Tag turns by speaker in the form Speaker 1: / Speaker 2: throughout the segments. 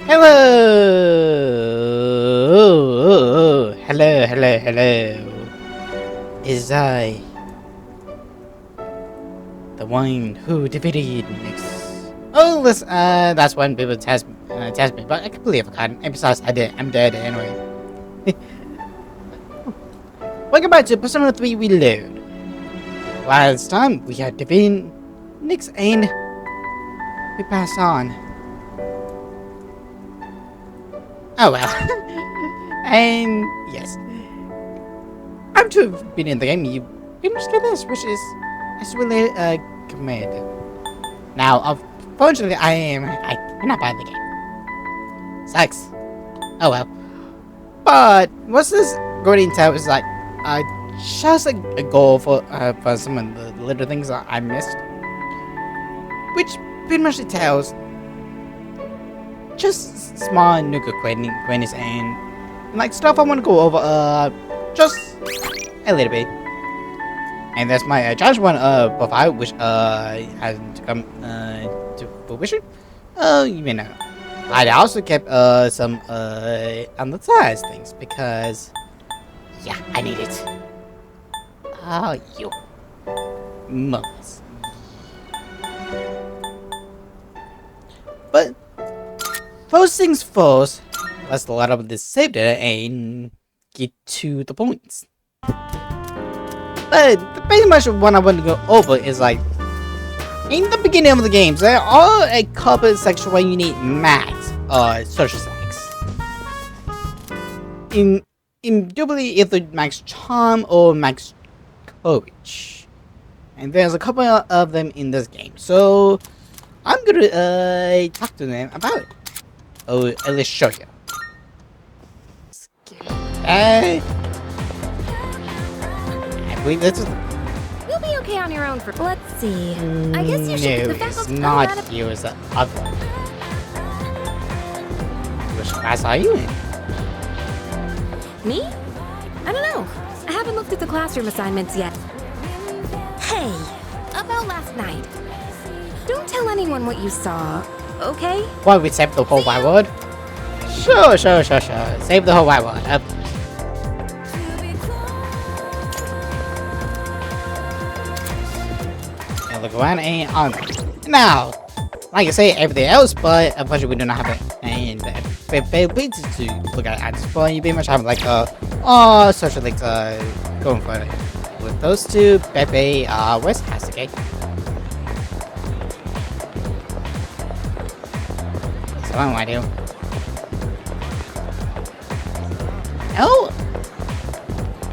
Speaker 1: Hello. Is I the one who defeated Nix? Oh, listen, that's when people test me, but I completely forgot. And besides, I'm dead anyway. Welcome back to Persona 3 Reload. Last time we had defeated Nix and we passed on. Oh well. And yes, after you've been in the game, you pretty much get this, which is it's really command. Now, unfortunately, I cannot buy the game. Sucks. Oh well. But what's this Guardian Tower is like just like a goal for some of the little things that I missed, which pretty much tells just small nuka queens and like stuff I want to go over just a little bit. And that's my Josh one profile, which hasn't come to fruition. You may know. I also kept some undersized things because yeah, I need it. Oh, you moments. But first things first, let's load up this save data and get to the points. But pretty much what I want to go over is like in the beginning of the games, there are a couple sections where you need max social stacks. Indubitably either max charm or max courage, and there's a couple of them in this game. So I'm gonna talk to them about it. Or at least show you. I believe this is.
Speaker 2: You'll be okay on your own for. Let's see. I guess you should.
Speaker 1: No, it's not you. It's the other one. Which class are you in?
Speaker 2: Me? I don't know. I haven't looked at the classroom assignments yet. Hey, about last night. Don't tell anyone what you saw, okay?
Speaker 1: What, we save the whole wide world? Sure. Save the whole wide world. And look around and on. Now, like I say, everything else, but unfortunately we do not have it. And the ability to look at it, but you pretty much have like social links going for it. With those two, Pepe, where's Hasake? So what do I do? Oh!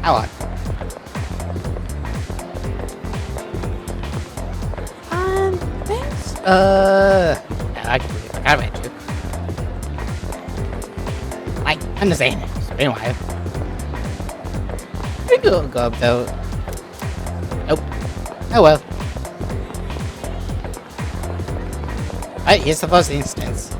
Speaker 1: How on? Thanks. I completely forgot about you. I understand. It's been a while. We go up though. Nope. Oh well. Alright, here's the first instance.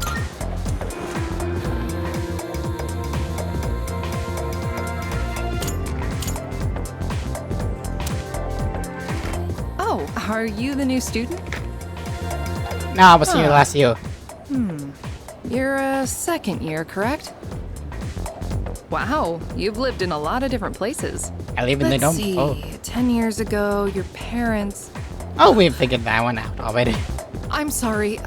Speaker 3: Oh, are you the new student?
Speaker 1: No, I was here last year.
Speaker 3: You're a second year, correct? Wow, you've lived in a lot of different places.
Speaker 1: I live in the
Speaker 3: Let's
Speaker 1: dome.
Speaker 3: see,
Speaker 1: Oh.
Speaker 3: 10 years ago, your parents...
Speaker 1: Oh, we figured that one out already.
Speaker 3: I'm sorry,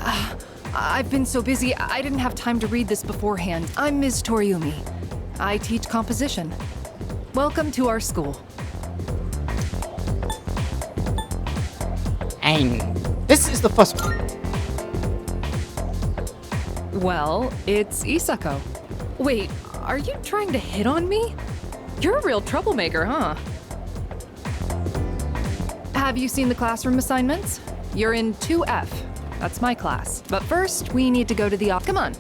Speaker 3: I've been so busy, I didn't have time to read this beforehand. I'm Ms. Toriumi. I teach composition. Welcome to our school.
Speaker 1: And this is the first one.
Speaker 3: Well, it's Isako. Wait, are you trying to hit on me? You're a real troublemaker, huh? Have you seen the classroom assignments? You're in 2F. That's my class. But first, we need to go to the Come on.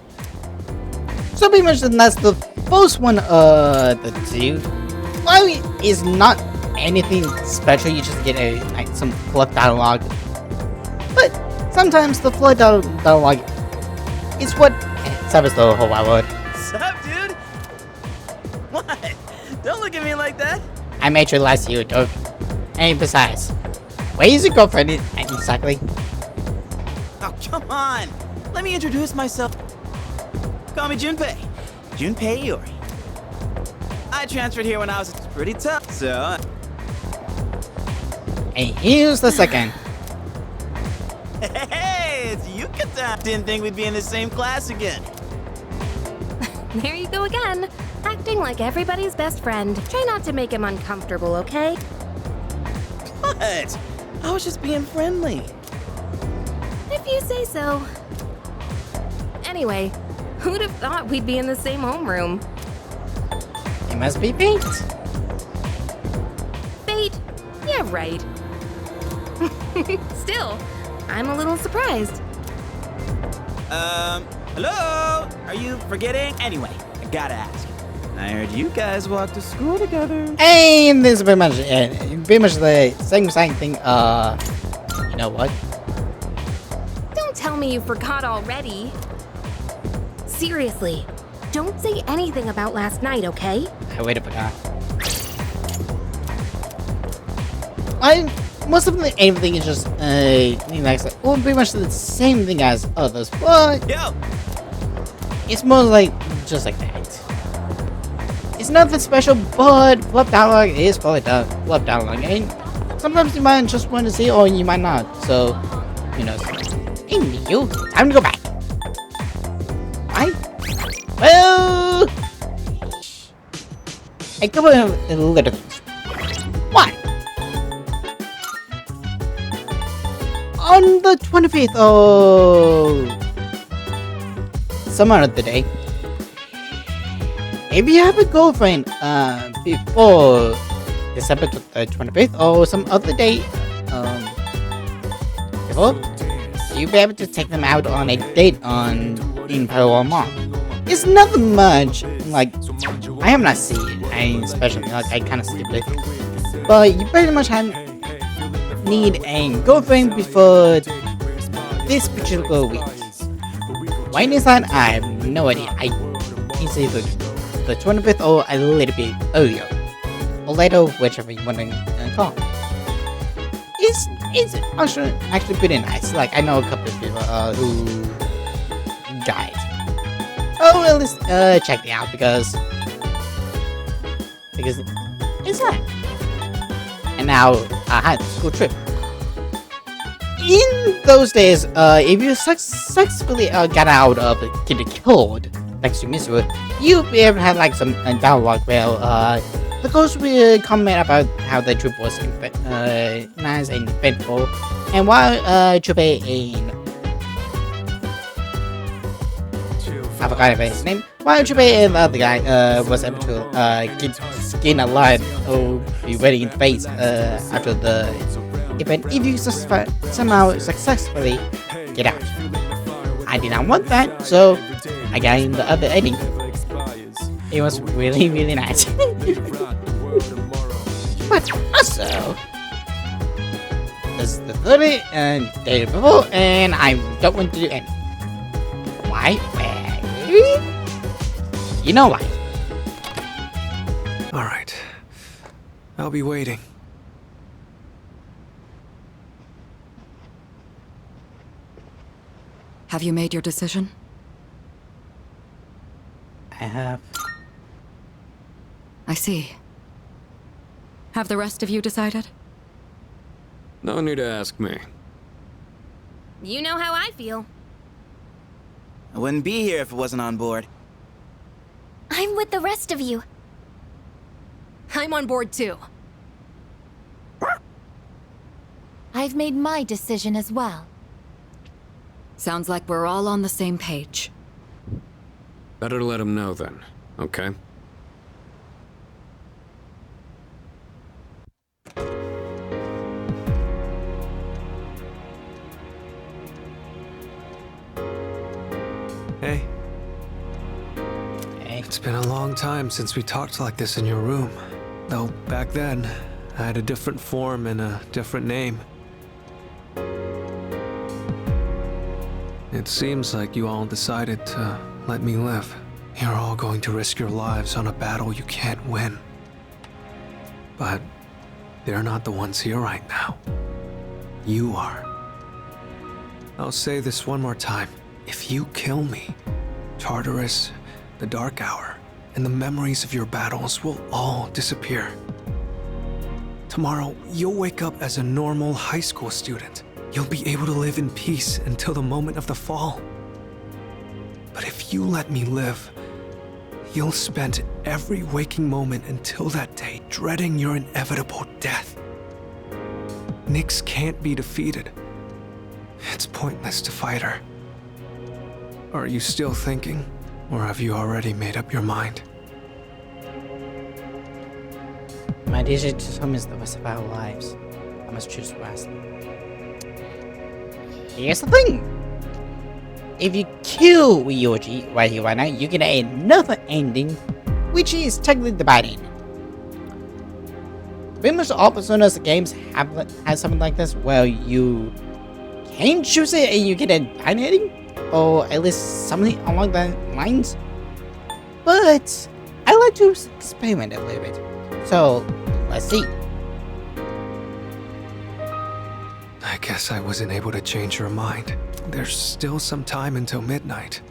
Speaker 1: So pretty much that's the first one the two. Well, it's not anything special, you just get some fluff dialogue. But sometimes the fluff dialogue is what severs the whole wide world.
Speaker 4: Sup, dude? What? Don't look at me like that.
Speaker 1: I made you last year, dog. And besides, where is your girlfriend exactly?
Speaker 4: Oh, come on. Let me introduce myself. Call me Junpei. Junpei Iori. I transferred here when I was pretty tough, so...
Speaker 1: And here's the second.
Speaker 4: Hey, it's Yucatan. Didn't think we'd be in the same class again.
Speaker 2: There you go again. Acting like everybody's best friend. Try not to make him uncomfortable, okay?
Speaker 4: What? I was just being friendly.
Speaker 2: If you say so. Anyway, who'd have thought we'd be in the same homeroom?
Speaker 1: It must be fate.
Speaker 2: Fate? Yeah, right. Still, I'm a little surprised.
Speaker 4: Hello? Are you forgetting? Anyway, I gotta ask. I heard you guys walk to school together.
Speaker 1: And this is pretty much the same thing. You know what?
Speaker 2: Don't tell me you forgot already. Seriously, don't say anything about last night, okay?
Speaker 1: I wait, I forgot. Most of everything is just well, pretty much the same thing as others, but
Speaker 4: Yo!
Speaker 1: it's more like just like that. It's nothing special, but flip dialogue is flip dialogue, and sometimes you might just want to see, or you might not. So, you know, you time to go back. Right? Well, a couple of little things. One. On the 25th of some other day, if you have a girlfriend before December 25th or some other day before, you'll be able to take them out on a date in Pearl Mall. It's nothing much, like, I have not seen it, especially, like, I kind of skipped it, but you pretty much need a girlfriend before this particular week. When is that? I have no idea. I can say the 25th or a little bit earlier. Or later, whichever you want to call. It's actually pretty nice. Like, I know a couple of people who died. Oh, well, let's check it out because it's nice. And now I had a school trip. In those days, if you successfully got out of getting killed next to Mr. you'd be able to have like some dialogue where the ghost will comment about how the trip was nice and eventful, and while Chupe and I forgot his name. While Chupe and the other guy was able to get skin alive or be ready in face after the event, if you somehow successfully get out. I did not want that, so I got in the other ending. It was really, really nice. But also, this is the 30th and day before, and I don't want to do anything. Why? Well, you know why.
Speaker 5: Alright. I'll be waiting.
Speaker 6: Have you made your decision?
Speaker 1: I have.
Speaker 6: I see. Have the rest of you decided?
Speaker 5: No need to ask me.
Speaker 2: You know how I feel.
Speaker 4: I wouldn't be here if it wasn't on board.
Speaker 2: I'm with the rest of you.
Speaker 3: I'm on board too.
Speaker 7: I've made my decision as well.
Speaker 6: Sounds like we're all on the same page.
Speaker 5: Better let him know then, okay? Hey.
Speaker 1: Hey.
Speaker 5: It's been a long time since we talked like this in your room. Though back then, I had a different form and a different name. It seems like you all decided to let me live. You're all going to risk your lives on a battle you can't win. But they're not the ones here right now. You are. I'll say this one more time. If you kill me, Tartarus, the Dark Hour, and the memories of your battles will all disappear. Tomorrow, you'll wake up as a normal high school student. You'll be able to live in peace until the moment of the fall. But if you let me live, you'll spend every waking moment until that day dreading your inevitable death. Nyx can't be defeated. It's pointless to fight her. Are you still thinking, or have you already made up your mind?
Speaker 1: My decision to him is the rest of our lives. I must choose West. Here's the thing. If you kill Ryoji right here, right now, you get another ending, which is technically the bad ending. Pretty much all Personas games have something like this, where you can choose it and you get a bad ending, or at least something along that lines. But I like to experiment a little bit. So, let's see.
Speaker 5: I guess I wasn't able to change your mind. There's still some time until midnight.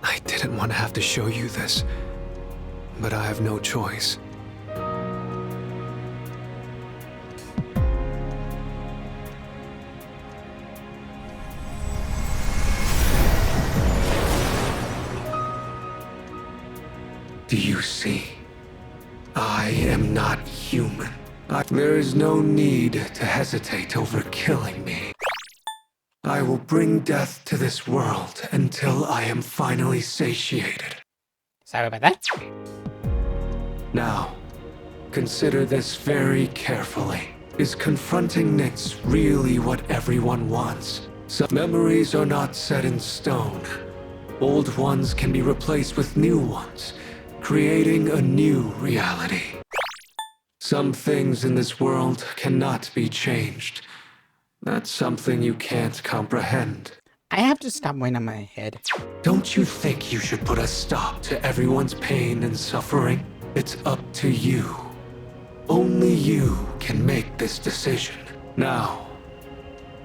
Speaker 5: I didn't want to have to show you this, but I have no choice. Do you see? I am not human. There is no need to hesitate over killing me. I will bring death to this world until I am finally satiated.
Speaker 1: Sorry about that.
Speaker 5: Now, consider this very carefully. Is confronting Nyx really what everyone wants? Some memories are not set in stone. Old ones can be replaced with new ones, creating a new reality. Some things in this world cannot be changed. That's something you can't comprehend.
Speaker 1: I have to stop weighing on my head.
Speaker 5: Don't you think you should put a stop to everyone's pain and suffering? It's up to you. Only you can make this decision. Now,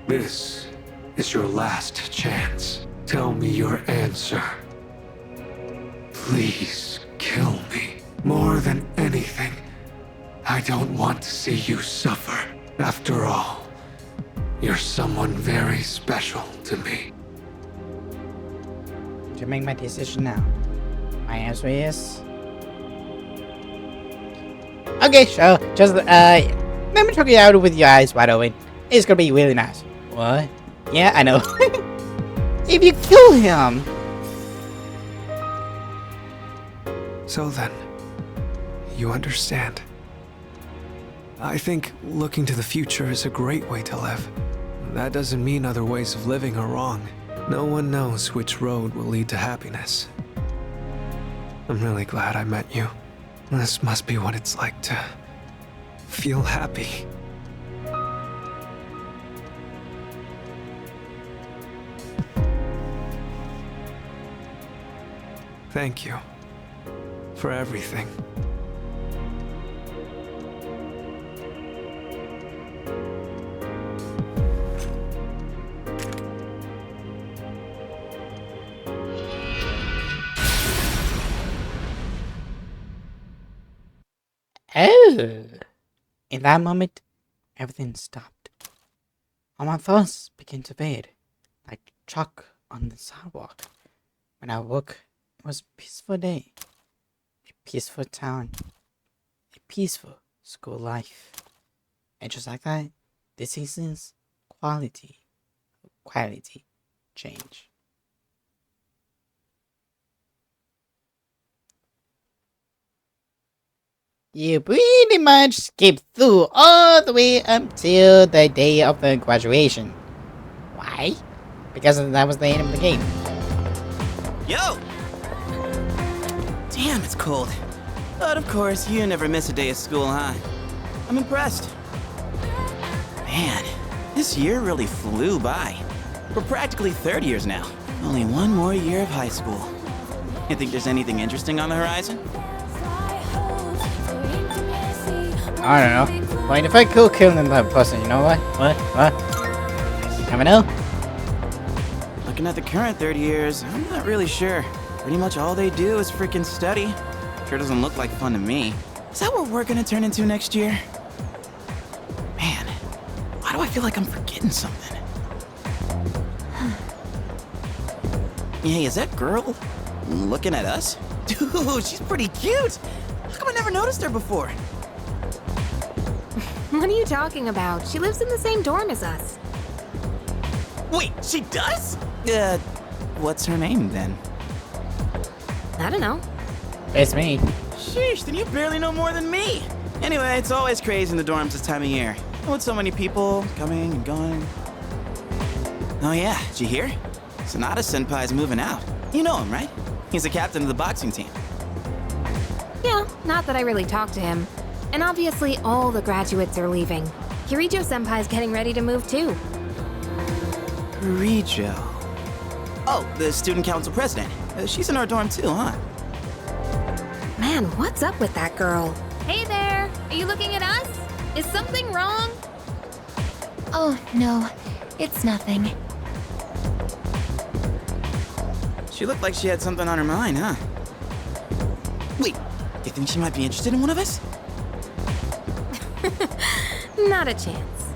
Speaker 5: this is your last chance. Tell me your answer. Please kill me. More than anything, I don't want to see you suffer. After all, you're someone very special to me.
Speaker 1: To make my decision now. My answer is... Okay, sure. Just, let me check you out with your eyes wide open. It's gonna be really nice. What? Yeah, I know. If you kill him...
Speaker 5: So then, you understand. I think looking to the future is a great way to live. That doesn't mean other ways of living are wrong. No one knows which road will lead to happiness. I'm really glad I met you. This must be what it's like to feel happy. Thank you for everything.
Speaker 1: Oh. In that moment, everything stopped. All my thoughts began to fade, like chalk on the sidewalk. When I woke, it was a peaceful day. A peaceful town. A peaceful school life. And just like that, this season's quality change. You pretty much skipped through all the way until the day of the graduation. Why? Because that was the end of the game.
Speaker 4: Yo! Damn, it's cold. But of course, you never miss a day of school, huh? I'm impressed. Man, this year really flew by. We're practically third years now. Only one more year of high school. You think there's anything interesting on the horizon?
Speaker 1: I don't know. Wait, if I could kill that person, you know what? What? You never know.
Speaker 4: looking at the current third years, I'm not really sure. Pretty much all they do is freaking study. Sure doesn't look like fun to me. Is that what we're gonna turn into next year? Man, why do I feel like I'm forgetting something? Hey, is that girl looking at us? Dude, she's pretty cute! How come I never noticed her before?
Speaker 2: What are you talking about? She lives in the same dorm as us.
Speaker 4: Wait, she does? What's her name then?
Speaker 2: I don't know.
Speaker 1: It's me.
Speaker 4: Sheesh, then you barely know more than me. Anyway, it's always crazy in the dorms this time of year. With so many people coming and going. Oh yeah, did you hear? Sonata Senpai's moving out. You know him, right? He's the captain of the boxing team.
Speaker 2: Yeah, not that I really talked to him. And obviously all the graduates are leaving. Kirijo-senpai's getting ready to move too.
Speaker 4: Kirijo. Oh, the student council president. She's in our dorm too, huh?
Speaker 2: Man, what's up with that girl? Hey there! Are you looking at us? Is something wrong?
Speaker 7: Oh, no. It's nothing.
Speaker 4: She looked like she had something on her mind, huh? Wait, you think she might be interested in one of us?
Speaker 2: Not a chance.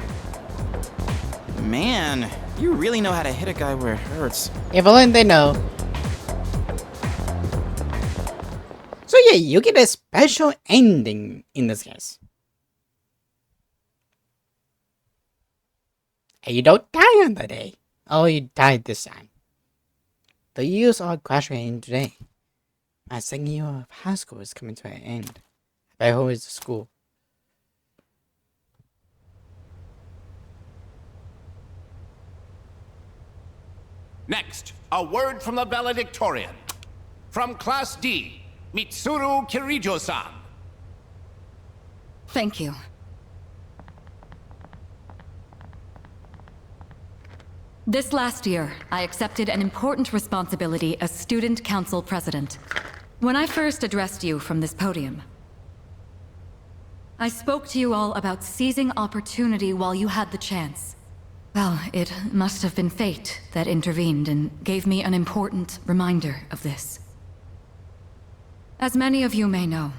Speaker 4: Man, you really know how to hit a guy where it hurts.
Speaker 1: If only they know. So yeah, you get a special ending in this case. And you don't die on the day. Oh, you died this time. The years are graduating today. My second year of high school is coming to an end. I hope it's the school.
Speaker 8: Next, a word from the valedictorian. From Class D, Mitsuru Kirijo-san.
Speaker 6: Thank you. This last year, I accepted an important responsibility as Student Council President. When I first addressed you from this podium, I spoke to you all about seizing opportunity while you had the chance. Well, it must have been fate that intervened and gave me an important reminder of this. As many of you may know,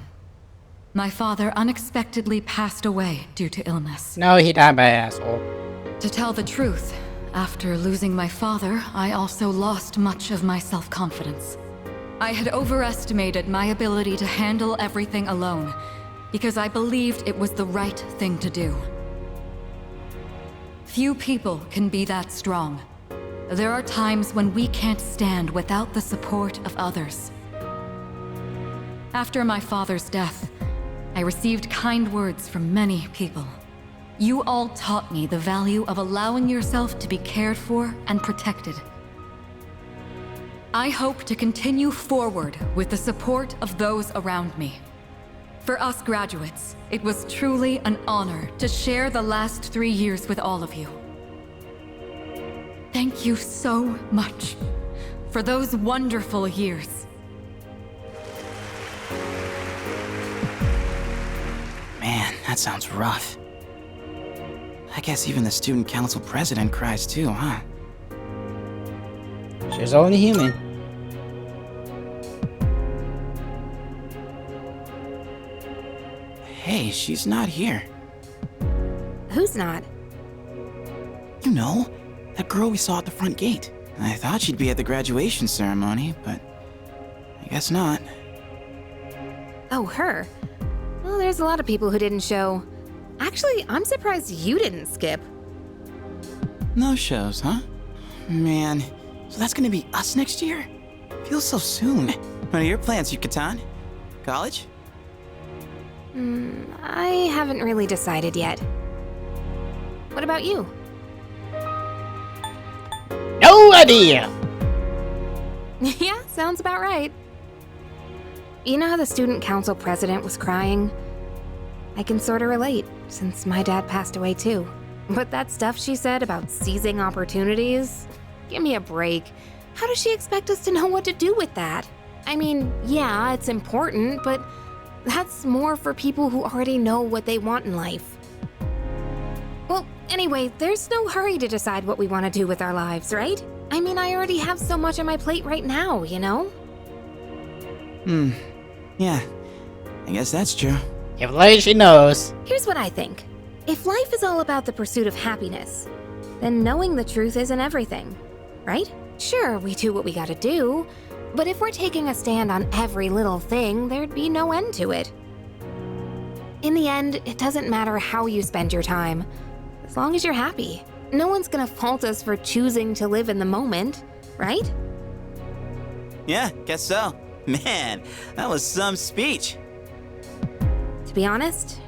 Speaker 6: my father unexpectedly passed away due to illness.
Speaker 1: No, he died by asshole.
Speaker 6: To tell the truth, after losing my father, I also lost much of my self-confidence. I had overestimated my ability to handle everything alone, because I believed it was the right thing to do. Few people can be that strong. There are times when we can't stand without the support of others. After my father's death, I received kind words from many people. You all taught me the value of allowing yourself to be cared for and protected. I hope to continue forward with the support of those around me. For us graduates, it was truly an honor to share the last 3 years with all of you. Thank you so much for those wonderful years.
Speaker 4: Man, that sounds rough. I guess even the student council president cries too, huh?
Speaker 1: She's only human.
Speaker 4: Hey, she's not here.
Speaker 2: Who's not?
Speaker 4: You know, that girl we saw at the front gate. I thought she'd be at the graduation ceremony, but I guess not.
Speaker 2: Oh, her. Well, there's a lot of people who didn't show. Actually, I'm surprised you didn't skip.
Speaker 4: No shows, huh? Man, so that's gonna be us next year? Feels so soon. What are your plans, Yucatan? College?
Speaker 2: I haven't really decided yet. What about you?
Speaker 1: No idea.
Speaker 2: Yeah, sounds about right. You know how the student council president was crying? I can sort of relate, since my dad passed away too. But that stuff she said about seizing opportunities? Give me a break. How does she expect us to know what to do with that? I mean, yeah, it's important, but that's more for people who already know what they want in life. Well, Anyway, there's no hurry to decide what we want to do with our lives, right? I mean, I already have so much on my plate right now, you know?
Speaker 4: Yeah, I guess that's true.
Speaker 1: If only she knows.
Speaker 2: Here's what I think. If life is all about the pursuit of happiness, then knowing the truth isn't everything, right? Sure, we do what we gotta do, but if we're taking a stand on every little thing, there'd be no end to it. In the end, it doesn't matter how you spend your time, as long as you're happy. No one's gonna fault us for choosing to live in the moment, right?
Speaker 4: Yeah, guess so. Man, that was some speech.
Speaker 2: To be honest,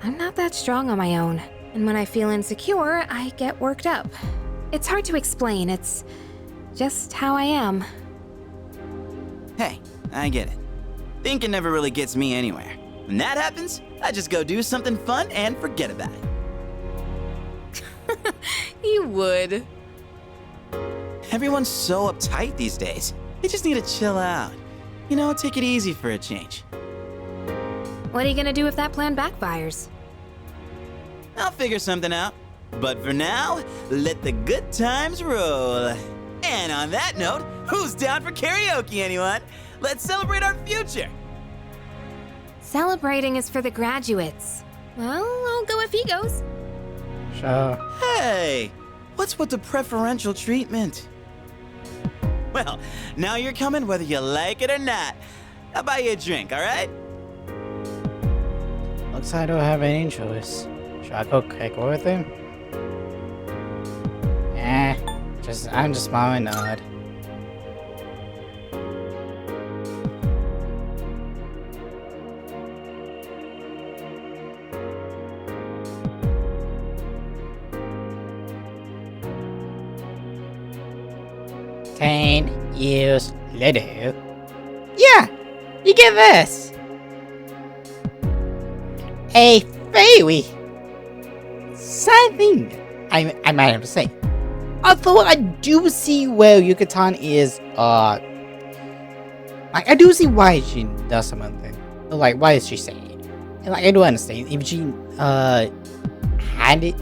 Speaker 2: I'm not that strong on my own. And when I feel insecure, I get worked up. It's hard to explain, it's just how I am.
Speaker 4: Hey, I get it. Thinking never really gets me anywhere. When that happens, I just go do something fun and forget about it.
Speaker 2: You would.
Speaker 4: Everyone's so uptight these days. They just need to chill out. You know, take it easy for a change.
Speaker 2: What are you gonna do if that plan backfires?
Speaker 4: I'll figure something out. But for now, let the good times roll. And on that note, who's down for karaoke, anyone? Let's celebrate our future.
Speaker 2: Celebrating is for the graduates. Well, I'll go if he goes.
Speaker 1: Sure.
Speaker 4: Hey, what's with the preferential treatment? Well, now you're coming whether you like it or not. I'll buy you a drink, all right?
Speaker 1: Looks like I don't have any choice. Should I go kick over with him? I'm just smiling nod. Ten years later. Yeah! You get this! A fairy! Sad thing, I might have to say. Although I do see where Yucatan is, like, I do see why she does something. Like, why is she saying it? And, like, I do understand. If she, had it,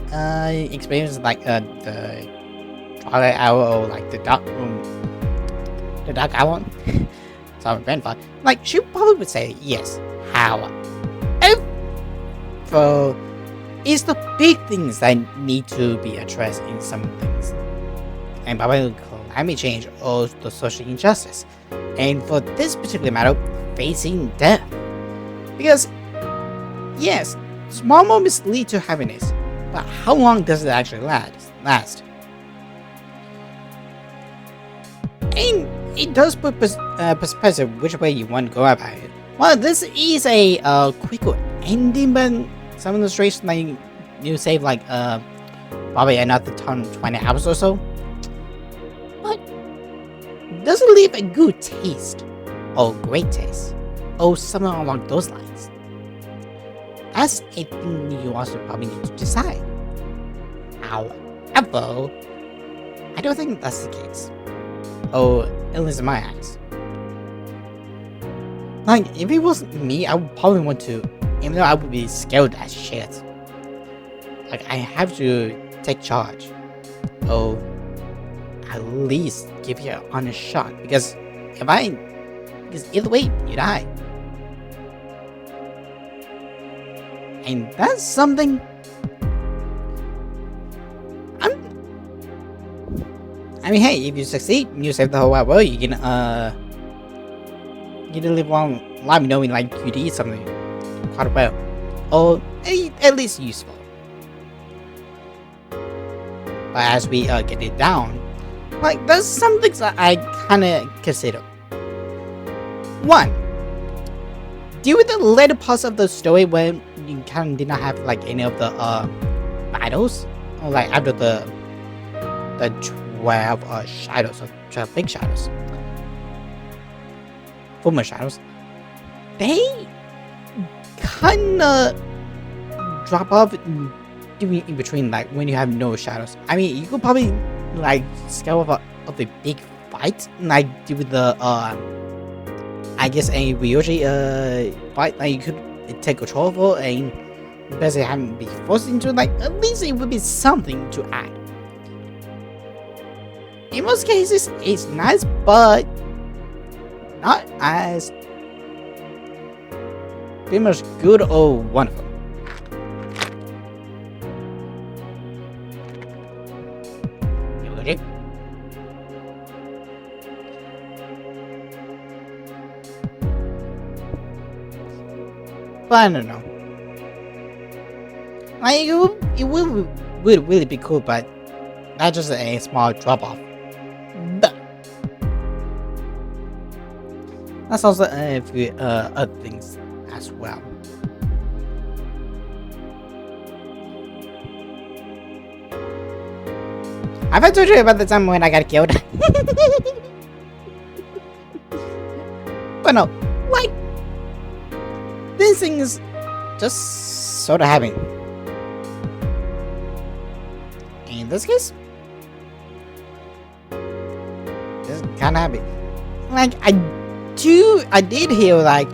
Speaker 1: experience, like, the Twilight Hour or, like, the Dark Hour. Sorry, grandfather. Like, she probably would say yes. However, it's the big things that need to be addressed in some things. And probably climate change or the social injustice. And for this particular matter, facing death. Because, yes, small moments lead to happiness, but how long does it actually last? And it does put perspective which way you want to go about it. Well, this is a quicker ending, but some of the straights like you save like probably another 20 hours or so. But does it leave a good taste or great taste or something along those lines? That's a thing you also probably need to decide. However, I don't think that's the case. Or at least in my eyes. Like, if it wasn't me, I would probably want to, even though I would be scared as shit. Like, I have to take charge. Or at least give you an honest shot. Because either way, you die. And that's something I mean, hey, if you succeed, you save the whole wide world, you can live long life knowing like you did something quite well. Or at least useful. But as we get it down, like there's some things that I kinda consider. One, deal with the later parts of the story when you kinda did not have like any of the battles. Or like after the 12 shadows or 12 big shadows. Former shadows. They kinda drop off in between, like when you have no shadows. I mean, you could probably like scale of a big fight, like do with the I guess a Ryoji fight that you could take control for, and Because it haven't been forced into, like, at least it would be something to add. In most cases, it's nice, but not as pretty much good or wonderful. Okay. But I don't know. Like, it would really be cool, but not just a small drop off. But that's also a few other things as well. Have I told you about the time when I got killed? But no, like, these things just sort of happen. In this case, this kind of happen. Like, I did hear, like,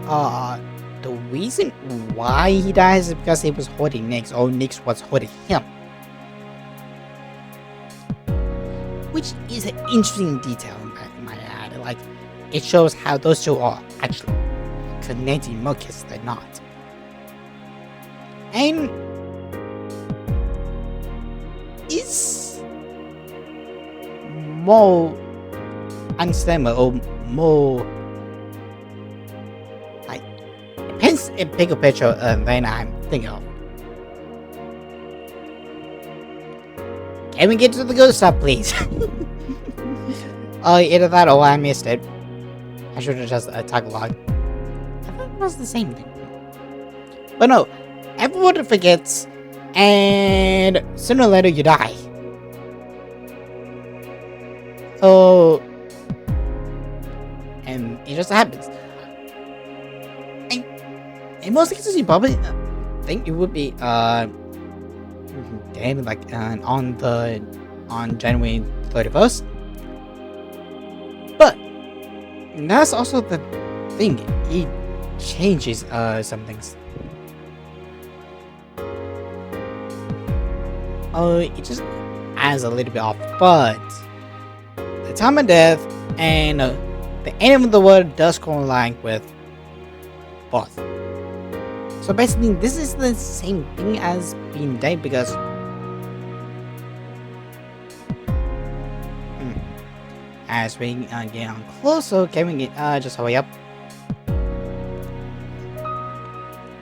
Speaker 1: the reason why he dies is because he was holding Nyx, or Nyx was holding him. Which is an interesting detail in my ad. Like, it shows how those two are actually connecting more cases than not. And it's more understandable, or more like, it paints a bigger picture than I'm thinking of. Can we get to the good stuff, please? Either that or I missed it. I should have just tagged along. I thought it was the same thing. But no, everyone forgets, and sooner or later you die. Oh, and it just happens. And in most cases, you probably think it would be dead, like on January 31st. But that's also the thing. It changes some things. It just adds a little bit off, but the time of death and the end of the world does correlate with both. So basically, this is the same thing as being dead, because as we get on closer, can we get just hurry up?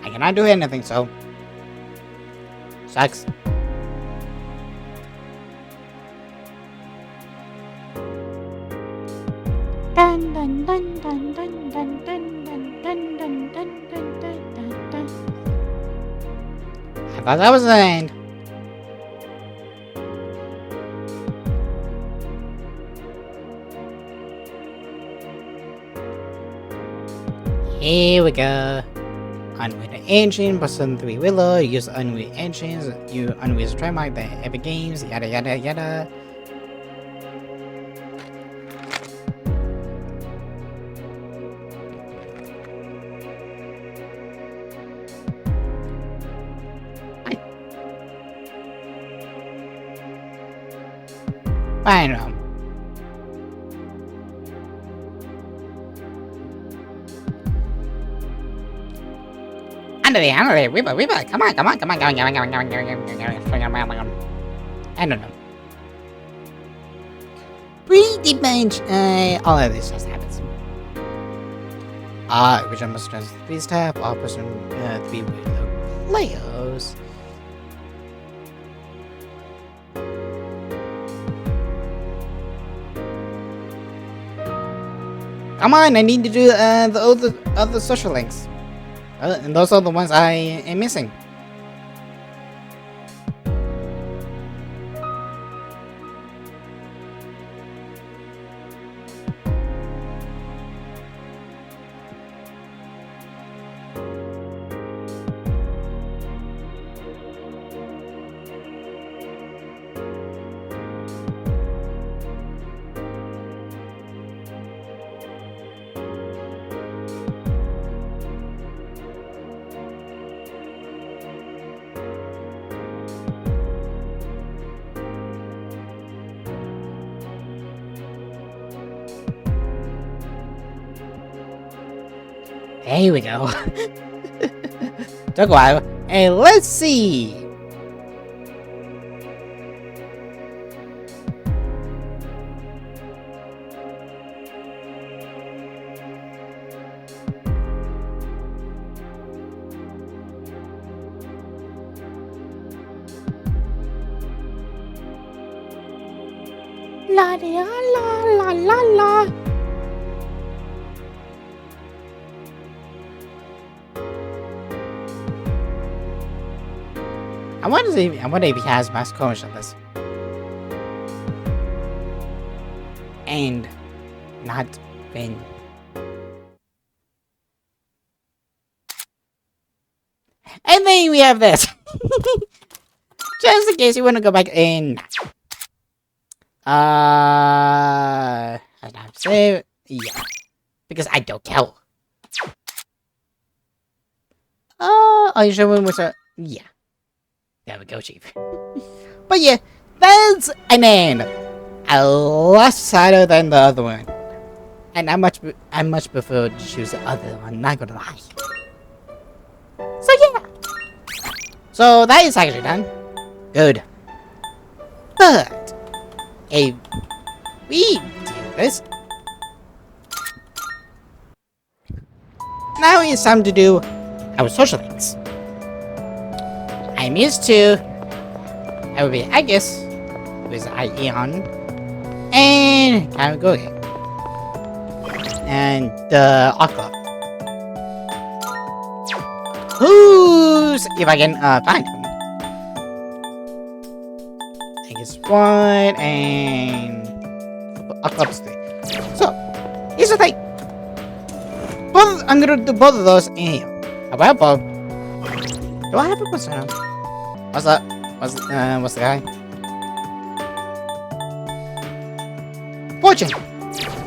Speaker 1: I cannot do anything, so sucks. Dun, dun, dun, dun, dun, dun, dun, dun, dun, dun, dun, dun, dun, dun. I thought that was the end. Here we go. Unreal Engine, Boston 3 Wheeler, use Unreal Engines, you Unreal trademark the Epic Games, yada yada yada. I don't know. Under the Weaver, come on. I don't know. Pretty much, all of this just happens. Which I must transfer this tab, all person 3 players. Come on, I need to do the other social links. And those are the ones I am missing. There we go. Took a while. And let's see. La la la la la la. I wonder if he has mass courage on this. And not been. And then we have this. Just in case you want to go back in. I have to save. Yeah. Because I don't care. Are you sure when was a. Yeah. There we go, Chief. But yeah, that's an end. A lot sadder than the other one. And I much prefer to choose the other one, not gonna lie. So yeah. So that is actually done. Good. But if we do this, now it's time to do our social links. I'm used to I will be Agus with Ion and Kamagoge and the Aqua. Who's if I can find him? One and Aqua's three. So here's the thing. I'm gonna do both of those in here. However, do I have a persona? What's that? What's the guy? Fortune.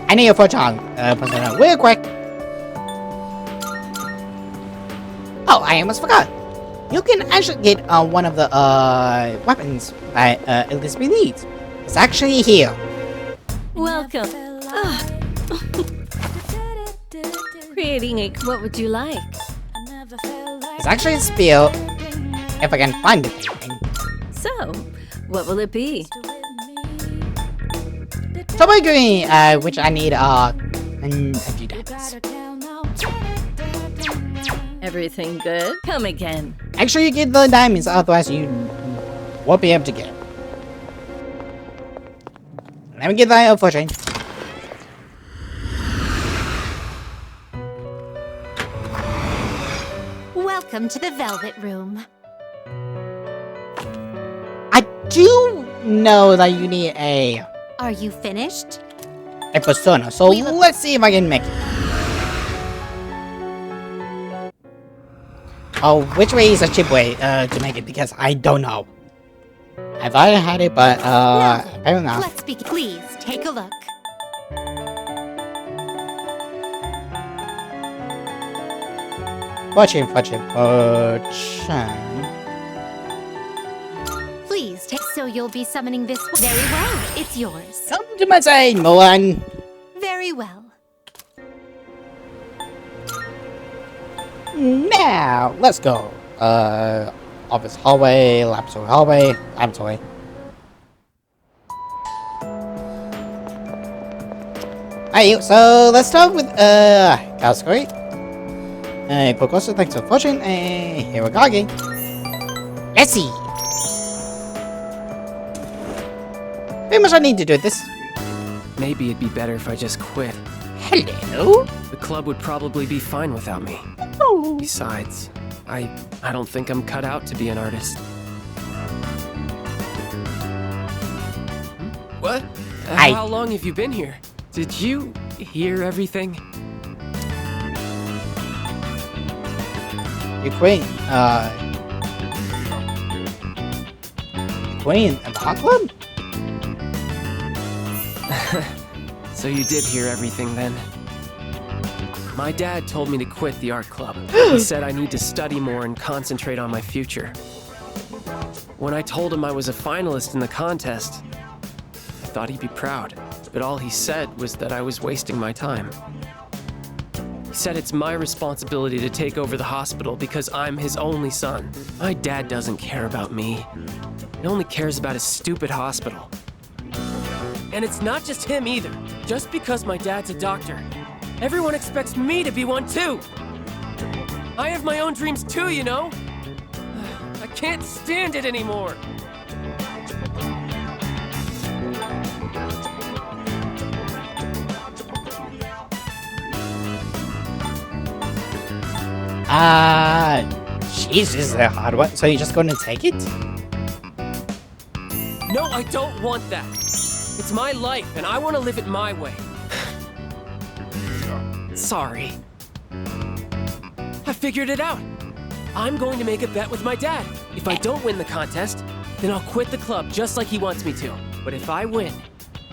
Speaker 1: I need a fortune persona real quick. Oh, I almost forgot. You can actually get one of the weapons that Elizabeth needs. It's actually here.
Speaker 9: Welcome. Creating a. What would you like?
Speaker 1: It's actually a spell if I can find it.
Speaker 9: So, what will it be?
Speaker 1: Toby Green, which I need a few diamonds.
Speaker 9: Everything good? Come again.
Speaker 1: Actually, you get the diamonds, otherwise you won't be able to get it. Let me get that fortune.
Speaker 7: Welcome to the Velvet Room.
Speaker 1: I do know that you need a
Speaker 7: Are you finished?
Speaker 1: persona, so let's see if I can make it. Oh, which way is a cheap way to make it? Because I don't know. I thought I had it, but apparently not.
Speaker 7: Let's begin. Please take a look.
Speaker 1: Fortune.
Speaker 7: Please take. So you'll be summoning this. Very well. It's yours.
Speaker 1: Come to my side, Mulan.
Speaker 7: Very well.
Speaker 1: Now, let's go. Office hallway, laboratory hallway, laboratory. Alright, so let's start with, category. Progressive thanks to fortune, and here we go again. Let's see. Pretty much I need to do this.
Speaker 10: Maybe it'd be better if I just quit.
Speaker 1: Hello?
Speaker 10: The club would probably be fine without me. Besides, I don't think I'm cut out to be an artist. What? How long have you been here? Did you hear everything?
Speaker 1: You're queen, queen of the hot club?
Speaker 10: So you did hear everything then? My dad told me to quit the art club. He said I need to study more and concentrate on my future. When I told him I was a finalist in the contest, I thought he'd be proud, but all he said was that I was wasting my time. He said it's my responsibility to take over the hospital because I'm his only son. My dad doesn't care about me. He only cares about his stupid hospital. And it's not just him either. Just because my dad's a doctor, everyone expects me to be one too. I have my own dreams too, you know? I can't stand it anymore.
Speaker 1: Jesus, a hard one. So you're just gonna take it?
Speaker 10: No, I don't want that. It's my life, and I want to live it my way. Sorry. I figured it out. I'm going to make a bet with my dad. If I don't win the contest, then I'll quit the club just like he wants me to. But if I win,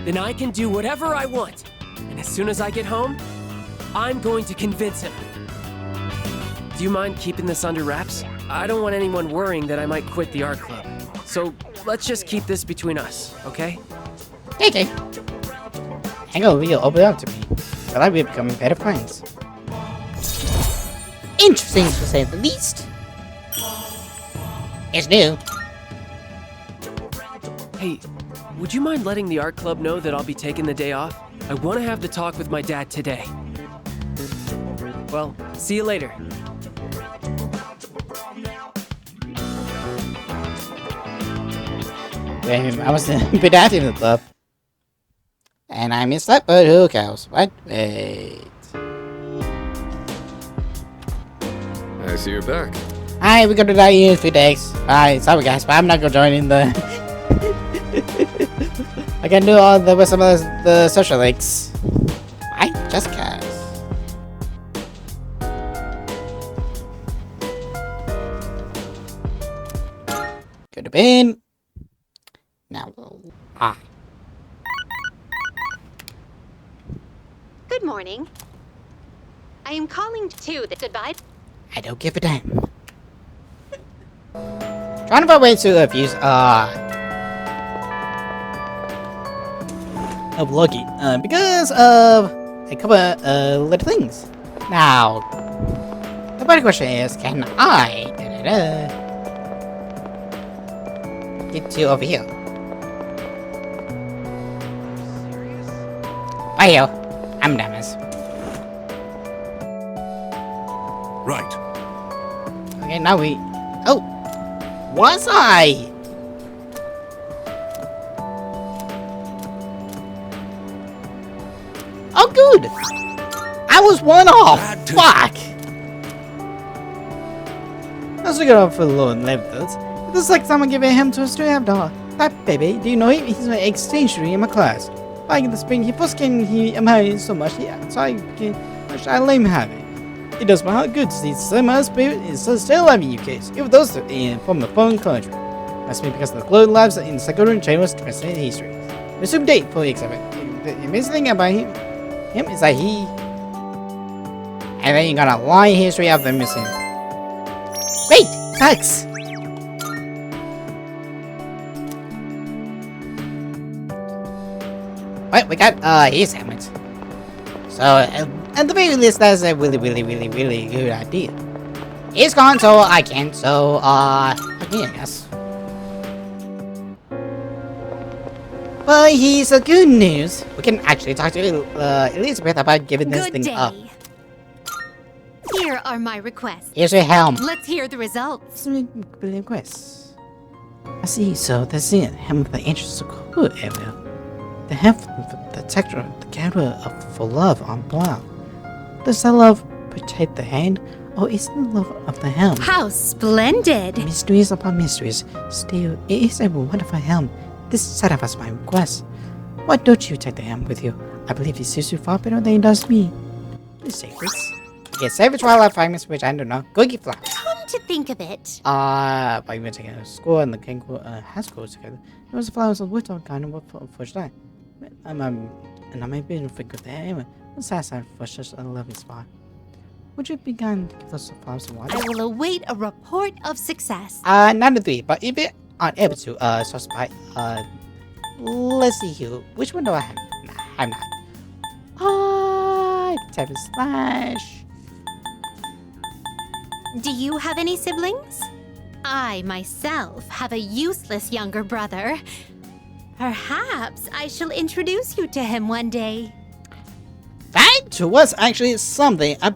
Speaker 10: then I can do whatever I want. And as soon as I get home, I'm going to convince him. Do you mind keeping this under wraps? I don't want anyone worrying that I might quit the art club. So let's just keep this between us, okay?
Speaker 1: Okay. Hango will open up to me. But I will become better friends. Interesting to say the least. It's new.
Speaker 10: Hey, would you mind letting the art club know that I'll be taking the day off? I want to have the talk with my dad today. Well, see you later.
Speaker 1: I was been at in the club. And I missed that, but who cares? What? Wait.
Speaker 11: I see you're back.
Speaker 1: Hi, we're gonna die in 3 days. Bye. Sorry guys, but I'm not gonna join in the... I can do all the rest of the social links. I just can't. Could have been. Now,
Speaker 12: Good morning. I am calling to the goodbye.
Speaker 1: I don't give a damn. Trying to find ways to abuse of Loki, because of a couple little things. Now, the better question is, can I get to over here? Right here. I'm Damas.
Speaker 8: Right.
Speaker 1: Okay, now we... Oh! Was I? Oh, good! I was one off! Fuck! Let's look it up for the Lord and live this. It looks like someone giving him to a stray after. That baby, do you know him? He's my exchange student in my class. Back in the spring, he first came he married so much, so I let him have it. It does my heart good to see so much spirit is so still alive in UKs, even those from a foreign country. Must be because the glowed lives in the secondary chambers to fascinate history. Resume date for the exhibit. The amazing thing about him is that he... And then you got a long history of them missing. Great! Thanks! Well, we got his sandwich. So, at the very least, that's a really good idea. He's gone, so I can't, so, okay, I guess. But here's the good news. We can actually talk to Elizabeth about giving this thing up.
Speaker 12: Here are my requests.
Speaker 1: Here's your helm.
Speaker 12: Let's hear the results.
Speaker 1: Requests. I see, so that's it. Helm of the ancient cool area. The helm of the texture, the character for love on block. Does that love protect the hand, or is it the love of the helm?
Speaker 12: How splendid!
Speaker 1: Mysteries upon mysteries. Still, it is a wonderful helm. This satisfies my request. Why don't you take the helm with you? I believe it suits you far better than it does me. Let's take this. Get savage wildlife fragments, which I don't know. Cookie flowers.
Speaker 12: Come to think of it.
Speaker 1: By even taking a school and the kangaroo has schools together. It was the flowers of wood kind of for today. And I may be in figure there anyway. What's that side for such a lovely spot? Would you be kind to give us some flowers and water?
Speaker 12: I will await a report of success.
Speaker 1: Not a 3, but if you aren't able to, source by, let's see here. Which one do I have? Nah, I'm not. Type of slash.
Speaker 12: Do you have any siblings? I, myself, have a useless younger brother. Perhaps I shall introduce you to him one day.
Speaker 1: That was actually something. I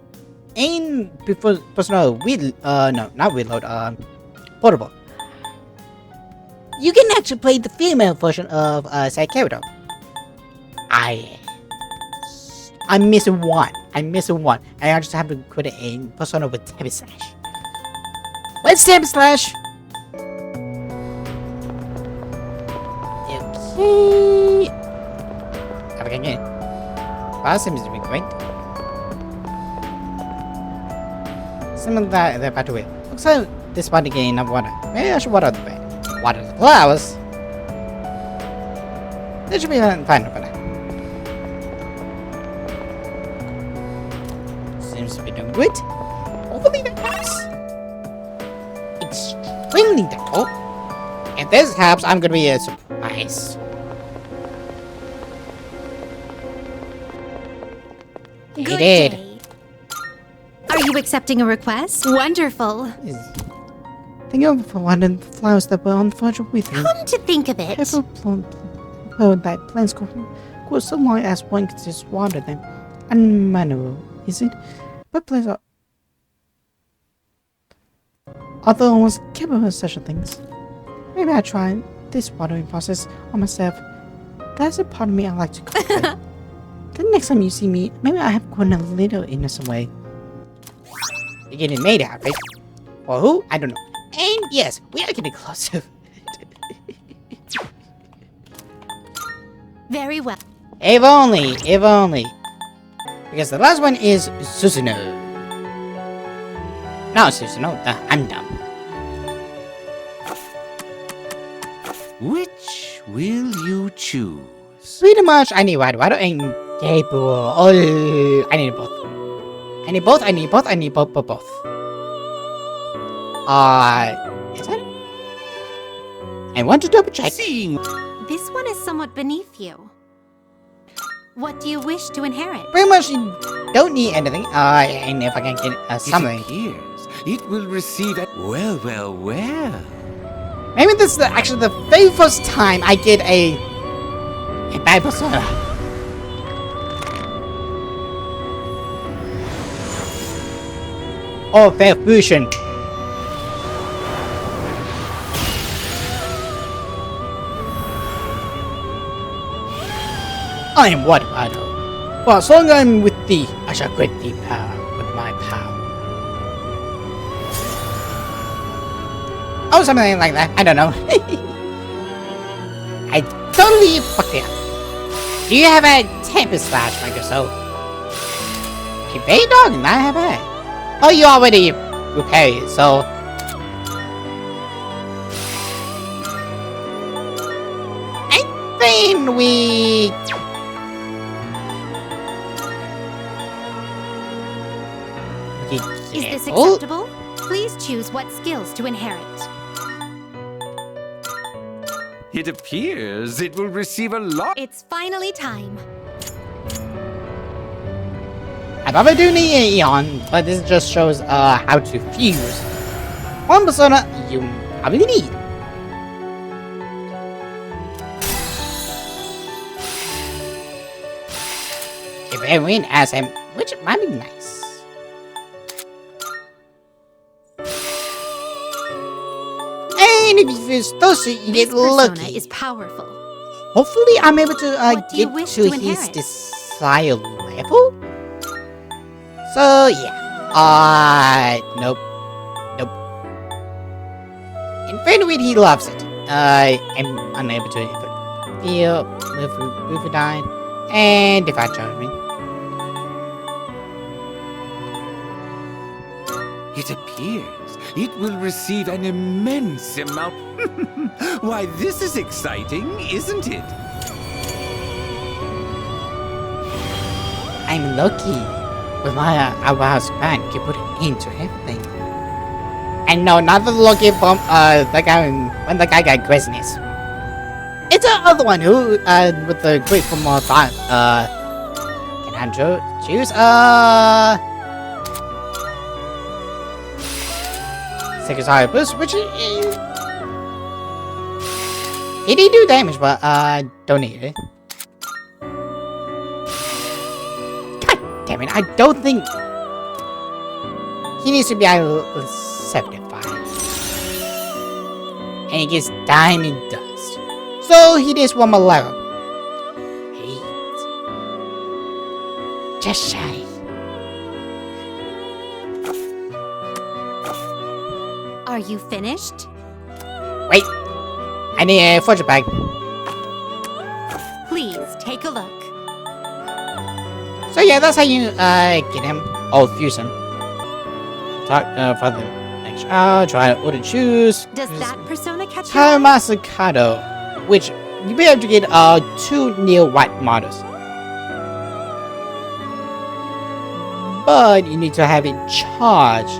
Speaker 1: ain't before personal no, not reload, portable. You can actually play the female version of side character. I'm missing one. And I just have to put it in persona with Tabby Slash. What's Tabby Slash? Okay. Have a good Wow, seems to be great. Some of that they're about to wait. Looks like this body getting enough water. Maybe I should water the bed. Water the flowers. That should be fine for now. Seems to be doing good. Hopefully that helps. Extremely difficult. If this helps, I'm gonna be a surprise.
Speaker 12: Good
Speaker 1: It did.
Speaker 12: day. Are you accepting a request? Wonderful.
Speaker 1: Thank you for watering the flowers that were on the verge with you.
Speaker 12: Come to think of it.
Speaker 1: Careful that plants grow so long as one can just water them. Unmanual, is it? But plants are although almost capable of such things. Maybe I try this watering process on myself. That's a part of me I like to cultivate. The next time you see me, maybe I have grown a little innocent way. You're getting made out, right? For who? I don't know. And yes, we are getting closer.
Speaker 12: Very well.
Speaker 1: If only. Because the last one is Susanoo. No, Susanoo, I'm dumb.
Speaker 13: Which will you choose?
Speaker 1: Pretty much, I need water and capable. Oh, I need both. I need both. Is that it? I want to double check.
Speaker 12: This one is somewhat beneath you. What do you wish to inherit?
Speaker 1: Pretty much, you don't need anything. And if I can get something.
Speaker 13: It appears it will receive a... Well.
Speaker 1: Maybe this is actually the very first time I get a bad persona. Or fair fusion. I am what I know. For as long as I'm with thee, I shall grant thee power with my power. Oh, something like that. I don't know. I totally fucked it up. Do you have a Tempest Slash like yourself? A Bay Dog? Not have a. Oh, you already repaired it, so. I think we.
Speaker 12: Is this acceptable? Please choose what skills to inherit.
Speaker 13: It appears it will receive a lot.
Speaker 12: It's finally time.
Speaker 1: I probably do need Eon, but this just shows how to fuse one persona you probably need. If everyone asks him, which might be nice. And if you feel thirsty, you get lucky.
Speaker 12: Is powerful.
Speaker 1: Hopefully, I'm able to
Speaker 12: do you
Speaker 1: get
Speaker 12: wish
Speaker 1: to
Speaker 12: to
Speaker 1: his
Speaker 12: inherit?
Speaker 1: desired level. So yeah, nope. In Fenweed, he loves it. I'm unable to feel, move, dying, and if I charge me.
Speaker 13: It appears it will receive an immense amount. Why, this is exciting, isn't it?
Speaker 1: I'm lucky with my hourhouse band can put it into everything. And no, not the lucky from the guy when the guy got craziness. It's the other one who with the great from thought can I choose Secretary boost, which he did do damage, but don't need it. God damn it! I don't think he needs to be at 75, and he gets diamond dust, so he needs one more level. 8, just shy.
Speaker 12: Are you finished?
Speaker 1: Wait, I need a fortune bag.
Speaker 12: Please take a look.
Speaker 1: So yeah, that's how you get him. Oh, fuse him. Talk for the next hour. Try to order choose.
Speaker 12: Does that persona catch your eye?
Speaker 1: Masakado, which you'll be able to get 2 Neo White models. But you need to have it charged.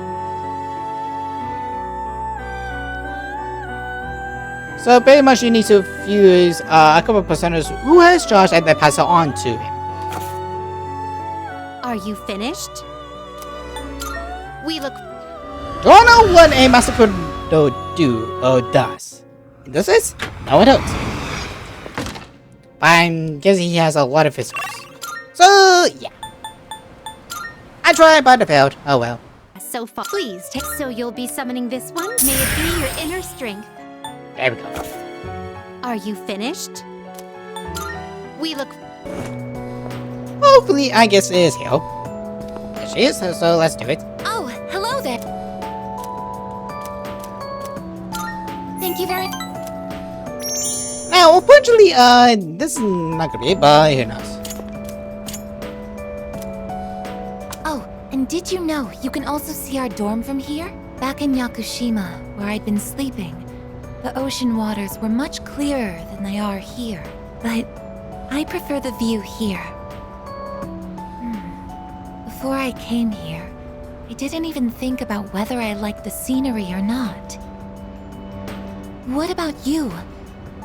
Speaker 1: So pretty much you need to fuse a couple of personas who has charged and then pass it on to him.
Speaker 12: Are you finished? We look.
Speaker 1: Don't know what a Masakado does. Does it? No, it don't. But I'm guessing he has a lot of physicals. So yeah. I tried, but I failed. Oh well.
Speaker 12: So far, please take. So you'll be summoning this one? May it be your inner strength.
Speaker 1: There we go.
Speaker 12: Are you finished? We look.
Speaker 1: Hopefully, I guess it is Hill. There she is, so let's do it.
Speaker 7: Oh, hello there. Thank you very.
Speaker 1: Now, unfortunately, this is not gonna be it, but who knows?
Speaker 7: Oh, and did you know you can also see our dorm from here? Back in Yakushima, where I'd been sleeping, the ocean waters were much clearer than they are here. But I prefer the view here. Before I came here, I didn't even think about whether I liked the scenery or not. What about you?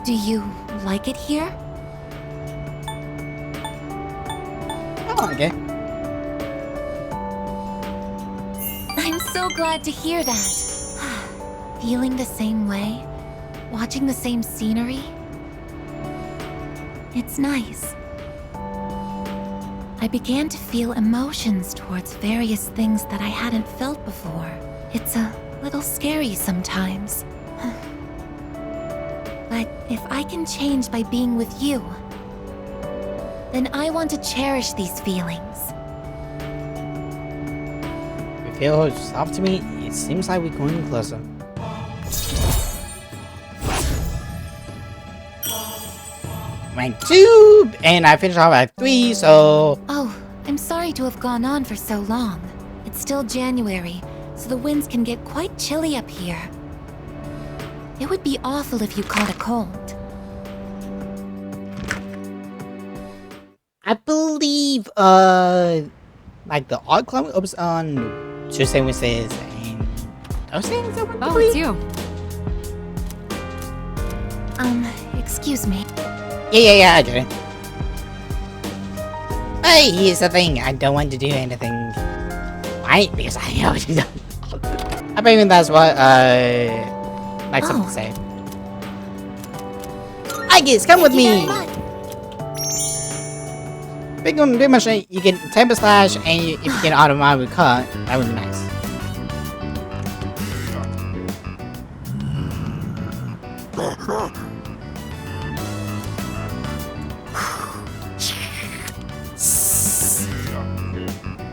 Speaker 7: Do you like it here?
Speaker 1: Oh, okay.
Speaker 7: I'm so glad to hear that. Feeling the same way? Watching the same scenery? It's nice. I began to feel emotions towards various things that I hadn't felt before. It's a little scary sometimes. But if I can change by being with you, then I want to cherish these feelings.
Speaker 1: If Hill holds up to me, it seems like we're going closer. Rank 2, and I finished off at 3, so...
Speaker 7: Oh, I'm sorry to have gone on for so long. It's still January, so the winds can get quite chilly up here. It would be awful if you caught a cold.
Speaker 1: I believe, like the art club opens on Tuesday, Wednesdays, and Thursday? Is that what
Speaker 3: Oh, it's you.
Speaker 7: Excuse me.
Speaker 1: Yeah, I did it. Hey, here's the thing. I don't want to do anything. Why? Because I already done. I believe that's what, like something to say. I guess, come with me! Big much, you get temper slash, and if you get automatic cut, that would be nice.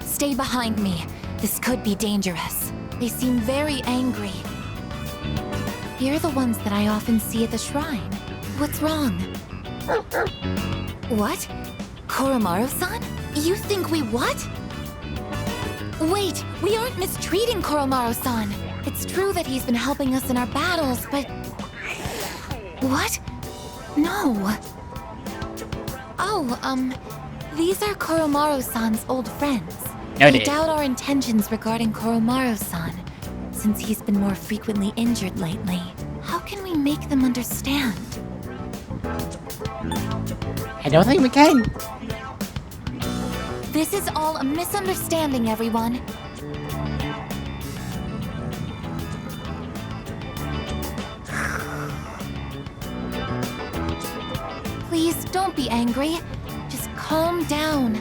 Speaker 7: Stay behind me. This could be dangerous. They seem very angry. They're the ones that I often see at the shrine. What's wrong? What? Koromaru-san? You think we what? Wait, we aren't mistreating Koromaru-san. It's true that he's been helping us in our battles, but... What? No. Oh, these are Koromaru-san's old friends.
Speaker 1: No,
Speaker 7: I doubt our intentions regarding Koromaru-san, since he's been more frequently injured lately. How can we make them understand?
Speaker 1: I don't think we can.
Speaker 7: This is all a misunderstanding, everyone. Don't be angry. Just calm down.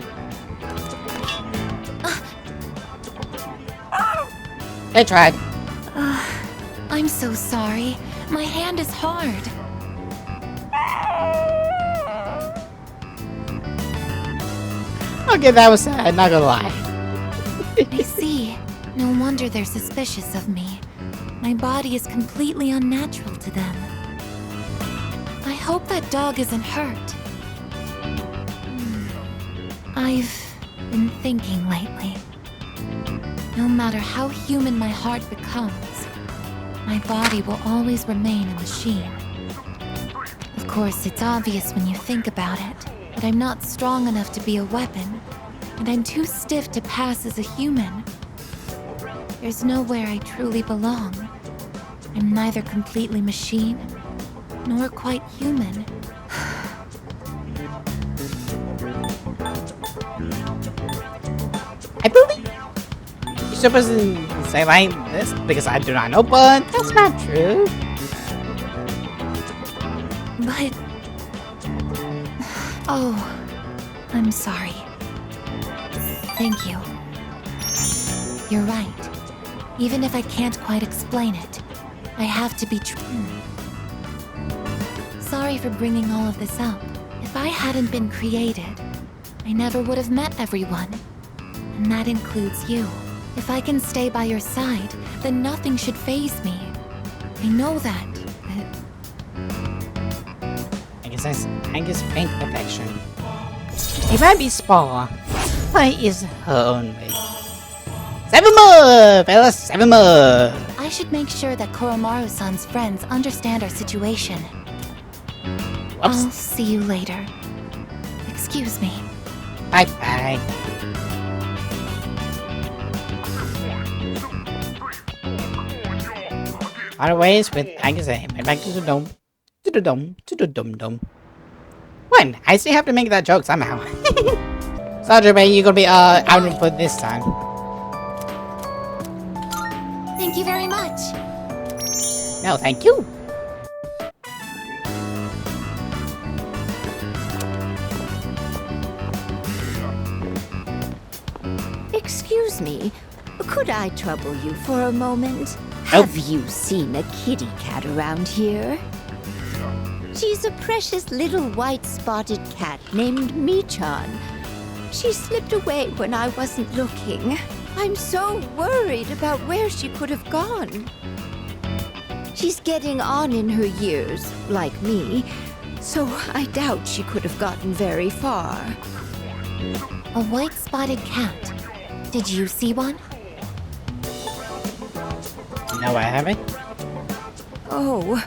Speaker 1: I tried.
Speaker 7: I'm so sorry. My hand is hard.
Speaker 1: Okay, that was sad, not gonna lie.
Speaker 7: I see. No wonder they're suspicious of me. My body is completely unnatural to them. I hope that dog isn't hurt. I've been thinking lately. No matter how human my heart becomes, my body will always remain a machine. Of course, it's obvious when you think about it, but I'm not strong enough to be a weapon, and I'm too stiff to pass as a human. There's nowhere I truly belong. I'm neither completely machine, nor quite human.
Speaker 1: I believe you're supposed to say like this because I do not know, but that's not true.
Speaker 7: But... Oh, I'm sorry. Thank you. You're right. Even if I can't quite explain it, I have to be true. Sorry for bringing all of this up. If I hadn't been created, I never would have met everyone. And that includes you. If I can stay by your side, then nothing should faze me. I know that, but...
Speaker 1: I guess faint affection. It might be small, but it is her own way. 7 more, fellas, 7 more.
Speaker 7: I should make sure that Koromaru-san's friends understand our situation.
Speaker 1: Whoops.
Speaker 7: I'll see you later. Excuse me.
Speaker 1: Bye-bye. Otherwise, with I guess I went back to the dome. To the dome. To the dome. One, I still have to make that joke somehow. Sergeant Bay, you're gonna be out for this time.
Speaker 7: Thank you very much.
Speaker 1: No, thank you.
Speaker 14: Excuse me, could I trouble you for a moment?
Speaker 1: Nope.
Speaker 14: Have you seen a kitty cat around here? She's a precious little white spotted cat named Michan. She slipped away when I wasn't looking. I'm so worried about where she could have gone. She's getting on in her years, like me, so I doubt she could have gotten very far.
Speaker 7: A white spotted cat. Did you see one?
Speaker 1: No, I haven't.
Speaker 14: Oh,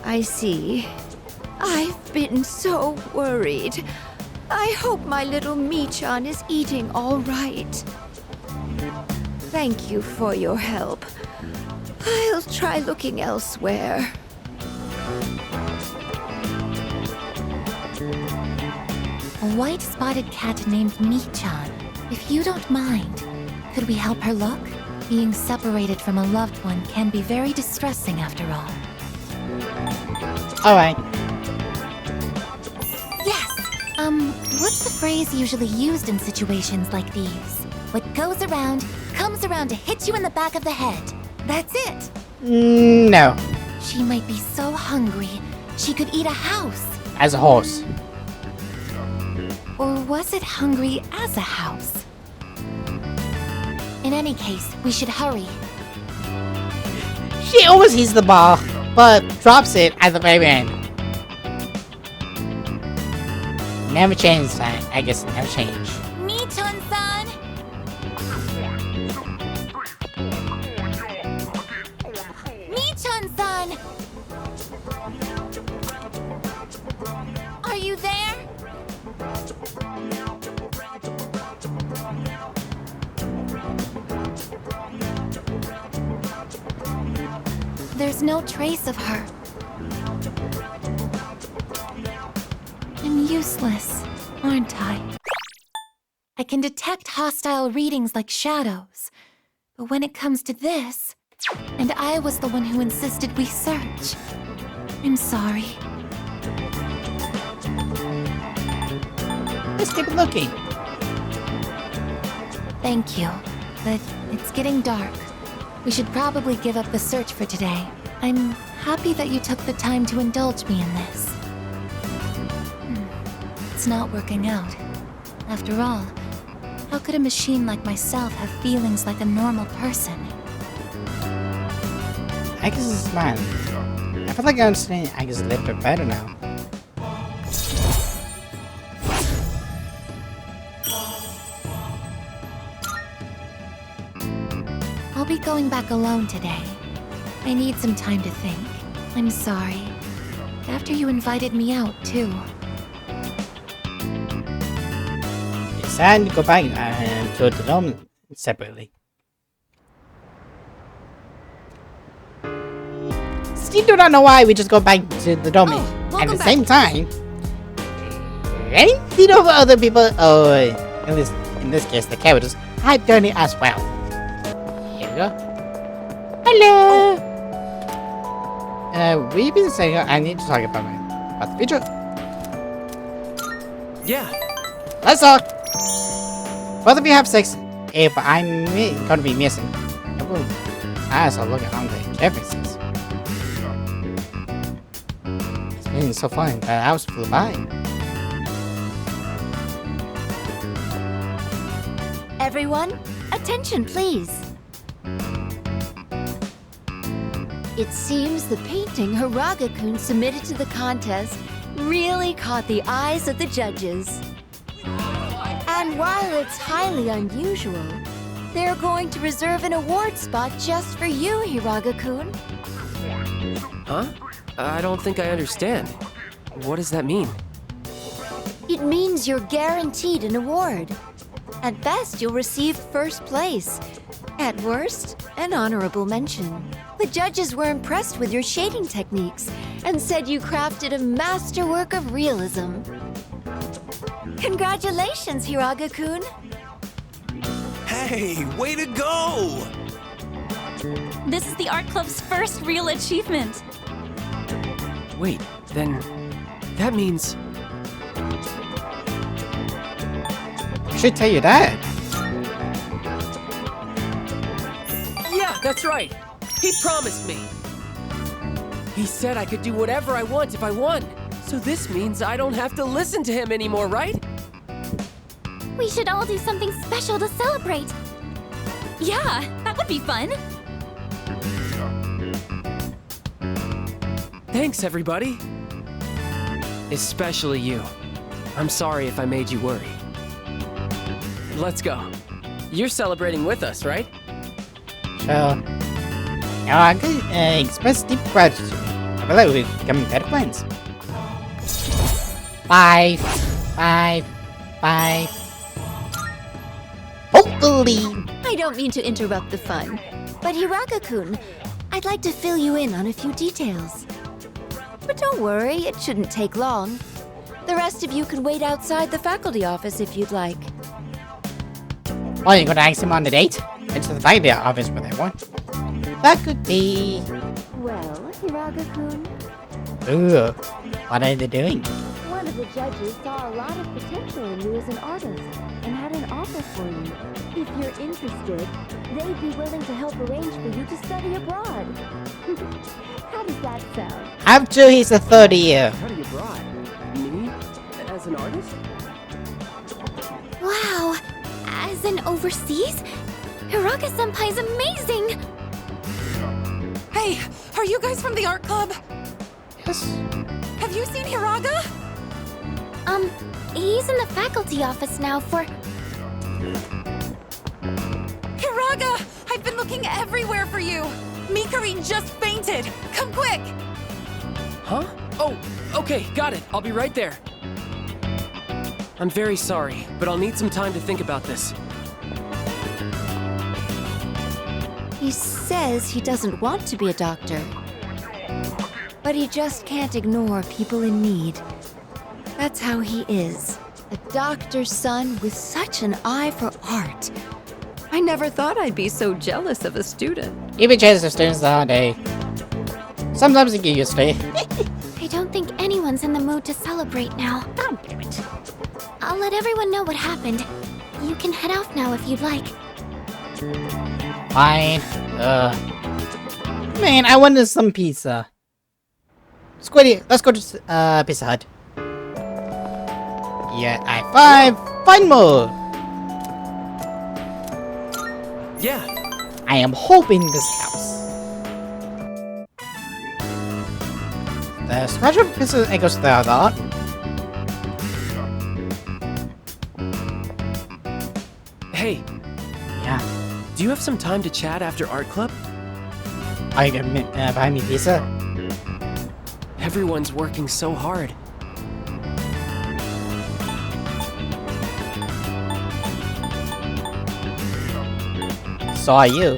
Speaker 14: I see. I've been so worried. I hope my little Michan is eating all right. Thank you for your help. I'll try looking elsewhere.
Speaker 7: A white spotted cat named Michan. If you don't mind, could we help her look? Being separated from a loved one can be very distressing after all.
Speaker 1: Alright.
Speaker 7: Yes! What's the phrase usually used in situations like these? What goes around, comes around to hit you in the back of the head. That's it!
Speaker 1: No.
Speaker 7: She might be so hungry, she could eat a house.
Speaker 1: As a horse.
Speaker 7: Or was it hungry as a house? In any case, we should hurry.
Speaker 1: She always hits the ball, but drops it at the very end. Never change, I guess never change.
Speaker 7: Michan-san! Michan-san! Are you there? There's no trace of her. I'm useless, aren't I? I can detect hostile readings like shadows. But when it comes to this, and I was the one who insisted we search, I'm sorry.
Speaker 1: Let's keep looking.
Speaker 7: Thank you, but it's getting dark. We should probably give up the search for today. I'm happy that you took the time to indulge me in this. It's not working out. After all, how could a machine like myself have feelings like a normal person?
Speaker 1: Agus is smart. I feel like I understand Agus a little bit better now.
Speaker 7: I'll be going back alone today. I need some time to think. I'm sorry. After you invited me out, too.
Speaker 1: It's time to go back to the dome separately. Still do not know why we just go back to the dome at the same time. Any of other people, in this case, the characters, have done it as well. Here we go. Hello. We've been saying I need to talk about the future.
Speaker 10: Yeah.
Speaker 1: Let's talk. Both of you have sex. If I'm gonna be missing, I will also look around the differences. It's been so fun that hours flew by.
Speaker 14: Everyone, attention please. It seems the painting Hiraga-kun submitted to the contest really caught the eyes of the judges. And while it's highly unusual, they're going to reserve an award spot just for you, Hiraga-kun.
Speaker 10: Huh? I don't think I understand. What does that mean?
Speaker 14: It means you're guaranteed an award. At best, you'll receive first place. At worst, an honorable mention. The judges were impressed with your shading techniques and said you crafted a masterwork of realism. Congratulations, Hiraga-kun!
Speaker 8: Hey, way to go!
Speaker 15: This is the art club's first real achievement.
Speaker 10: Wait, then that means...
Speaker 1: I should tell you that.
Speaker 10: Yeah, that's right. He promised me. He said I could do whatever I want if I won. So this means I don't have to listen to him anymore, right?
Speaker 15: We should all do something special to celebrate. Yeah, that would be fun.
Speaker 10: Thanks, everybody. Especially you. I'm sorry if I made you worry. Let's go. You're celebrating with us, right?
Speaker 1: So, now I can express deep gratitude. I feel like we're becoming better friends. 5, 5, 5. Hopefully.
Speaker 14: I don't mean to interrupt the fun, but Hiraga-kun, I'd like to fill you in on a few details. But don't worry, it shouldn't take long. The rest of you can wait outside the faculty office if you'd like.
Speaker 1: Well, you're gonna ask him on the date? It's the faculty office with everyone. That could be...
Speaker 14: Well, Hiraga-kun,
Speaker 1: Ooh, what are they doing?
Speaker 14: one of the judges saw a lot of potential in you as an artist and had an offer for you. If you're interested, they'd be willing to help arrange for you to study abroad. How does that sound?
Speaker 1: After he's a 30 year.
Speaker 10: Study abroad? Me? As an artist?
Speaker 15: Wow, as in overseas? Hiraga-senpai's amazing!
Speaker 3: Hey, are you guys from the art club?
Speaker 1: Yes.
Speaker 3: Have you seen Hiraga?
Speaker 15: He's in the faculty office now for...
Speaker 3: Hiraga! I've been looking everywhere for you! Mikari just fainted! Come quick!
Speaker 10: Huh? Oh, okay, got it. I'll be right there. I'm very sorry, but I'll need some time to think about this.
Speaker 14: He says he doesn't want to be a doctor. But he just can't ignore people in need. That's how he is. A doctor's son with such an eye for art.
Speaker 3: I never thought I'd be so jealous of a student.
Speaker 1: You've been chasing students all day. Sometimes you get used to it.
Speaker 15: I don't think anyone's in the mood to celebrate now.
Speaker 1: God damn it.
Speaker 15: I'll let everyone know what happened. You can head off now if you'd like.
Speaker 1: Fine. Man, I wanted some pizza. Squiddy, let's go to Pizza Hut. Yeah, I5, fine mode.
Speaker 10: Yeah.
Speaker 1: I am hoping this helps. The scratch of pizza echoes the other.
Speaker 10: Hey.
Speaker 1: Yeah.
Speaker 10: Do you have some time to chat after art club?
Speaker 1: Are you gonna buy me pizza?
Speaker 10: Everyone's working so hard.
Speaker 1: So are you.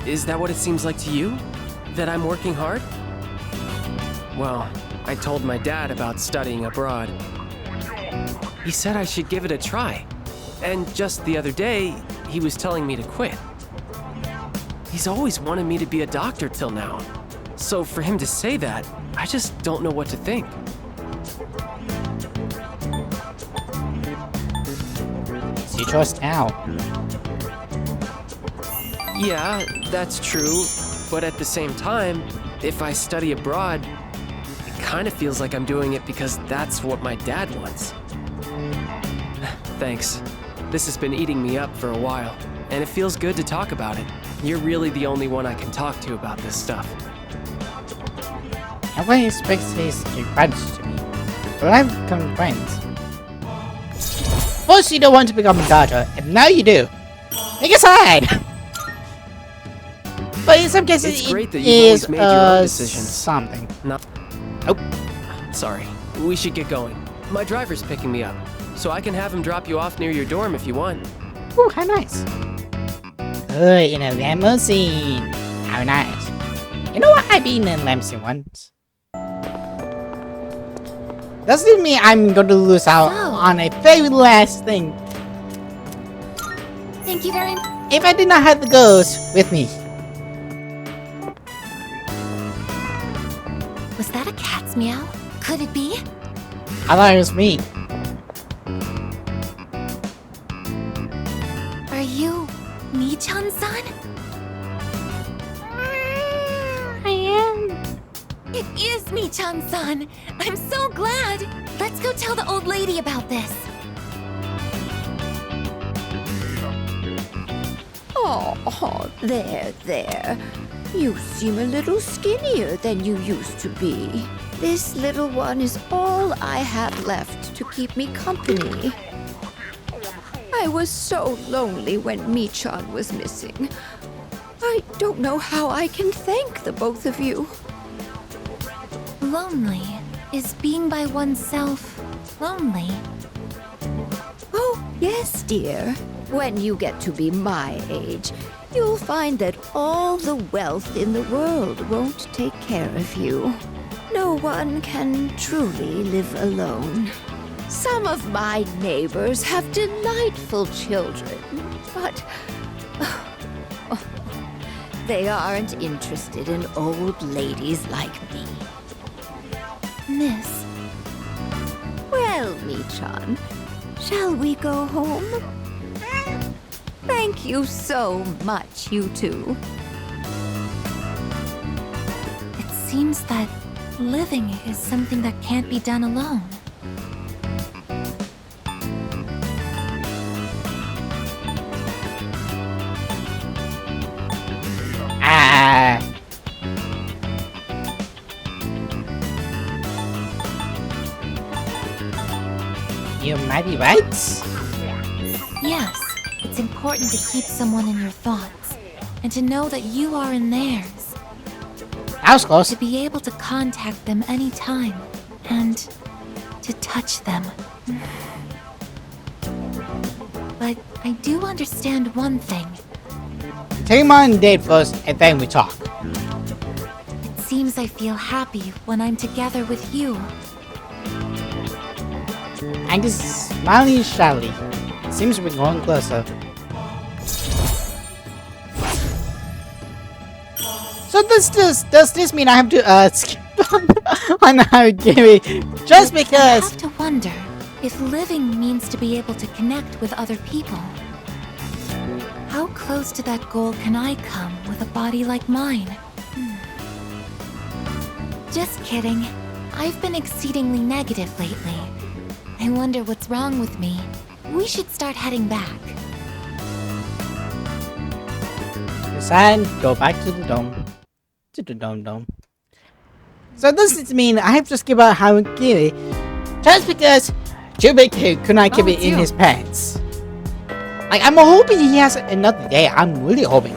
Speaker 10: Is that what it seems like to you? That I'm working hard? Well, I told my dad about studying abroad. He said I should give it a try. And just the other day, he was telling me to quit. He's always wanted me to be a doctor till now. So for him to say that, I just don't know what to think.
Speaker 1: It's your choice now.
Speaker 10: Yeah, that's true. But at the same time, if I study abroad, it kind of feels like I'm doing it because that's what my dad wants. Thanks. This has been eating me up for a while, and it feels good to talk about it. You're really the only one I can talk to about this stuff.
Speaker 1: Nobody expects his friends to me, but I've become friends. First you don't want to become a doctor, and now you do. Take a side! But in some cases,
Speaker 10: It's great that
Speaker 1: it
Speaker 10: you've always
Speaker 1: is
Speaker 10: made your own decisions.
Speaker 1: something.
Speaker 10: Not.
Speaker 1: Oh.
Speaker 10: Sorry. We should get going. My driver's picking me up, so I can have him drop you off near your dorm if you want.
Speaker 1: Ooh, how nice. Good, in a limousine. How nice. You know what? I've been in a limousine once. Doesn't mean I'm going to lose out on a very last thing.
Speaker 15: Thank you very much.
Speaker 1: If I did not have the ghost with me.
Speaker 7: Was that a cat's meow? Could it be?
Speaker 1: I thought it was me.
Speaker 7: Are you Michan-san?
Speaker 15: I am.
Speaker 7: It is Michan-san! I'm so glad! Let's go tell the old lady about this.
Speaker 14: Oh, there. You seem a little skinnier than you used to be. This little one is all I have left to keep me company. I was so lonely when Michan was missing. I don't know how I can thank the both of you.
Speaker 7: Lonely? Is being by oneself lonely?
Speaker 14: Oh, yes, dear. When you get to be my age, you'll find that all the wealth in the world won't take care of you. No one can truly live alone. Some of my neighbors have delightful children, but they aren't interested in old ladies like me.
Speaker 7: Miss.
Speaker 14: Well, Michan, shall we go home? Thank you so much, you two.
Speaker 7: It seems that living is something that can't be done alone.
Speaker 1: You might be right.
Speaker 7: Yes, it's important to keep someone in your thoughts, and to know that you are in theirs.
Speaker 1: That was close.
Speaker 7: To be able to contact them anytime, and to touch them. But I do understand one thing.
Speaker 1: Take him on a date first, and then we talk.
Speaker 7: It seems I feel happy when I'm together with you.
Speaker 1: I'm just smiling shyly. Seems we're going closer. So does this mean I have to skip on Gary just because?
Speaker 7: I have to wonder if living means to be able to connect with other people. How close to that goal can I come with a body like mine? Just kidding. I've been exceedingly negative lately. I wonder what's wrong with me. We should start heading back.
Speaker 1: And go back to the dome. To the dome. So does this mean I have to skip out Gary just because Jubei could not keep it in his pants? Like, I'm hoping he has another day. I'm really hoping.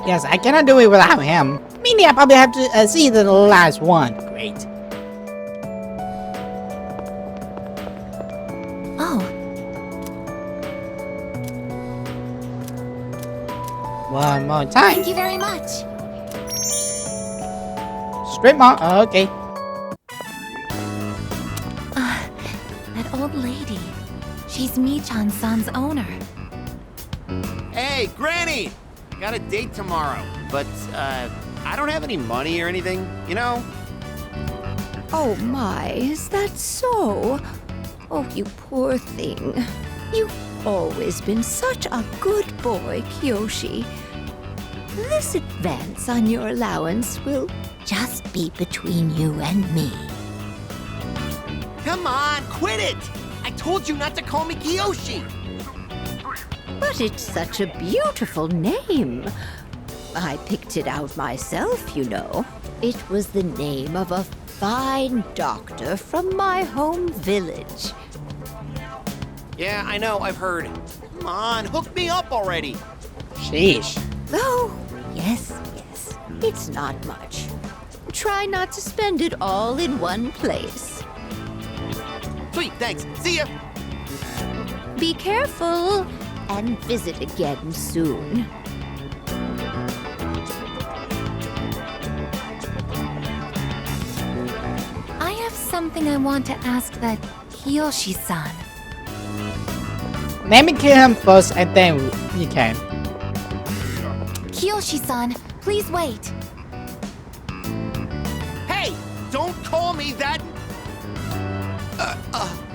Speaker 1: Yes, I cannot do it without him. Meaning I probably have to see the last one. Great.
Speaker 7: Oh.
Speaker 1: One more time.
Speaker 7: Thank you very much.
Speaker 1: Straight mom. Okay.
Speaker 7: That old lady. She's Michan-san's owner.
Speaker 16: Hey, Granny! Got a date tomorrow, but, I don't have any money or anything, you know?
Speaker 14: Oh my, is that so? Oh, you poor thing. You've always been such a good boy, Kiyoshi. This advance on your allowance will just be between you and me.
Speaker 16: Come on, quit it! I told you not to call me Kiyoshi!
Speaker 14: But it's such a beautiful name. I picked it out myself, you know. It was the name of a fine doctor from my home village.
Speaker 16: Yeah, I know, I've heard. Come on, hook me up already!
Speaker 1: Sheesh.
Speaker 14: Oh, yes. It's not much. Try not to spend it all in one place.
Speaker 16: Sweet, thanks. See ya!
Speaker 14: Be careful, and visit again soon.
Speaker 7: I have something I want to ask that Kiyoshi-san.
Speaker 1: Let me kill him first and then you can.
Speaker 7: Kiyoshi-san, please wait.
Speaker 16: Hey! Don't call me that!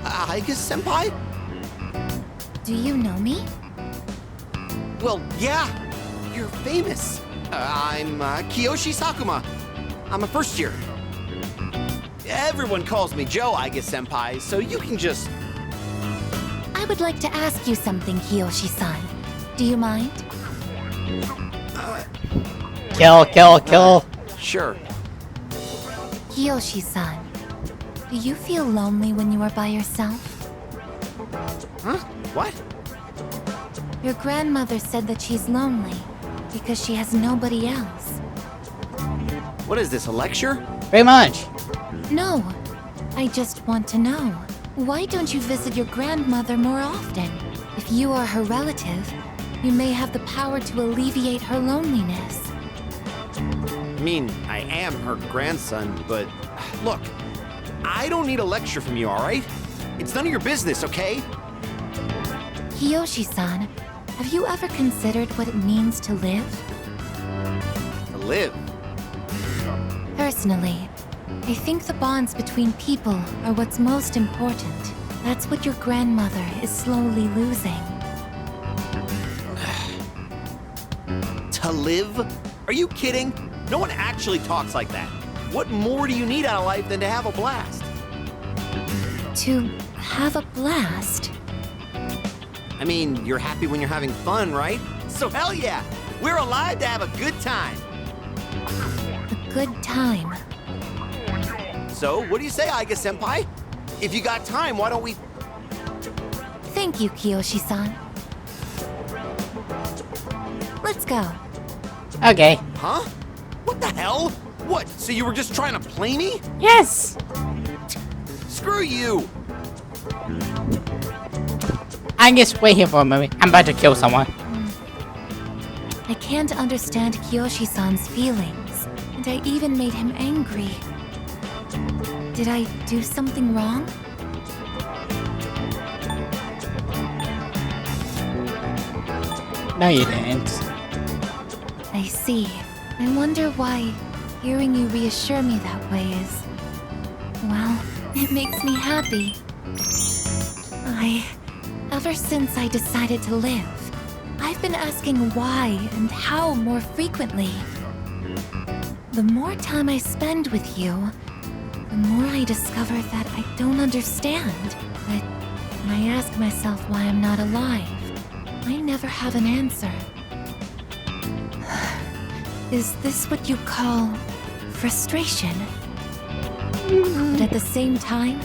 Speaker 16: I guess, Senpai?
Speaker 7: Do you know me?
Speaker 16: Well, yeah. You're famous. I'm Kiyoshi Sakuma. I'm a first year. Everyone calls me Joe, I guess, Senpai, so you can just...
Speaker 7: I would like to ask you something, Kiyoshi-san. Do you mind?
Speaker 1: Kill.
Speaker 16: Sure.
Speaker 7: Kiyoshi-san, do you feel lonely when you are by yourself?
Speaker 16: Huh? What?
Speaker 7: Your grandmother said that she's lonely because she has nobody else.
Speaker 16: What is this, a lecture?
Speaker 1: Very much.
Speaker 7: No, I just want to know. Why don't you visit your grandmother more often? If you are her relative, you may have the power to alleviate her loneliness.
Speaker 16: I mean, I am her grandson, but look, I don't need a lecture from you, alright? It's none of your business, okay?
Speaker 7: Kiyoshi-san, have you ever considered what it means to live?
Speaker 16: To live?
Speaker 7: Personally, I think the bonds between people are what's most important. That's what your grandmother is slowly losing.
Speaker 16: To live? Are you kidding? No one actually talks like that. What more do you need out of life than to have a blast?
Speaker 7: To have a blast?
Speaker 16: I mean, you're happy when you're having fun, right? So hell yeah! We're alive to have a good time!
Speaker 7: A good time?
Speaker 16: So, what do you say, Aiga-senpai? If you got time, why don't we...
Speaker 7: Thank you, Kiyoshi-san. Let's go.
Speaker 1: Okay.
Speaker 16: Huh? What the hell? What, so you were just trying to play me?
Speaker 1: Yes!
Speaker 16: Screw you!
Speaker 1: I just wait here for a moment. I'm about to kill someone.
Speaker 7: I can't understand Kiyoshi-san's feelings, and I even made him angry. Did I do something wrong?
Speaker 1: No, you didn't.
Speaker 7: I see. I wonder why hearing you reassure me that way is... well, it makes me happy. Ever since I decided to live, I've been asking why and how more frequently. The more time I spend with you, the more I discover that I don't understand. But when I ask myself why I'm not alive, I never have an answer. Is this what you call frustration? But at the same time,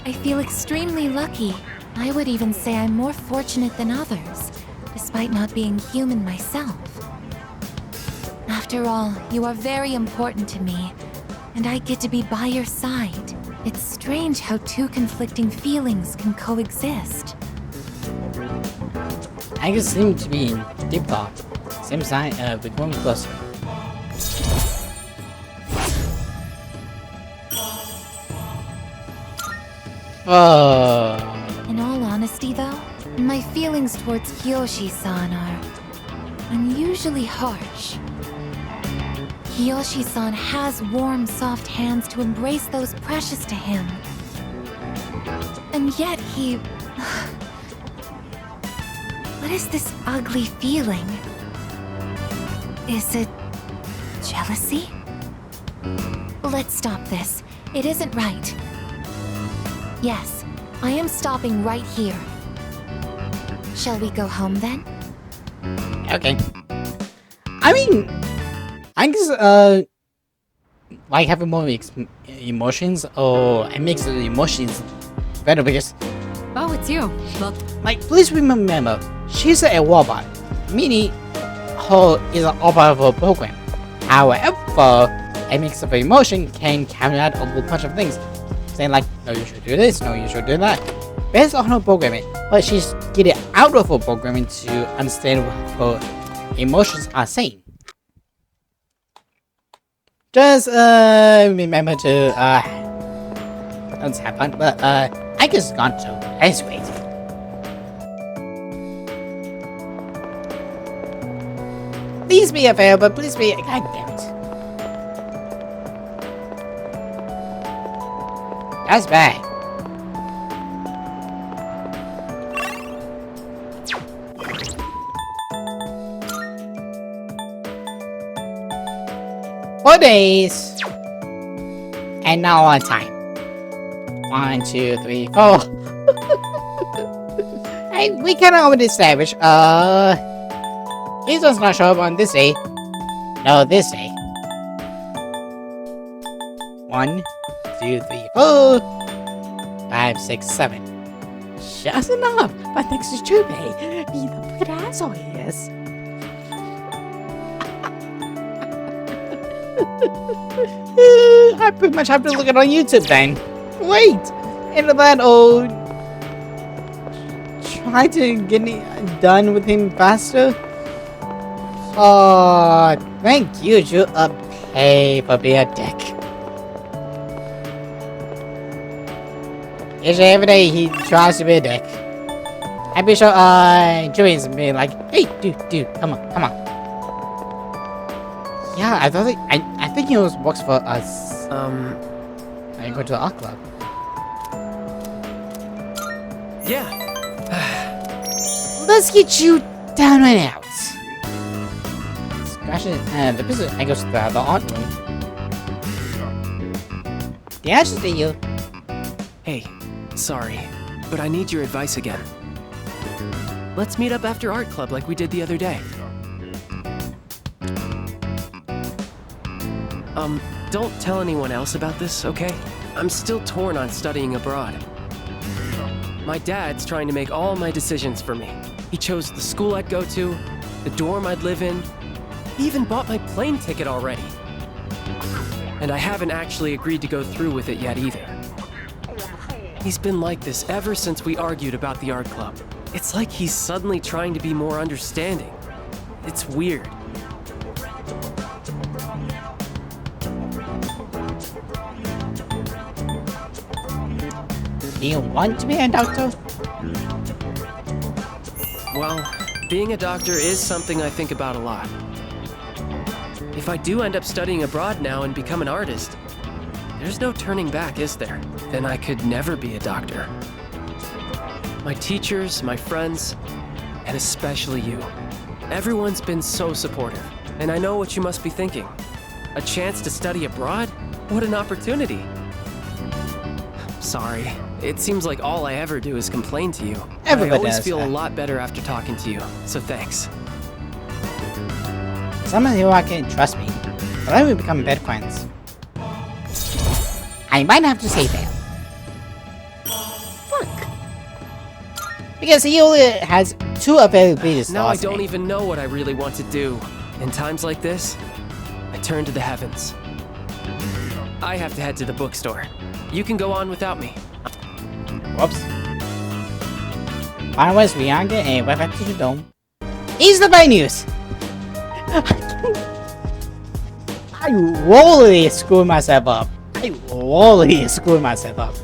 Speaker 7: I feel extremely lucky. I would even say I'm more fortunate than others, despite not being human myself. After all, you are very important to me, and I get to be by your side. It's strange how two conflicting feelings can coexist.
Speaker 1: I just seem to be in deep thought. Same side, we're going closer.
Speaker 7: In all honesty, though, my feelings towards Kiyoshi-san are unusually harsh. Kiyoshi-san has warm, soft hands to embrace those precious to him. And yet he... What is this ugly feeling? Is it... jealousy? Let's stop this. It isn't right. Yes, I am stopping right here. Shall we go home then?
Speaker 1: Okay. I mean, I guess, like having more emotions, or it makes the emotions better because...
Speaker 6: Oh, it's you. Look.
Speaker 1: Like, please remember, she's a robot, meaning her is an robot of a program. However, a mix of emotion can counteract a whole bunch of things. Saying like, no, you should do this, no, you should do that, based on her programming. But she's getting out of her programming to understand what her emotions are saying. Just remember to don't have fun, but I guess it's gone to. That's great. Please be a fair, but please be. God damn it. That's bad. Four days. And now on time. 1, 2, 3, 4. And we can already establish, he's just not show up on this day. No, this day. 1, 2, 3, 4, 5, 6, 7. Just enough. But next is Tuesday. Be the fucking asshole he is. I pretty much have to look it on YouTube then. Wait! Into that old... Try to get done with him faster? Oh, thank you, you pay for being a dick. Usually every day he tries to be a dick. I'm pretty sure Julian's being like, hey, dude, come on. Yeah, I thought I think he works for us. I go to the art club.
Speaker 10: Yeah.
Speaker 1: Let's get you down and out. Scratch it. The business. I go to the art room. Yeah, I should see you.
Speaker 10: Hey, sorry, but I need your advice again. Let's meet up after art club like we did the other day. Don't tell anyone else about this, okay? I'm still torn on studying abroad. My dad's trying to make all my decisions for me. He chose the school I'd go to, the dorm I'd live in. He even bought my plane ticket already. And I haven't actually agreed to go through with it yet either. He's been like this ever since we argued about the art club. It's like he's suddenly trying to be more understanding. It's weird. Do you want to be a doctor? Well, being a doctor is something I think about a lot. If I do end up studying abroad now and become an artist, there's no turning back, is there? Then I could never be a doctor. My teachers, my friends, and especially you. Everyone's been so supportive, and I know what you must be thinking. A chance to study abroad? What an opportunity. Sorry, it seems like all I ever do is complain to you.
Speaker 1: Everybody
Speaker 10: I always
Speaker 1: does
Speaker 10: feel
Speaker 1: that.
Speaker 10: a lot better after talking to you, so thanks.
Speaker 1: Some of you I can trust me, but I will become bad friends. I might have to say that. Fuck. Because he only has 2 availabilities.
Speaker 10: Now I don't even know what I really want to do. In times like this, I turn to the heavens. I have to head to the bookstore. You can go on without me.
Speaker 1: Whoops. Otherwise, we are getting right back to the dome. Is the bad news! I royally screwed myself up. I royally screwed myself up.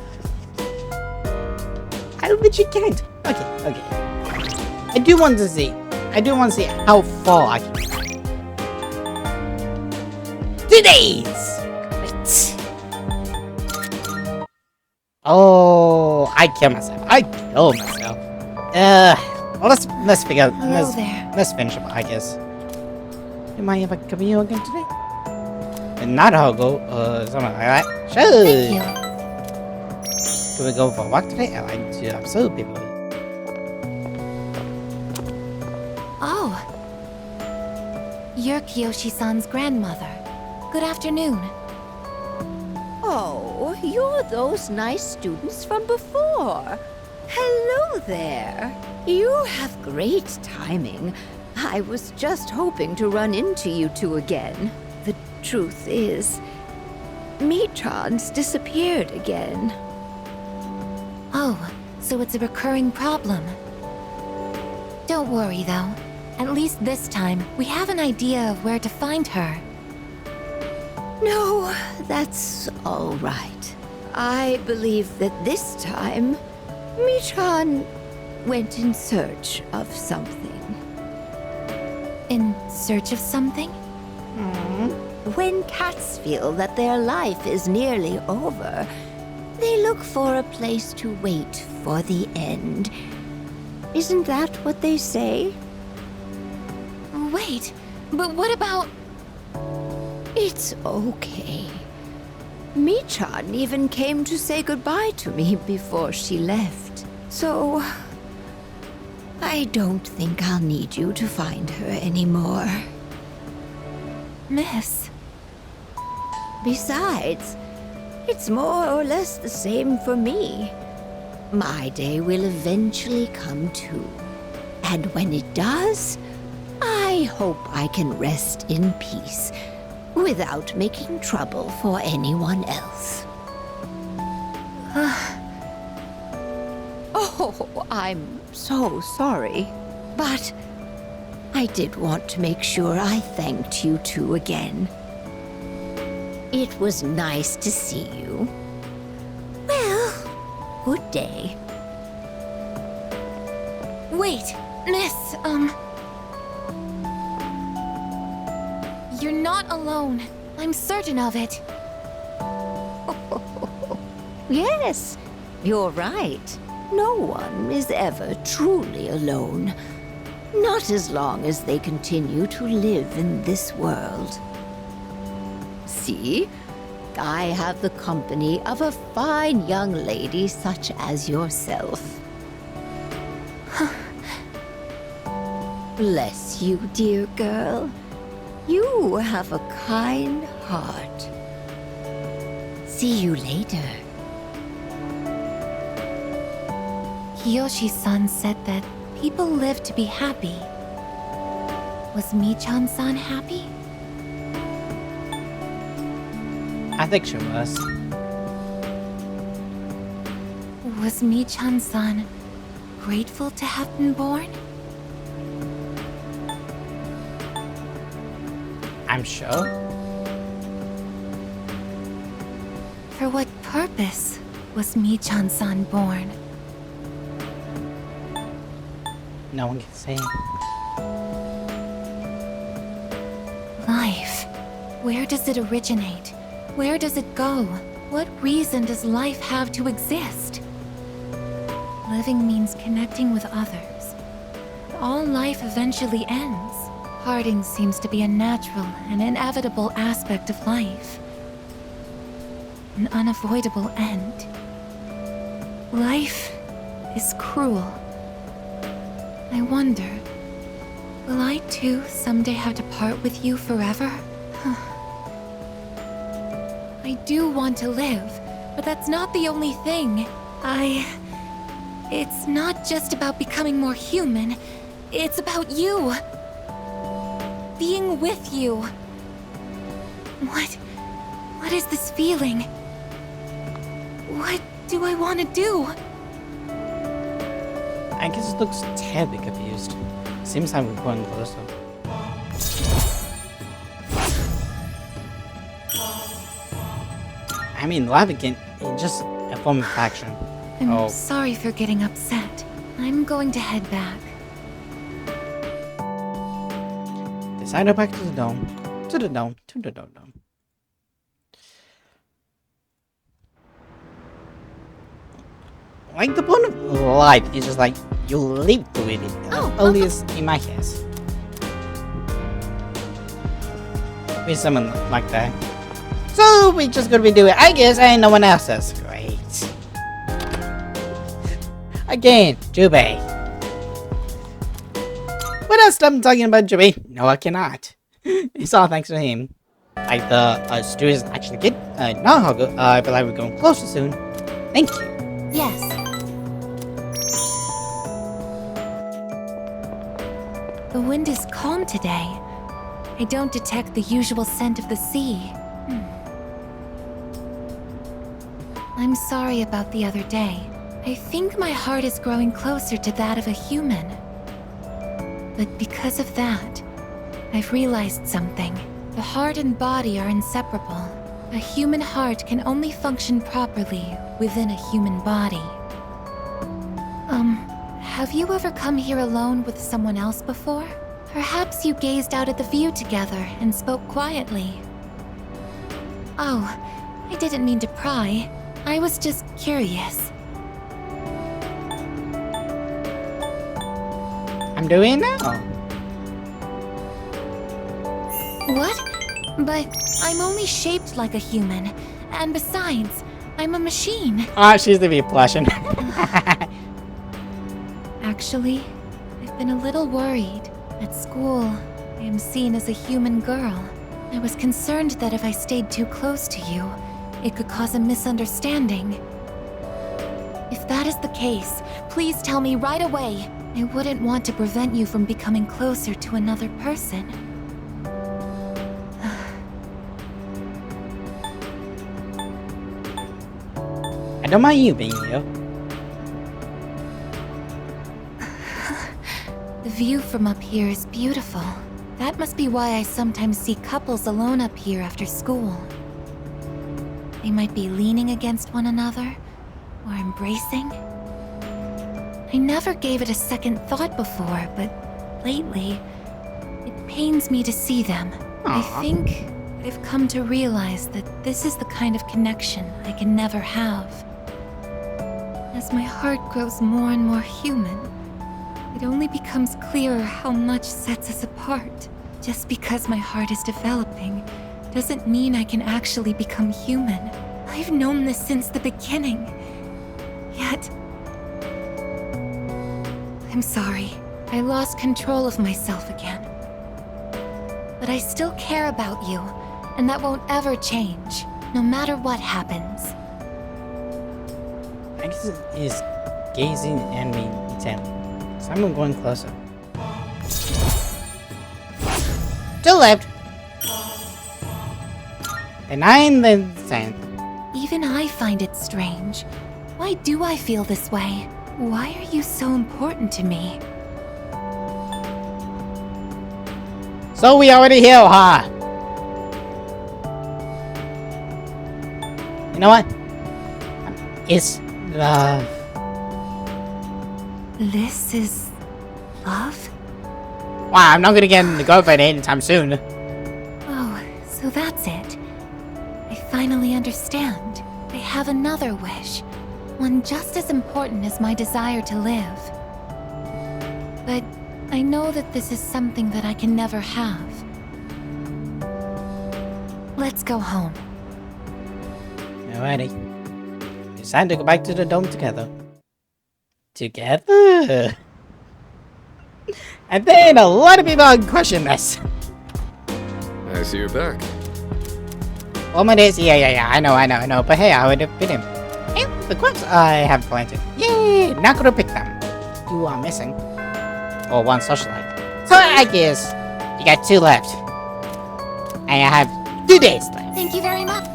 Speaker 1: I legit can't. Okay. I do want to see how far I can. 2 days! Wait. Oh, I killed myself. Well, let's figure out.
Speaker 14: Hello there.
Speaker 1: Let's finish up, I guess. Do you mind if I come here again today? And not Hogo, something like that. Sure.
Speaker 14: Thank you.
Speaker 1: Can we go for a walk today? I like to observe people.
Speaker 14: Oh. You're Kiyoshi-san's grandmother. Good afternoon.
Speaker 17: Oh, you're those nice students from before. Hello there. You have great timing. I was just hoping to run into you two again. The truth is, Michan's disappeared again.
Speaker 14: Oh, so it's a recurring problem. Don't worry, though. At least this time, we have an idea of where to find her.
Speaker 17: No, that's all right. I believe that this time, Michan went in search of something.
Speaker 14: In search of something?
Speaker 17: When cats feel that their life is nearly over, they look for a place to wait for the end. Isn't that what they say?
Speaker 14: Wait, but what about...
Speaker 17: It's okay. Michan even came to say goodbye to me before she left. So, I don't think I'll need you to find her anymore.
Speaker 14: Miss...
Speaker 17: Besides, it's more or less the same for me. My day will eventually come too. And when it does, I hope I can rest in peace without making trouble for anyone else. Oh, I'm so sorry. But I did want to make sure I thanked you two again. It was nice to see you. Well, good day.
Speaker 14: Wait, Miss, You're not alone. I'm certain of it.
Speaker 17: Yes, you're right. No one is ever truly alone. Not as long as they continue to live in this world. See, I have the company of a fine young lady such as yourself. Bless you, dear girl. You have a kind heart. See you later.
Speaker 14: Kiyoshi-san said that people live to be happy. Was Michan-san happy?
Speaker 1: I think she was.
Speaker 14: Was Michan-san grateful to have been born?
Speaker 1: I'm sure.
Speaker 14: For what purpose was Michan-san born?
Speaker 1: No one can say.
Speaker 2: Where does it originate? Where does it go? What reason does life have to exist? Living means connecting with others. All life eventually ends. Parting seems to be a natural and inevitable aspect of life. An unavoidable end. Life is cruel. I wonder, will I too someday have to part with you forever? I do want to live, but that's not the only thing. It's not just about becoming more human. It's about you. Being with you. What is this feeling? What do I want to do?
Speaker 1: I guess it looks terribly confused. Seems like we're going closer. I mean, life again is just a form of action.
Speaker 2: I'm sorry for getting upset. I'm going to head back.
Speaker 1: Decide to back to the dome. To the dome. To the dome. Like, the point of life is just like, you live through it. At least in my case. With someone like that. So, we're just gonna be doing it, I guess, and no one else does. Great. Again, Jubei. What else am I talking about, Jubei? No, I cannot. It's all thanks to him. Like, the students actually get know how good. I feel like we're going closer soon. Thank you.
Speaker 2: Yes. The wind is calm today. I don't detect the usual scent of the sea. I'm sorry about the other day. I think my heart is growing closer to that of a human. But because of that, I've realized something. The heart and body are inseparable. A human heart can only function properly within a human body. Have you ever come here alone with someone else before? Perhaps you gazed out at the view together and spoke quietly. Oh, I didn't mean to pry. I was just curious.
Speaker 1: I'm doing it now.
Speaker 2: What? But I'm only shaped like a human. And besides, I'm a machine.
Speaker 1: She's the be blushing.
Speaker 2: Actually, I've been a little worried. At school, I am seen as a human girl. I was concerned that if I stayed too close to you, it could cause a misunderstanding. If that is the case, please tell me right away. I wouldn't want to prevent you from becoming closer to another person.
Speaker 1: I don't mind you being here.
Speaker 2: The view from up here is beautiful. That must be why I sometimes see couples alone up here after school. They might be leaning against one another, or embracing. I never gave it a second thought before, but lately, it pains me to see them. I think I've come to realize that this is the kind of connection I can never have. As my heart grows more and more human, it only becomes clearer how much sets us apart. Just because my heart is developing doesn't mean I can actually become human. I've known this since the beginning. Yet, I'm sorry. I lost control of myself again. But I still care about you, and that won't ever change, no matter what happens.
Speaker 1: I guess it is gazing at me intently. So I'm going closer. To the left. The 9, then 10.
Speaker 2: Even I find it strange. Why do I feel this way? Why are you so important to me?
Speaker 1: So we already here, huh? You know what? It's love.
Speaker 2: This is love?
Speaker 1: Wow, I'm not gonna get in the girlfriend anytime soon.
Speaker 2: Oh,
Speaker 7: So that's it. I finally understand. I have another wish. One just as important as my desire to live. But I know that this is something that I can never have. Let's go home.
Speaker 1: Alrighty. It's time to go back to the dome together. Together? And then a lot of people question this.
Speaker 11: I see you're back.
Speaker 1: Woman is, yeah, I know. But hey, I would have been him. And the crops I have planted. Yay! Not gonna pick them. You are missing. Or one socialite. So I guess you got 2 left. And I have 2 days left.
Speaker 7: Thank you very much.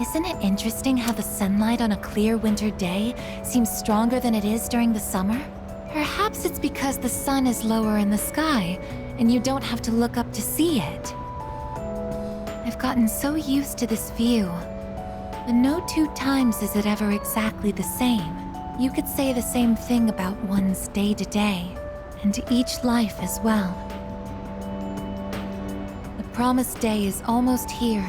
Speaker 7: Isn't it interesting how the sunlight on a clear winter day seems stronger than it is during the summer? Perhaps it's because the sun is lower in the sky, and you don't have to look up to see it. I've gotten so used to this view, but no 2 times is it ever exactly the same. You could say the same thing about one's day-to-day, and each life as well. The promised day is almost here.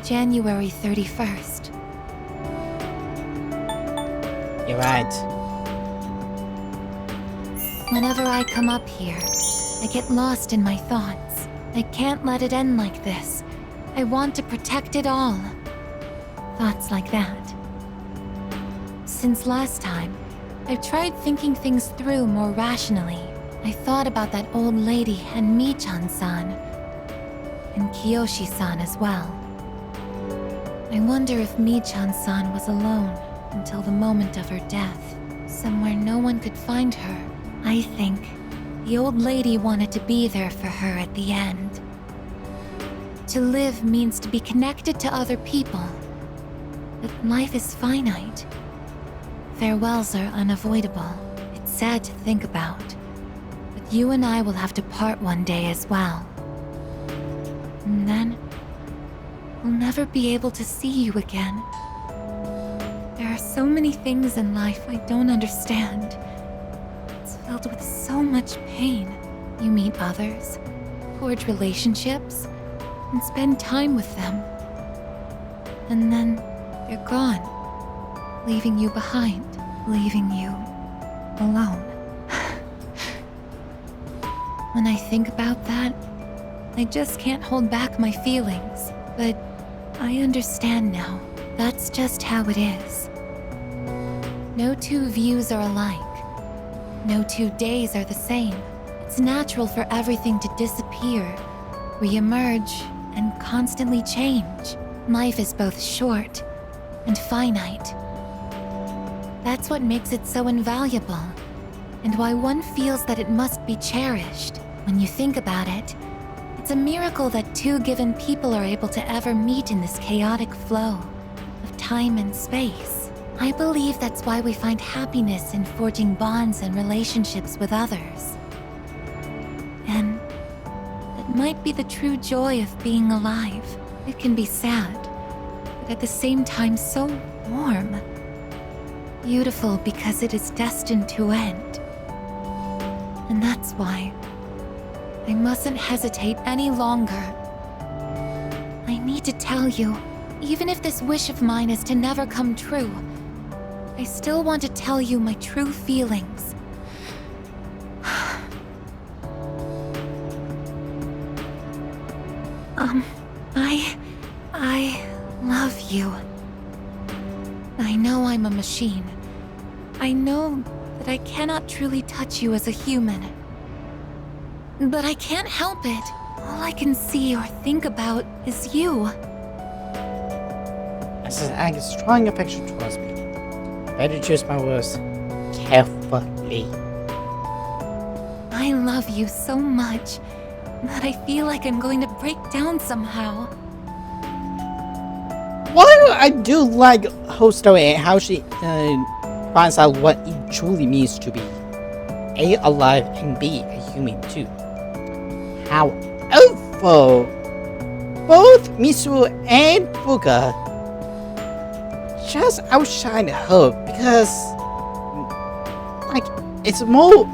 Speaker 7: January 31st.
Speaker 1: You're right.
Speaker 7: Whenever I come up here, I get lost in my thoughts. I can't let it end like this. I want to protect it all. Thoughts like that. Since last time, I've tried thinking things through more rationally. I thought about that old lady and Michan-san. And Kiyoshi-san as well. I wonder if Michan-san was alone until the moment of her death, somewhere no one could find her. I think the old lady wanted to be there for her at the end. To live means to be connected to other people, but life is finite. Farewells are unavoidable. It's sad to think about, but you and I will have to part one day as well. And then we'll never be able to see you again. There are so many things in life I don't understand. It's filled with so much pain. You meet others, forge relationships, and spend time with them. And then they're gone, leaving you behind, leaving you alone. When I think about that, I just can't hold back my feelings. But I understand now. That's just how it is. No 2 views are alike. No 2 days are the same. It's natural for everything to disappear, re-emerge, and constantly change. Life is both short and finite. That's what makes it so invaluable, and why one feels that it must be cherished. When you think about it, it's a miracle that 2 given people are able to ever meet in this chaotic flow of time and space. I believe that's why we find happiness in forging bonds and relationships with others. And that might be the true joy of being alive. It can be sad, but at the same time so warm. Beautiful because it is destined to end. And that's why I mustn't hesitate any longer. I need to tell you, even if this wish of mine is to never come true, I still want to tell you my true feelings. I love you. I know I'm a machine. I know that I cannot truly touch you as a human. But I can't help it. All I can see or think about is you.
Speaker 1: This is a strong affection towards me. Better choose my words carefully.
Speaker 7: I love you so much that I feel like I'm going to break down somehow.
Speaker 1: While I do like her story and how she finds out what it truly means to be A, alive, and B, a human too. However, both Misu and Fuka just outshine her because, like, it's more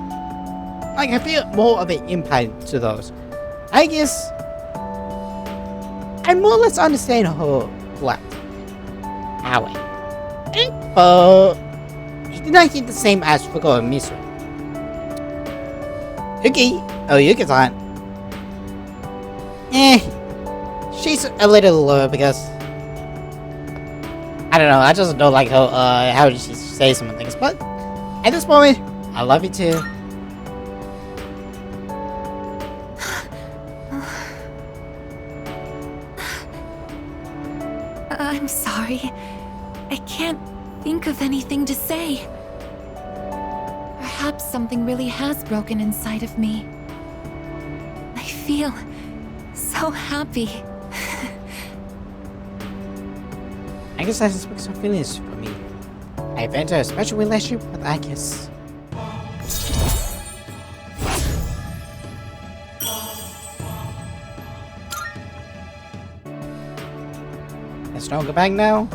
Speaker 1: Like, I feel more of an impact to those. I guess I more or less understand her plot. Howie. But he did not hit the same as Fuko and Miso. Yuki-san. She's a little low because I don't know, I just don't like how she says some things, but at this moment, I love you too.
Speaker 3: I'm sorry. I can't think of anything to say. Perhaps something really has broken inside of me. I feel so happy.
Speaker 1: I guess that speaks some feelings for me. I've entered a special relationship with Agus. Let's not go back now.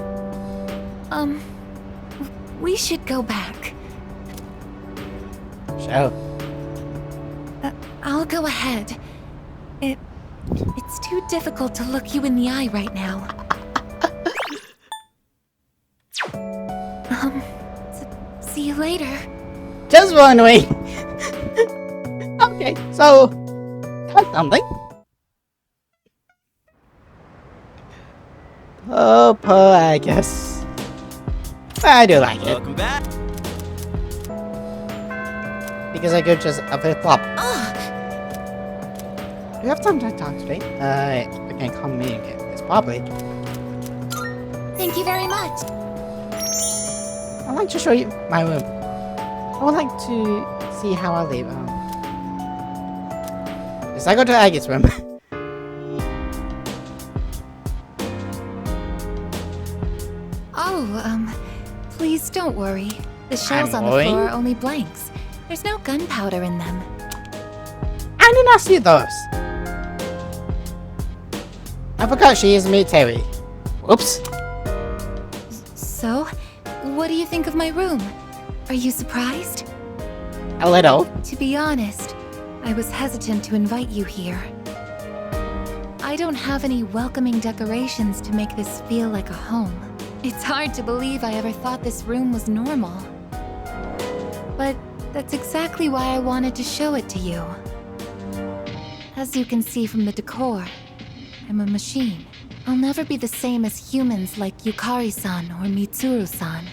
Speaker 3: We should go back.
Speaker 1: Sure.
Speaker 3: I'll go ahead. It's too difficult to look you in the eye right now. See you later.
Speaker 1: Just one way. Okay, so that's something. Oh, I guess. I do like it.
Speaker 4: Welcome back.
Speaker 1: Because I could just flip-flop. Do you have time to talk today? I can communicate this probably.
Speaker 7: Thank you very much.
Speaker 1: I'd like to show you my room. I would like to see how I live. Yes, I go to Agnes' room.
Speaker 3: Please don't worry. The shells on the floor are only blanks. There's no gunpowder in them.
Speaker 1: I did not see those. I forgot she is military. Whoops.
Speaker 3: So, what do you think of my room? Are you surprised?
Speaker 1: A little.
Speaker 3: To be honest, I was hesitant to invite you here. I don't have any welcoming decorations to make this feel like a home. It's hard to believe I ever thought this room was normal. But that's exactly why I wanted to show it to you. As you can see from the decor, I'm a machine. I'll never be the same as humans like Yukari-san or Mitsuru-san.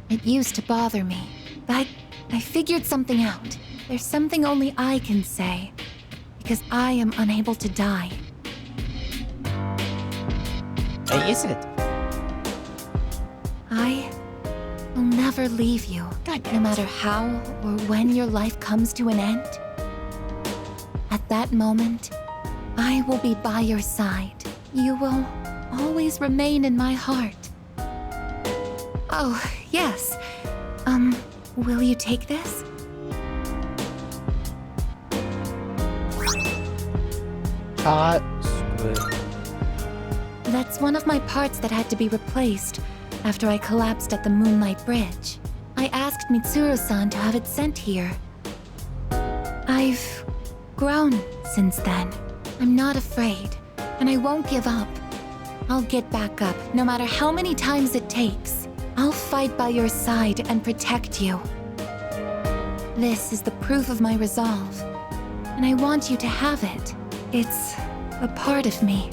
Speaker 3: It used to bother me, but I figured something out. There's something only I can say, because I am unable to die.
Speaker 1: What is it?
Speaker 3: I will never leave you, no matter how or when your life comes to an end. At that moment, I will be by your side. You will always remain in my heart. Oh, yes. Will you take this? That's one of my parts that had to be replaced after I collapsed at the Moonlight Bridge. I asked Mitsuru-san to have it sent here. I've grown since then. I'm not afraid, and I won't give up. I'll get back up, no matter how many times it takes. I'll fight by your side and protect you. This is the proof of my resolve, and I want you to have it. It's a part of me.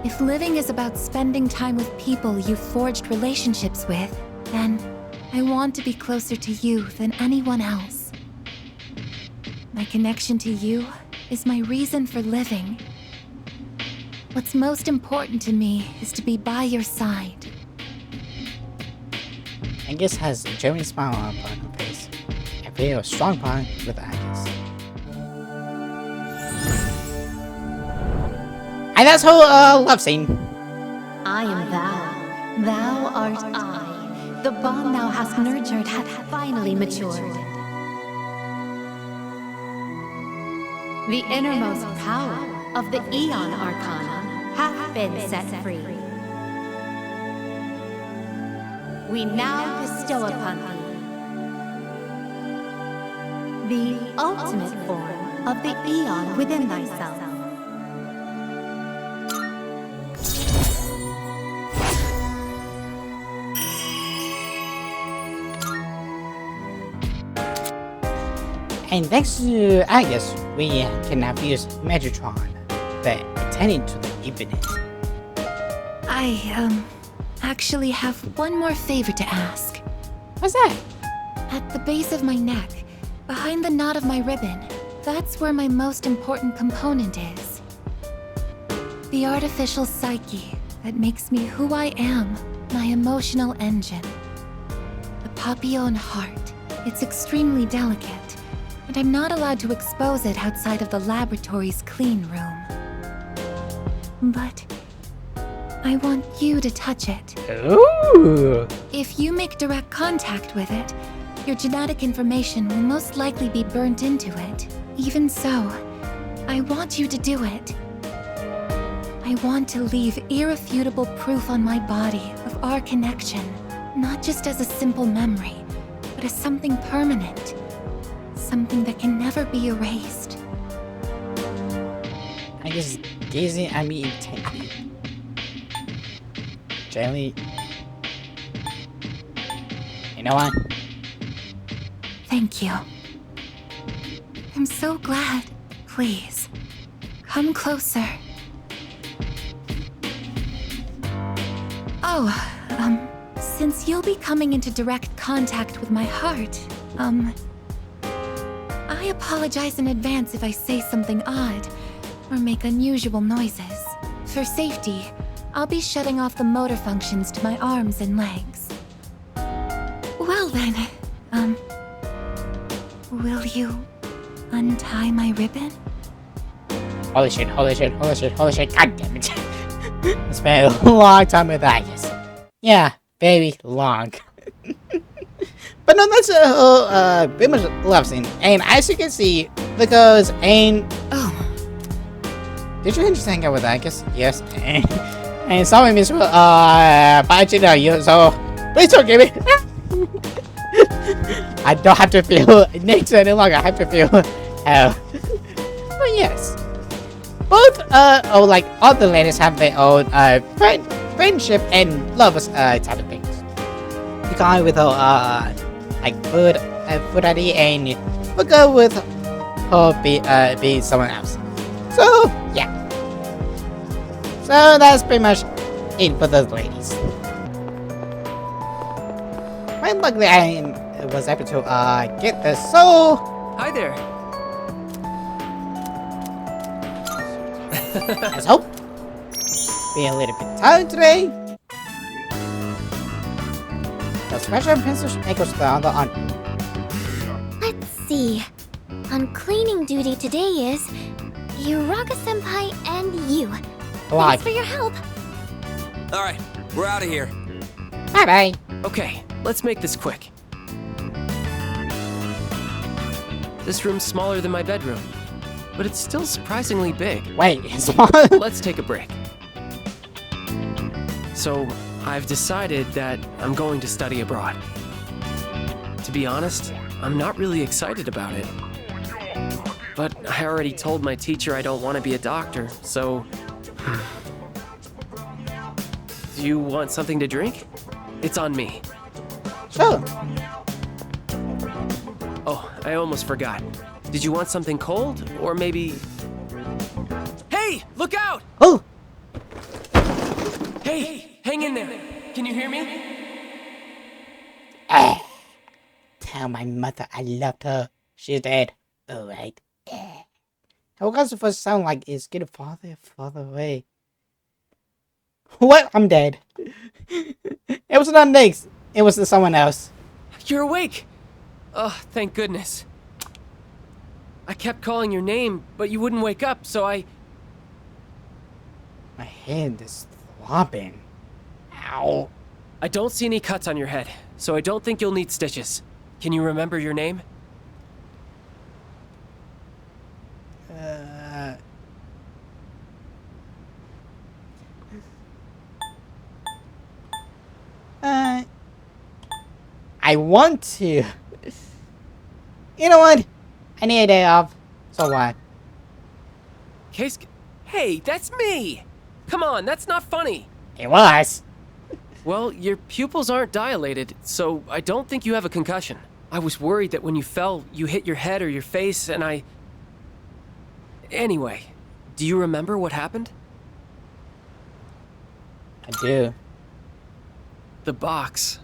Speaker 3: If living is about spending time with people you've forged relationships with, then I want to be closer to you than anyone else. My connection to you is my reason for living. What's most important to me is to be by your side.
Speaker 1: Agus has a genuine smile on her face. I feel a strong bond with Agus. And that's her love scene.
Speaker 12: I am thou. Thou art I. The bond thou hast nurtured hath finally matured. The innermost power of the Aeon Arcana hath been set free. We now bestow upon thee the ultimate form of the Eon within thyself.
Speaker 1: And thanks to Agus, we can now use Megatron, the attending to the infinite.
Speaker 3: I, actually have one more favor to ask.
Speaker 1: What's that?
Speaker 3: At the base of my neck, behind the knot of my ribbon, that's where my most important component is. The artificial psyche that makes me who I am, my emotional engine. The Papillon heart. It's extremely delicate, and I'm not allowed to expose it outside of the laboratory's clean room. But I want you to touch it.
Speaker 1: Ooh!
Speaker 3: If you make direct contact with it, your genetic information will most likely be burnt into it. Even so, I want you to do it. I want to leave irrefutable proof on my body of our connection, not just as a simple memory, but as something permanent. Something that can never be erased.
Speaker 1: I just gazing at me intently. Gently. You know what?
Speaker 3: Thank you. I'm so glad. Please, come closer. Oh, since you'll be coming into direct contact with my heart, I apologize in advance if I say something odd or make unusual noises. For safety, I'll be shutting off the motor functions to my arms and legs. Well then, will you untie my ribbon?
Speaker 1: Holy shit, holy shit, holy shit, holy shit, god damn it. I spent a long time with Agus. Yeah, very long. But no, that's a whole, very much love scene. And as you can see, because did you just hang out with Agus? Yes. And some of me but you know you, so please don't give me. I don't have to feel nature any longer. I have to feel hell. But yes. Both, like, all the ladies have their own, friendship and love, type of things. The guy with, like, food daddy, and the girl with her be someone else. So, yeah. So, that's pretty much it for those ladies. Quite luckily, I was able to, get this, so...
Speaker 10: Hi there.
Speaker 1: Let's hope. Be a little bit tired today. The special pencil equals the other on.
Speaker 15: Let's see. On cleaning duty today is Yuraga-senpai and you. Thanks for your help.
Speaker 10: Alright, we're out of here.
Speaker 1: Bye-bye.
Speaker 10: Okay, let's make this quick. This room's smaller than my bedroom, but it's still surprisingly big.
Speaker 1: Wait, it's small?
Speaker 10: Let's take a break. So, I've decided that I'm going to study abroad. To be honest, I'm not really excited about it. But I already told my teacher I don't want to be a doctor, so... Do you want something to drink? It's on me.
Speaker 1: Sure.
Speaker 10: Oh, I almost forgot. Did you want something cold, or maybe... Hey, look out!
Speaker 1: Oh!
Speaker 10: Hey, hang in there. Can you hear me?
Speaker 1: Tell my mother I loved her. She's dead. Alright. How does the first sound like it's getting farther away? What? I'm dead. It was not Nix. It was someone else.
Speaker 10: You're awake! Oh, thank goodness. I kept calling your name, but you wouldn't wake up, so I...
Speaker 1: My hand is throbbing. Ow.
Speaker 10: I don't see any cuts on your head, so I don't think you'll need stitches. Can you remember your name? I want to. You know what?
Speaker 1: I need a day off. So what?
Speaker 10: Case. Hey, that's me! Come on, that's not funny.
Speaker 1: It was.
Speaker 10: Well, your pupils aren't dilated, so I don't think you have a concussion. I was worried that when you fell, you hit your head or your face, and I... Anyway, do you remember what happened?
Speaker 1: I do.
Speaker 10: The box.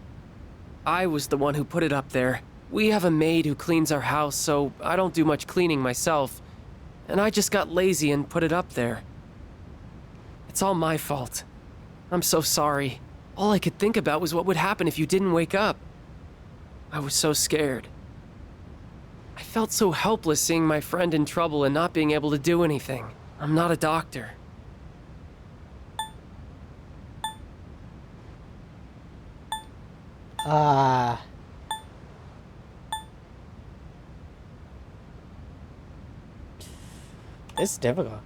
Speaker 10: I was the one who put it up there. We have a maid who cleans our house, so I don't do much cleaning myself. And I just got lazy and put it up there. It's all my fault. I'm so sorry. All I could think about was what would happen if you didn't wake up. I was so scared. I felt so helpless seeing my friend in trouble and not being able to do anything. I'm not a doctor.
Speaker 1: This is difficult.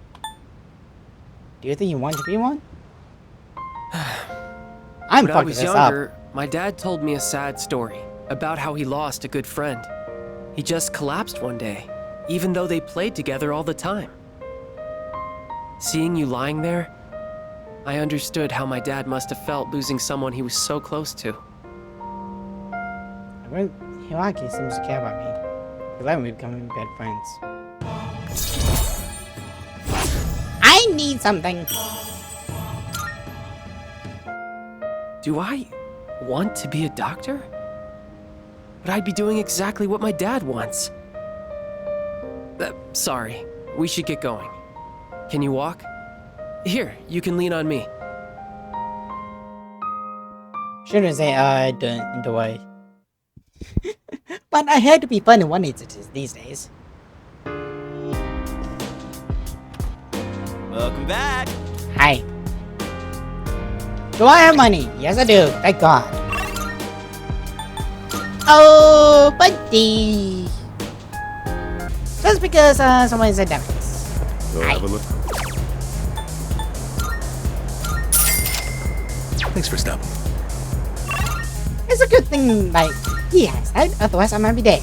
Speaker 1: Do you think you want to be one? I'm
Speaker 10: When I
Speaker 1: fucking
Speaker 10: was
Speaker 1: this
Speaker 10: younger,
Speaker 1: up.
Speaker 10: my dad told me a sad story about how he lost a good friend. He just collapsed one day, even though they played together all the time. Seeing you lying there, I understood how my dad must have felt losing someone he was so close to.
Speaker 1: Hiwaki seems to care about me. He let me become bad friends. I need something.
Speaker 10: Do I want to be a doctor? But I'd be doing exactly what my dad wants. Sorry, we should get going. Can you walk? Here, you can lean on me.
Speaker 1: Shouldn't say the way. But I had to be fun in one instance these days.
Speaker 4: Welcome back.
Speaker 1: Hi. Do I have money? Yes, I do. Thank God. Oh, buddy. Just because someone said that.
Speaker 8: Go have a look. Thanks for stopping.
Speaker 1: It's a good thing, like, he has that, otherwise I might be dead.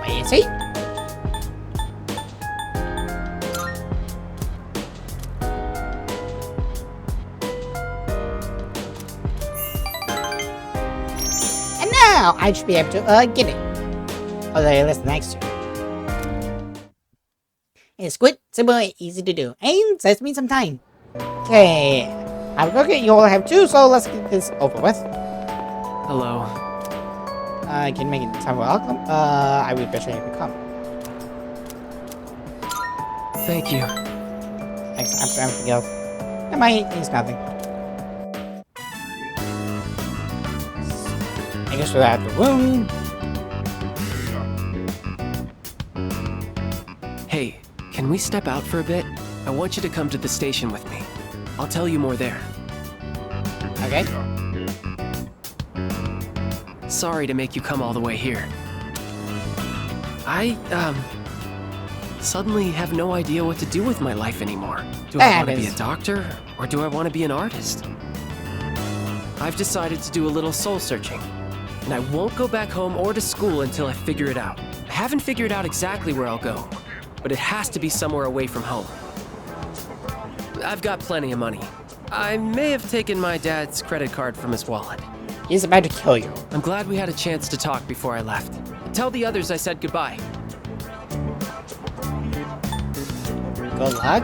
Speaker 1: Wait, is he? And now I should be able to get it. Although listen next to it. It's quick, simple, and easy to do. And saves me some time. Okay. I'm looking, you all have two, so let's get this over with.
Speaker 10: Hello.
Speaker 1: Can you make it time for welcome? I will bet you come.
Speaker 10: Thank you.
Speaker 1: Thanks, I'm trying to go. That might means nothing. I guess we'll have the room.
Speaker 10: Hey, can we step out for a bit? I want you to come to the station with me. I'll tell you more there.
Speaker 1: Okay.
Speaker 10: Sorry to make you come all the way here. I, suddenly have no idea what to do with my life anymore. Do I want to be a doctor, or do I want to be an artist? I've decided to do a little soul searching, and I won't go back home or to school until I figure it out. I haven't figured out exactly where I'll go, but it has to be somewhere away from home. I've got plenty of money. I may have taken my dad's credit card from his wallet.
Speaker 1: He's about to kill you.
Speaker 10: I'm glad we had a chance to talk before I left. Tell the others I said goodbye.
Speaker 1: Good luck.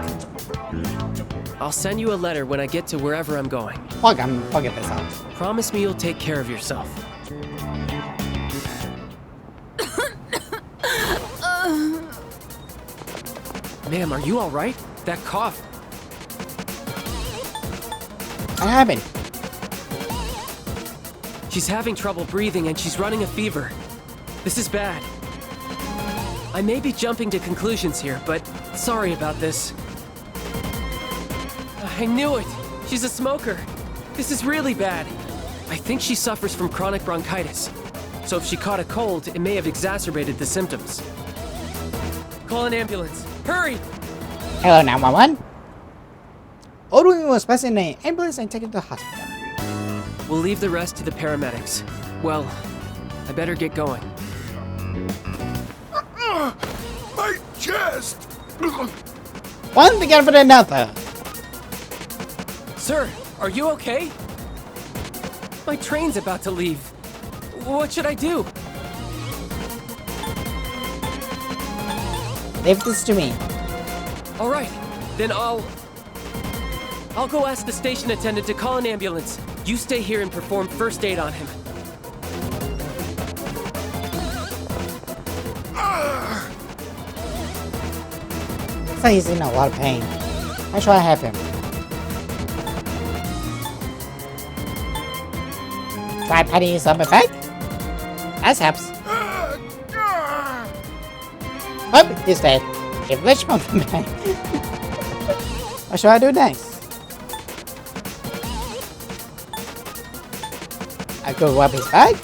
Speaker 10: I'll send you a letter when I get to wherever I'm going.
Speaker 1: Fuck, I'm fucking this up.
Speaker 10: Promise me you'll take care of yourself. Ma'am, are you all right? That cough.
Speaker 1: What happened?
Speaker 10: She's having trouble breathing and she's running a fever. This is bad. I may be jumping to conclusions here, but sorry about this. I knew it! She's a smoker. This is really bad. I think she suffers from chronic bronchitis. So if she caught a cold, it may have exacerbated the symptoms. Call an ambulance. Hurry!
Speaker 1: Hello, 911. Ordering was placed in an ambulance and taken to the hospital.
Speaker 10: We'll leave the rest to the paramedics. Well, I better get going.
Speaker 1: one thing after another.
Speaker 10: Sir, are you okay? My train's about to leave. What should I do?
Speaker 1: Leave this to me.
Speaker 10: All right, then I'll go ask the station attendant to call an ambulance. You stay here and perform first aid on him.
Speaker 1: Looks like he's in a lot of pain. How should I have him? Try patting his on my back? That helps. Oh, he's dead. Give Richmond from me. What should I do next? I go rub his back?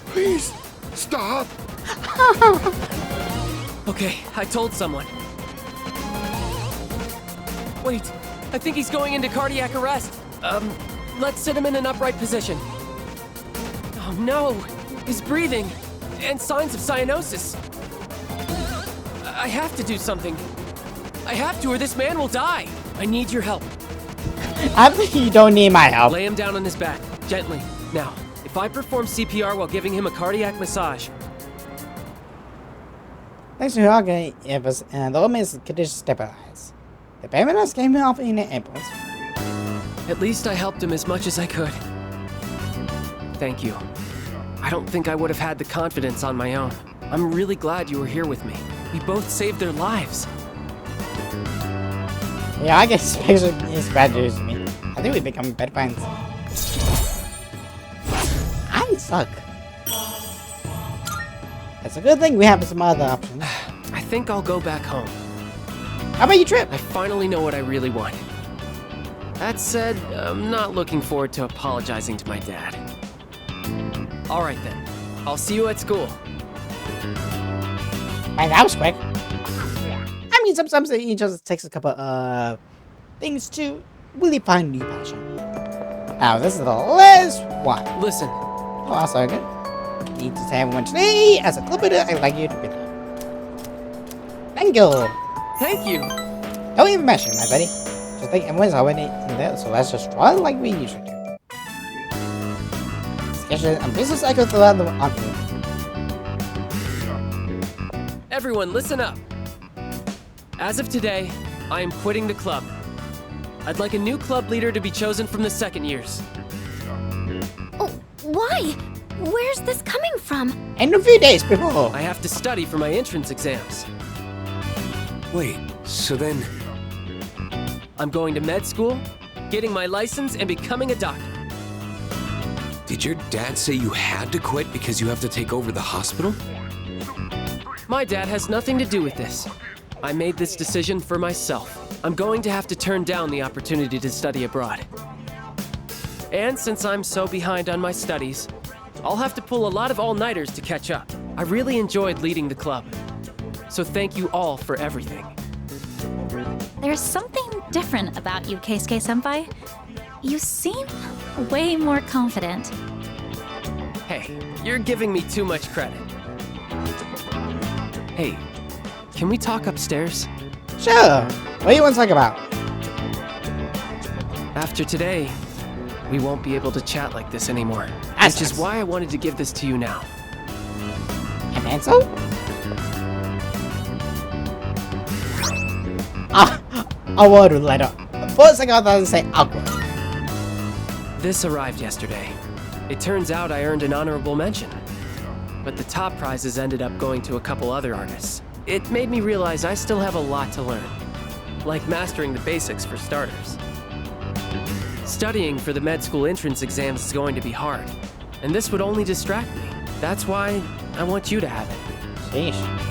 Speaker 8: Please, stop.
Speaker 10: Okay, I told someone. Wait, I think he's going into cardiac arrest. Let's sit him in an upright position. Oh no, he's breathing, and signs of cyanosis. I have to do something. I have to, or this man will die. I need your help.
Speaker 1: I think you don't need my help.
Speaker 10: Lay him down on his back, gently. Now, if I perform CPR while giving him a cardiac massage.
Speaker 1: Thanks to Haga, it was the old man's condition stabilized. The paramedics came off in an ambulance.
Speaker 10: At least I helped him as much as I could. Thank you. I don't think I would have had the confidence on my own. I'm really glad you were here with me. We both saved their lives.
Speaker 1: Yeah, I guess special is bad news to me. I think we become better friends. I suck. It's a good thing we have some other options.
Speaker 10: I think I'll go back home.
Speaker 1: How about your trip?
Speaker 10: I finally know what I really want. That said, I'm not looking forward to apologizing to my dad. Alright then. I'll see you at school.
Speaker 1: Man, that was quick. I mean, sometimes it just takes a couple things to really find new passion. Now, this is the last one.
Speaker 10: Listen.
Speaker 1: Oh, also good. Need to say everyone today, as a club leader, I'd like you to be there. Thank you.
Speaker 10: Thank you.
Speaker 1: Don't even mention, my buddy. Just think everyone's already in there, so let's just draw like we usually do. Sketches and business cycle throughout the article.
Speaker 10: Everyone, listen up. As of today, I am quitting the club. I'd like a new club leader to be chosen from the second years.
Speaker 15: Oh, why? Where's this coming from?
Speaker 1: In a few days before.
Speaker 10: I have to study for my entrance exams.
Speaker 5: Wait, so then...
Speaker 10: I'm going to med school, getting my license, and becoming a doctor.
Speaker 5: Did your dad say you had to quit because you have to take over the hospital?
Speaker 10: My dad has nothing to do with this. I made this decision for myself. I'm going to have to turn down the opportunity to study abroad. And since I'm so behind on my studies, I'll have to pull a lot of all-nighters to catch up. I really enjoyed leading the club. So thank you all for everything.
Speaker 18: There's something different about you, Keisuke-senpai. You seem way more confident.
Speaker 10: Hey, you're giving me too much credit. Hey, can we talk upstairs?
Speaker 1: Sure. What do you want to talk about?
Speaker 10: After today, we won't be able to chat like this anymore. Which is why I wanted to give this to you now.
Speaker 1: An answer? I would later. First thing I thought to say awkward.
Speaker 10: This arrived yesterday. It turns out I earned an honorable mention. But the top prizes ended up going to a couple other artists. It made me realize I still have a lot to learn. Like mastering the basics for starters. Studying for the med school entrance exams is going to be hard. And this would only distract me. That's why I want you to have it.
Speaker 1: Sheesh.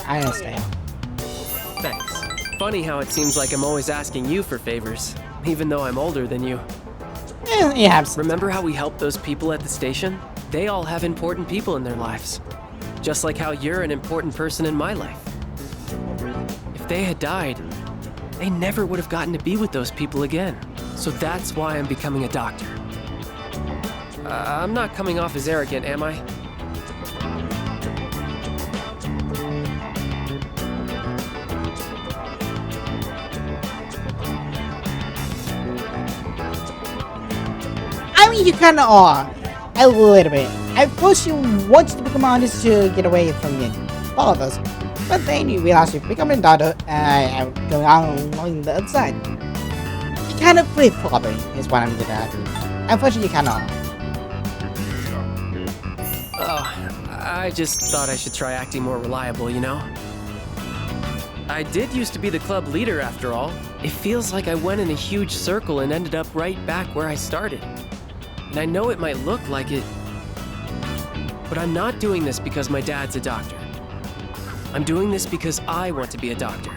Speaker 1: I understand.
Speaker 10: Thanks. Funny how it seems like I'm always asking you for favors, even though I'm older than you.
Speaker 1: Yeah.
Speaker 10: Remember how we helped those people at the station? They all have important people in their lives. Just like how you're an important person in my life. If they had died, they never would have gotten to be with those people again. So that's why I'm becoming a doctor. I'm not coming off as arrogant, am I?
Speaker 1: mean, you kind of are. A little bit. At first, you wanted to become honest to get away from your fathers. But then you realize you're becoming a daughter and going on the other side. You kind of flip-flopping is what I'm getting at. Unfortunately, you kind of are.
Speaker 10: Oh, I just thought I should try acting more reliable, you know? I did used to be the club leader after all. It feels like I went in a huge circle and ended up right back where I started. And I know it might look like it, but I'm not doing this because my dad's a doctor. I'm doing this because I want to be a doctor.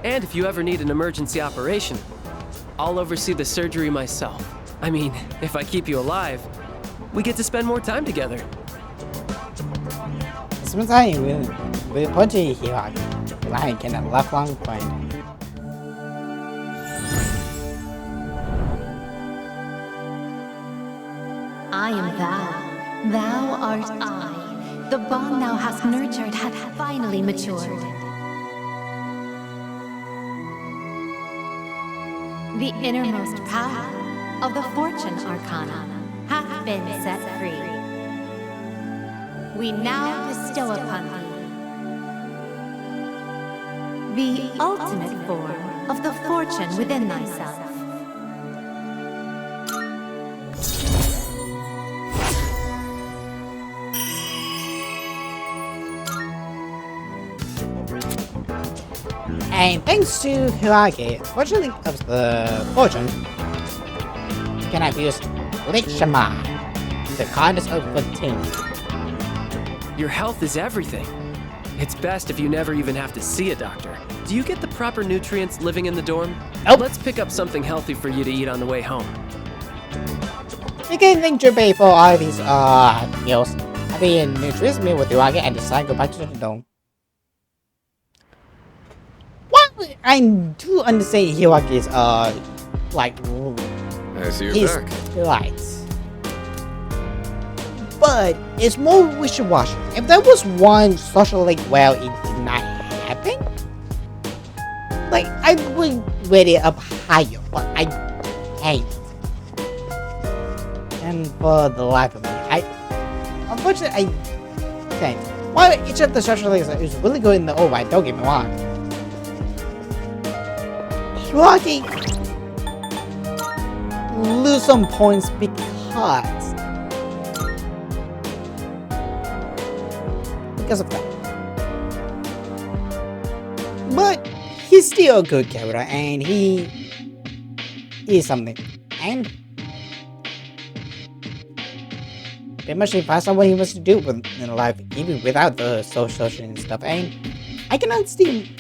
Speaker 10: And if you ever need an emergency operation, I'll oversee the surgery myself. I mean, if I keep you alive, we get to spend more time together.
Speaker 1: Sometimes we'll put you here, like in a lifelong friend.
Speaker 12: I am thou. Thou art I. The bond thou hast nurtured hath finally matured. The innermost power of the Fortune Arcana hath been set free. We now bestow upon thee the ultimate form of the fortune within thyself.
Speaker 1: And thanks to Hirage, fortunately of the fortune, can I use Lake Shaman, the goddess of fertility.
Speaker 10: Your health is everything. It's best if you never even have to see a doctor. Do you get the proper nutrients living in the dorm?
Speaker 1: Nope.
Speaker 10: Let's pick up something healthy for you to eat on the way home.
Speaker 1: You can thank Jubei for all these meals. I'll be a nutritious meal with Hirage and decide to go back to the dome. I do understand Hirage's like
Speaker 11: I see you're
Speaker 1: his
Speaker 11: back.
Speaker 1: lights, but it's more wishy-washy. If there was one social link where it did not happen, like I would rate it up higher, but I hate it. And for the life of me, unfortunately I can't. While each of the social links is really good in the old right, don't get me wrong. Hirage lose some points because of that. But he's still a good character and he is something. And pretty much he finds out what he wants to do in life, even without the social and stuff. And I can understand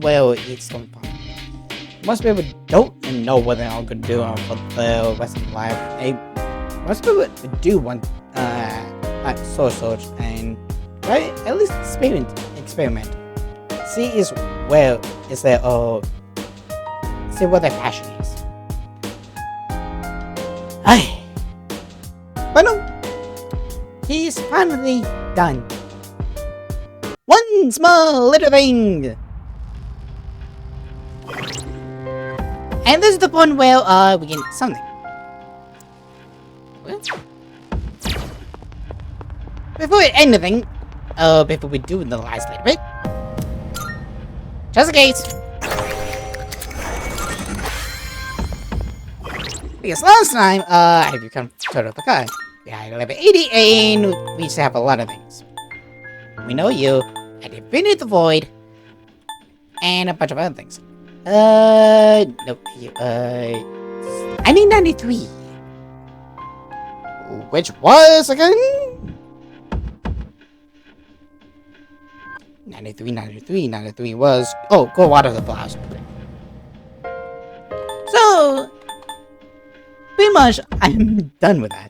Speaker 1: where it's coming from. Most people don't know what they're all going to do for the rest of life. Most people do want social and try at least experiment. See is where is their see what their passion is. But no, he's finally done. One small little thing. And this is the point where we get something. Well, before anything, before we do the last little bit, just in case. Because last time, if you come to the car, we had level 80 and we used to have a lot of things. We know you, and Infinite the Void, and a bunch of other things. No, I need 93. Which was again? 93 was, go water the flowers. So, pretty much, I'm done with that.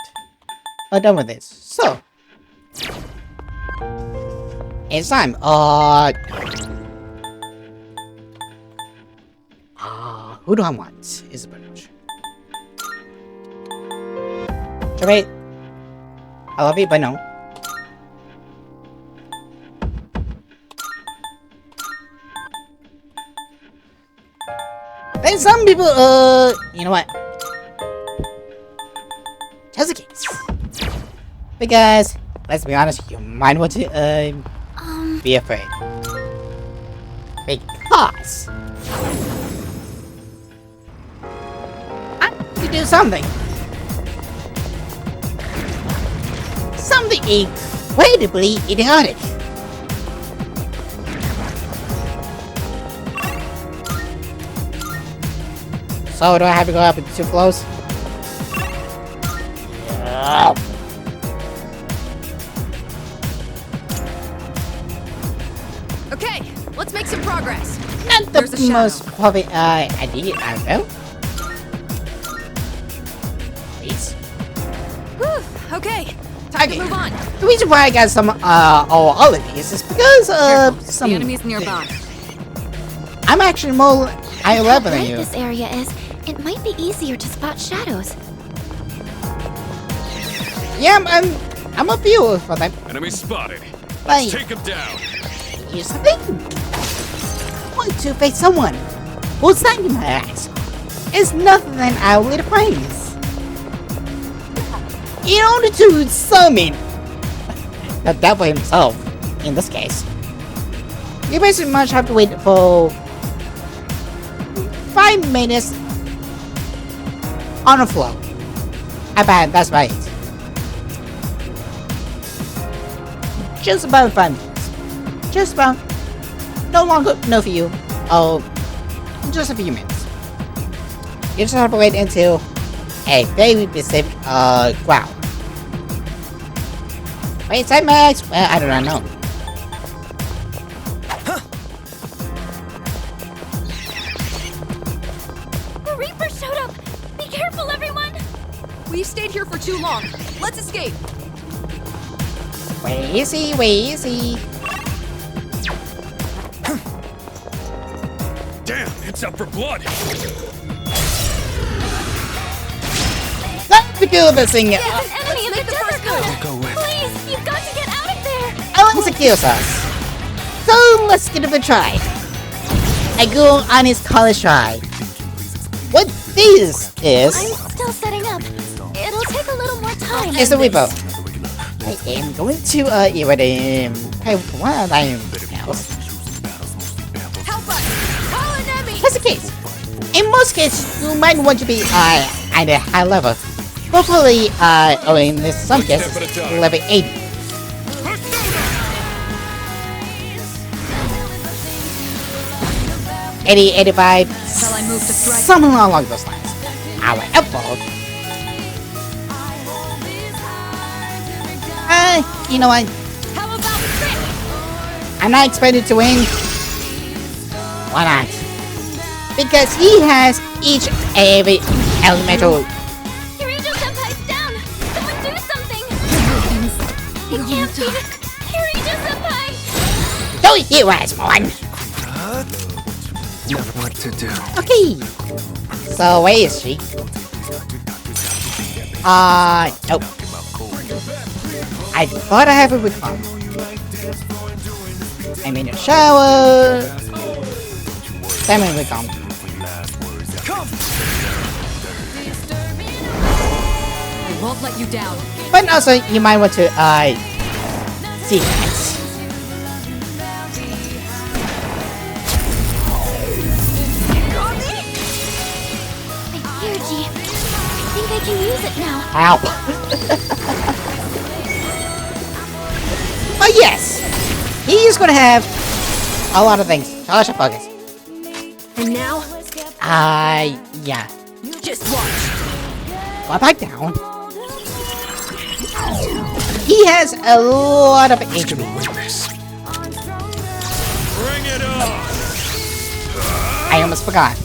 Speaker 1: I'm done with this. So, it's time, who do I want? Is pretty much. Wait. I love you, but no. Then some people, you know what? just in case. Because, let's be honest, you might want to be afraid. Because I need to do something. Something incredibly idiotic. So do I have to go up in 2 floors? Yeah.
Speaker 19: Okay, let's make some progress.
Speaker 1: Not the most perfect idea, I don't know. Please.
Speaker 19: Whew, okay, time to move on.
Speaker 1: The reason why I got some all of these is because some
Speaker 19: The enemies nearby.
Speaker 1: I'm actually more high level than
Speaker 15: How
Speaker 1: you.
Speaker 15: bright this area is, it might be easier to spot shadows.
Speaker 1: Yeah, I'm a viewer for them.
Speaker 11: Enemy spotted.
Speaker 1: Right.
Speaker 11: Let's take him down.
Speaker 1: Here's the thing. I want to face someone who's not in my eyes. It's nothing than hourly praise. In order to summon the devil himself, in this case, you basically much have to wait for 5 minutes on the floor. That's right. Just about 5 minutes. Just about. No longer, no for you. Oh, just a few minutes. You just have to wait until a very specific ground. Wait, side max? Well, I do not know.
Speaker 19: The Reaper showed up! Be careful, everyone! We've stayed here for too long. Let's escape.
Speaker 1: Where is he? Where is he?
Speaker 11: Damn, it's up for blood.
Speaker 1: Let's do this thing.
Speaker 19: There's an enemy in the desert cone!
Speaker 5: Go with.
Speaker 19: Please, you've got to get out of there!
Speaker 1: I want to kill us. So let's give it a try. I go on his college try. What this is
Speaker 15: I'm still setting up. It'll take a little more time.
Speaker 1: is the Reaper. I am going to erase what I am else.
Speaker 19: Help us! Call an enemy!
Speaker 1: That's the case. In most cases, you might want to be at a high level. Hopefully, or in some cases, level 80. $80, 85,
Speaker 19: Shall I move to strike?
Speaker 1: something along those lines. However, you know what?
Speaker 19: How about trick?
Speaker 1: I'm not expected to win. Why not? Because he has each every elemental.
Speaker 15: Kirito-senpai's down! Someone do something! It can't be! Kirito-senpai!
Speaker 1: Don't you ask one.
Speaker 5: Know what to do.
Speaker 1: Okay. So where is she? Nope. I thought I have a recon. I'm in the shower. I'm in recon.
Speaker 19: I won't let you down.
Speaker 1: But also, you might want to see that.
Speaker 15: Energy. I think I can use it now.
Speaker 1: Ow. But yes, he is going to have a lot of things. Charge your focus.
Speaker 19: And now,
Speaker 1: Yeah.
Speaker 19: just watch.
Speaker 1: Go back down. He has a lot of HP.
Speaker 11: Bring it on.
Speaker 1: I almost forgot.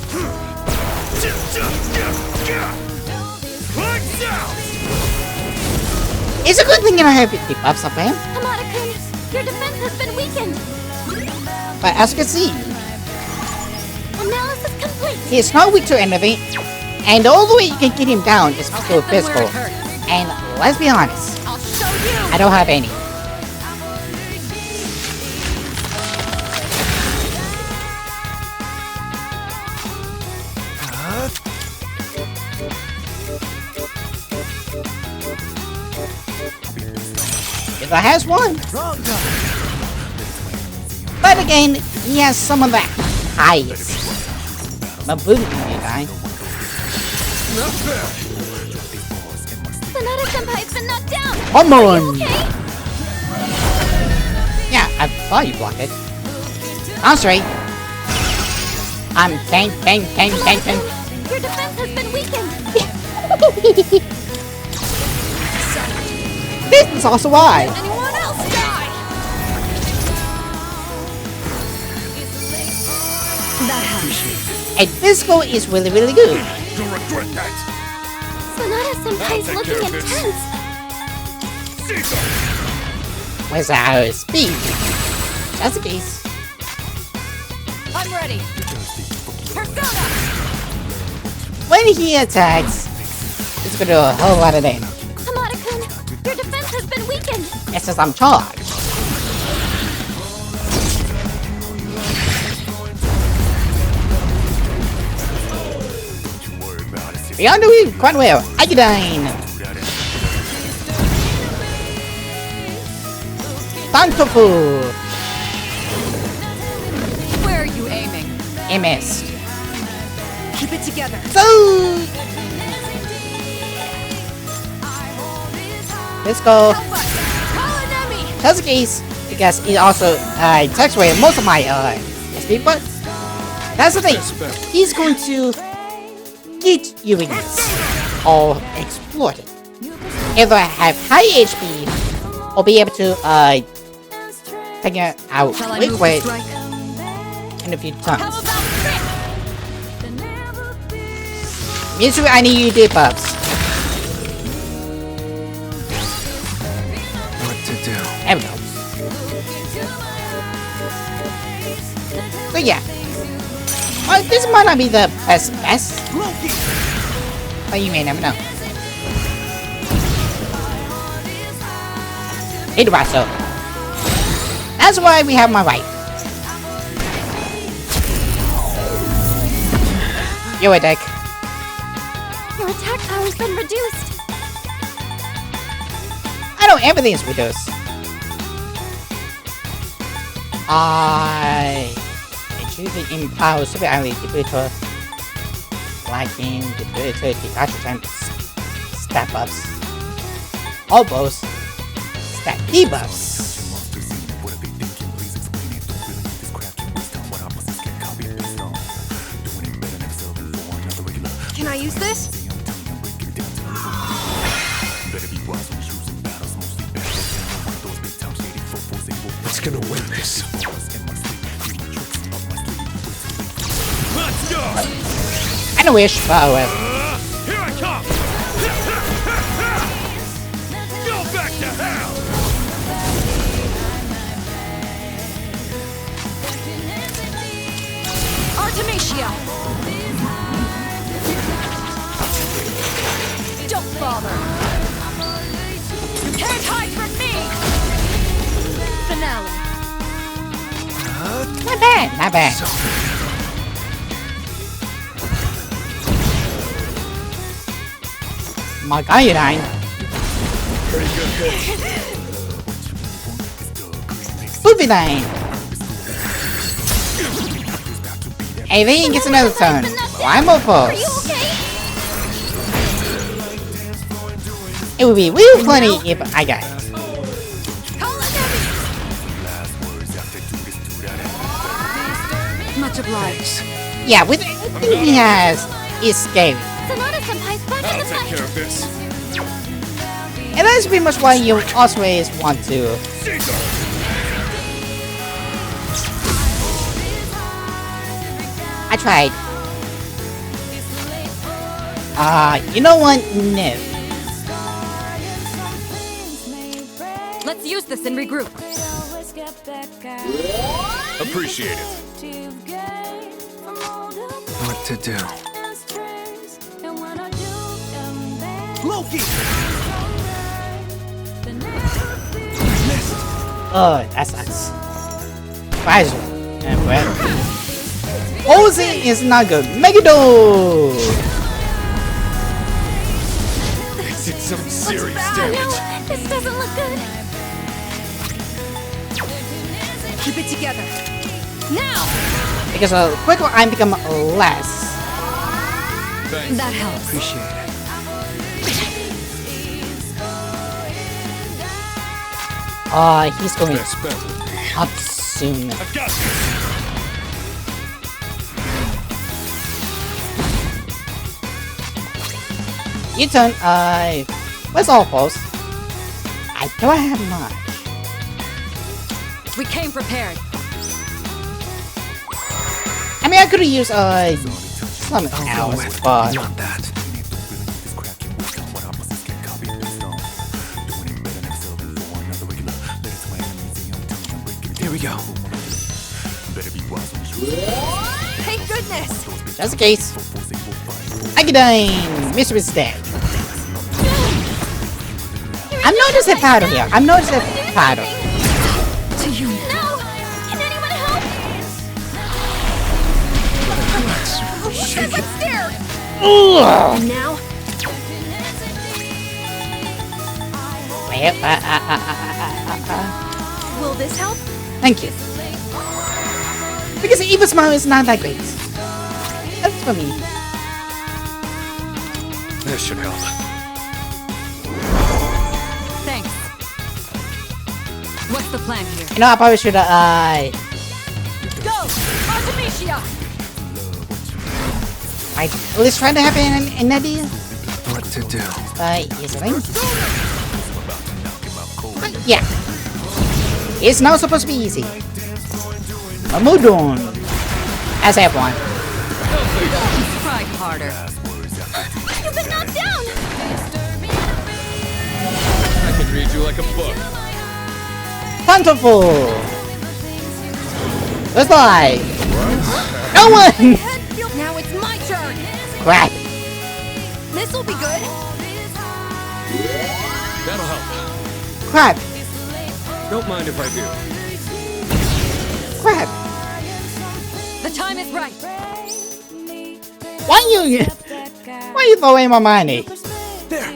Speaker 1: It's a good thing I have 50 buffs up him.
Speaker 15: Hamada-kun, your defense has been weakened.
Speaker 1: But as you can see,
Speaker 15: Analysis complete.
Speaker 1: he is not weak to anything. And the only way you can get him down is through physical. And let's be honest,
Speaker 19: I'll show you.
Speaker 1: I don't have any. It has one. But again, he has some of that ice. Mabuti, guy.
Speaker 11: Not bad.
Speaker 15: Sonata-senpai's been knocked down!
Speaker 1: Come
Speaker 15: Are
Speaker 1: on!
Speaker 15: you okay?
Speaker 1: Yeah, I thought you blocked it. Concentrate. I'm tank.
Speaker 15: Your defense has been weakened!
Speaker 1: This is also why.
Speaker 19: Anyone else die?
Speaker 6: That helps.
Speaker 1: And Disco is really good.
Speaker 11: You'll regret that.
Speaker 15: Sonata-senpai's
Speaker 11: I'll take
Speaker 15: looking
Speaker 11: care of this.
Speaker 15: intense!
Speaker 1: Where's our speed? Just in case.
Speaker 19: I'm ready. Persona!
Speaker 1: When he attacks, it's gonna do a whole lot of damage.
Speaker 15: Hamada-kun, your defense has been weakened!
Speaker 1: It's just I'm charged. Beyond the weave, quite well. Iodine. Tantofu.
Speaker 19: Where are you aiming?
Speaker 1: I missed.
Speaker 19: Keep it together.
Speaker 1: So let's go. Just in case, because it also takes away most of my SP, but that's the thing. He's going to get you in this or exploit it. Either have high HP or be able to take it out quick in a few times. Mitsu, I need you debuffs.
Speaker 5: What to do?
Speaker 1: There we go. So yeah. Well, this might not be the best, but you may never know. It was so. That's why we have my wife. You're a dick.
Speaker 15: Your attack power's been reduced!
Speaker 1: I know everything is reduced. I achieve the empower super ally debutor lacking debutor Pikachu time step ups. All both step debuffs.
Speaker 19: Can I use this?
Speaker 5: What's gonna win this?
Speaker 11: Let's go.
Speaker 1: I don't wish, but oh well.
Speaker 11: Here I come. Go back to hell.
Speaker 19: Artemisia! Don't bother. You can't hide from me! Finale.
Speaker 1: Not bad, not bad. My iodine.
Speaker 11: Pretty good hit.
Speaker 1: Poopidine. Alien gets another turn. I'm
Speaker 15: Are you
Speaker 1: opposed.
Speaker 15: okay?
Speaker 1: It would be real funny if I got it.
Speaker 6: Much obliged.
Speaker 1: Yeah, with everything he has is scary.
Speaker 15: Sonata-senpai's back in
Speaker 11: I'll
Speaker 15: the
Speaker 11: take
Speaker 15: fight!
Speaker 11: care of this.
Speaker 1: And that's pretty much why you always want to. I tried. You know what? No.
Speaker 6: Let's use this and regroup.
Speaker 11: Appreciate it.
Speaker 5: What to do?
Speaker 16: Loki!
Speaker 1: Oh, that sucks. Pfizer. And well. Ozzy is not good. Megiddo!
Speaker 11: This did some serious
Speaker 15: Oh
Speaker 11: damage.
Speaker 15: no! This doesn't look good!
Speaker 19: Keep it together. Now!
Speaker 1: Because the quicker I become less.
Speaker 6: That helps.
Speaker 5: Appreciate it.
Speaker 1: He's going up soon.
Speaker 11: I got you.
Speaker 1: You turn, where's all post? I don't have much.
Speaker 19: We came prepared.
Speaker 1: I mean, I could use, some else, but...
Speaker 5: Not that. Here we go.
Speaker 19: Thank goodness!
Speaker 1: Just in case. Again, Mr. is dead. I'm not just a paddle here. I'm not just a paddle.
Speaker 19: To you.
Speaker 15: No! Can anyone help?
Speaker 19: Oh, shit, let's stare!
Speaker 1: Ugh.
Speaker 19: And now? Will this help?
Speaker 1: Thank you. Because the evil smile is not that great. That's for me.
Speaker 11: This should help.
Speaker 6: Thanks. What's the plan here?
Speaker 1: You know, I probably should
Speaker 19: Go! Artemisia!
Speaker 1: I was trying to have an idea.
Speaker 5: What to do?
Speaker 1: Here's the thing. Yeah. It's not supposed to be easy. Amudon. As everyone.
Speaker 6: Try harder.
Speaker 15: You've been knocked down!
Speaker 11: I can read you like a book.
Speaker 1: Plentiful. Let's fly. No one.
Speaker 19: Now it's my turn!
Speaker 1: Crap.
Speaker 19: This'll be good!
Speaker 11: That'll help.
Speaker 1: Crap.
Speaker 11: Don't mind if I do.
Speaker 1: Crap.
Speaker 6: The time is right.
Speaker 1: Why you throwing my money?
Speaker 5: There.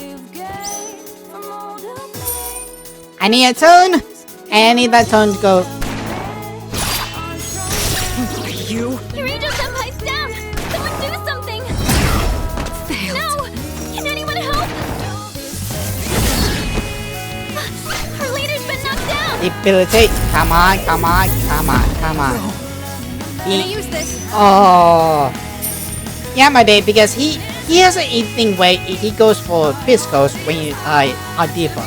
Speaker 1: I need a turn. I need that turn to go.
Speaker 19: You?
Speaker 15: Your angel senpai's down! Someone do something! No! Can anyone help? Our leader's been knocked down!
Speaker 1: Debilitate. Come on, come on, come on, come on.
Speaker 19: Gonna use this!
Speaker 1: Oh. Yeah, my dude, because he has a thing where he goes for physicals when you are deeper.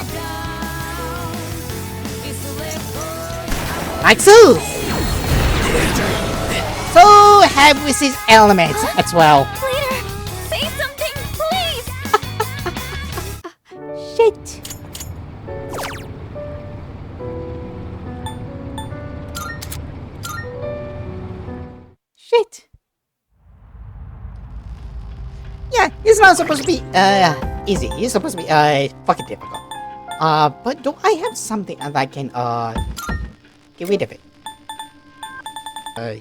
Speaker 1: Like so! So have with his elements as well.
Speaker 15: Leader! Say something, please!
Speaker 1: Shit. Shit. Yeah, it's not supposed to be easy. It's supposed to be fucking difficult. But do I have something that I can get rid of it?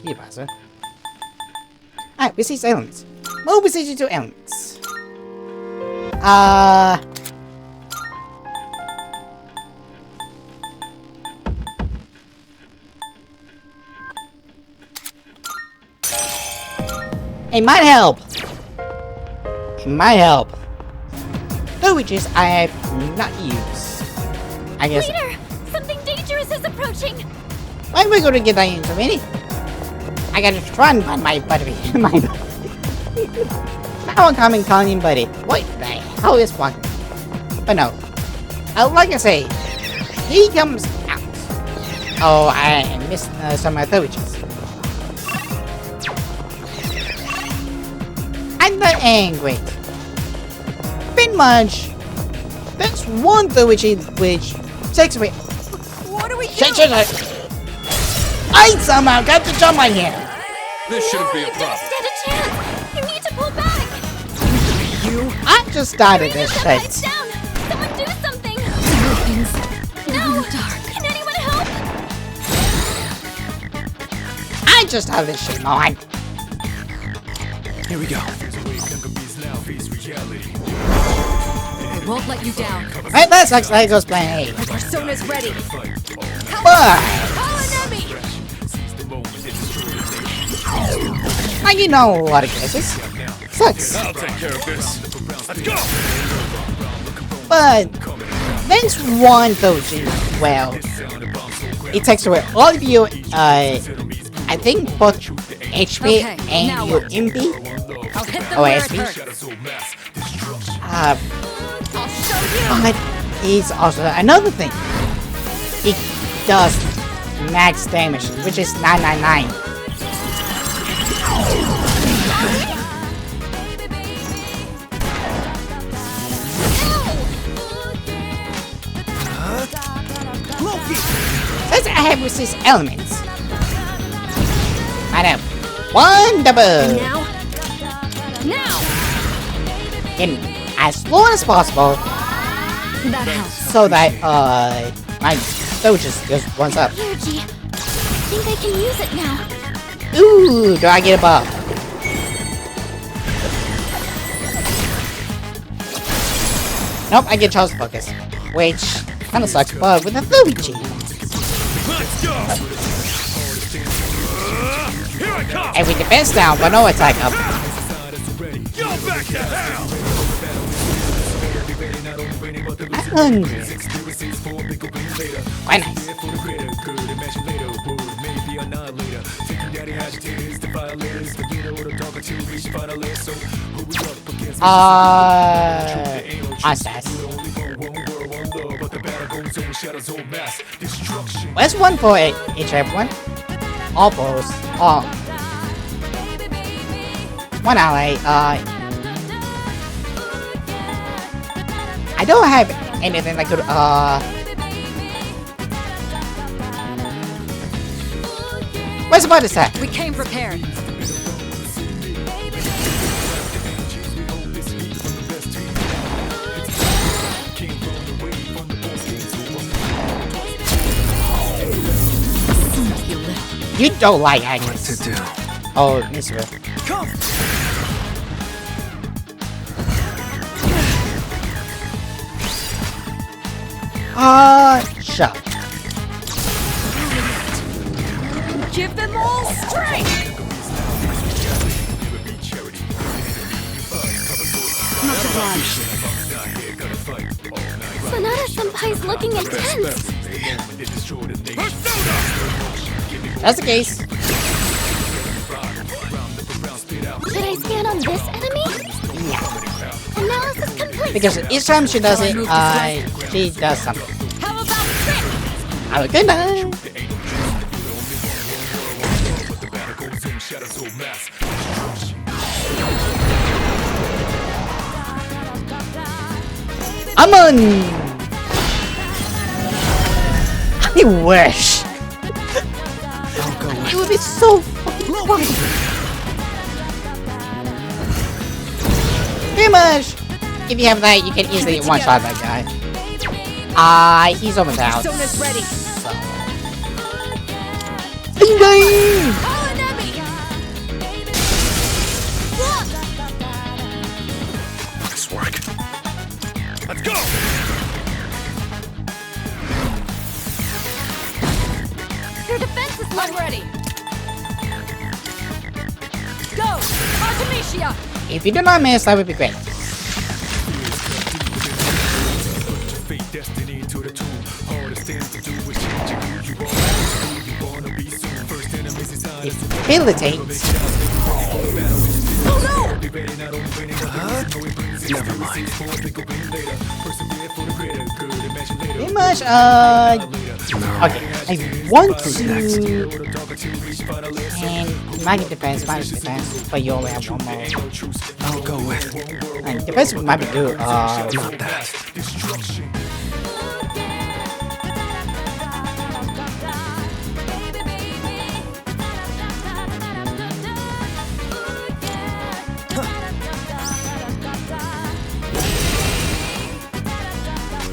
Speaker 1: Here, Master. Alright, we see elements. Move position to elements. It might help. It might help. Though which is I have not used. I guess.
Speaker 15: Leader! Something dangerous is approaching!
Speaker 1: Why am I going to get that into me? I got to run by my buddy. My now I'm coming calling buddy. What the hell is walking? But no. Like I say, he comes out. Oh, I missed some of the witches. I'm not angry. Pretty much. That's one thing which takes away.
Speaker 19: What do we do?
Speaker 1: Shit. I somehow got to jump on him.
Speaker 11: This shouldn't be a problem.
Speaker 15: Stand a chance! You need to pull back!
Speaker 1: I just started this
Speaker 15: Senpai's
Speaker 1: shit.
Speaker 15: down! Someone do something! No! Can anyone help?
Speaker 1: I just have this shit on.
Speaker 5: Here we go.
Speaker 6: I won't let you down.
Speaker 1: Right, that sucks. That goes plan A.
Speaker 19: Persona's ready!
Speaker 1: But
Speaker 19: Call an enemy!
Speaker 1: Now you know a lot of guesses. Sucks.
Speaker 11: I'll take care of this. Let's go!
Speaker 1: But there's one version, well, it takes away all of your, I think both HP and your MP.
Speaker 6: I'll hit them
Speaker 1: Oh,
Speaker 6: where it
Speaker 1: SP.
Speaker 6: hurts.
Speaker 1: But it's also another thing. It does max damage, which is 999. Since I have resist elements, I have one double.
Speaker 19: Now!
Speaker 1: And as long as possible,
Speaker 19: That helps.
Speaker 1: so that my soldiers just runs up.
Speaker 15: Yuji, I think I can use it now.
Speaker 1: Ooh, do I get a buff? Nope, I get Charles Focus, which kinda sucks, but with a Luigi.
Speaker 11: Let's go! Here I come!
Speaker 1: And with defense down, but no attack up.
Speaker 11: Go back to hell!
Speaker 1: Quite nice. Onstats. Where's one for each everyone? All foes. All. One ally. I don't have anything that could Where's the bonus at?
Speaker 6: We came prepared.
Speaker 1: You don't like Agnes.
Speaker 5: What to do?
Speaker 1: Oh, Mister.
Speaker 10: Come!
Speaker 1: Shut.
Speaker 19: Give them all strength!
Speaker 6: Much obliged.
Speaker 15: Sonata-senpai's looking intense.
Speaker 1: That's the case.
Speaker 15: Should I scan on this enemy?
Speaker 1: Yeah.
Speaker 15: Analysis complete.
Speaker 1: Because each time she does it, she does something.
Speaker 19: How about this?
Speaker 1: Have a good night. I'm on. I wish. It would be so fucking funny. Pretty much, if you have that, you can easily one-shot that guy. He's almost out.
Speaker 19: Sona's ready.
Speaker 1: So.
Speaker 19: Call an enemy!
Speaker 11: Nice work. Let's go!
Speaker 19: Your defense is low. I'm ready. Go! Artemisia!
Speaker 1: If you do not miss, that would be great. Debilitates.
Speaker 19: Oh no!
Speaker 5: Never mind.
Speaker 1: Pretty much, okay, I want to, and magic defense, but you only have one more.
Speaker 5: I'll go with.
Speaker 1: And defense might be good,
Speaker 5: Not that.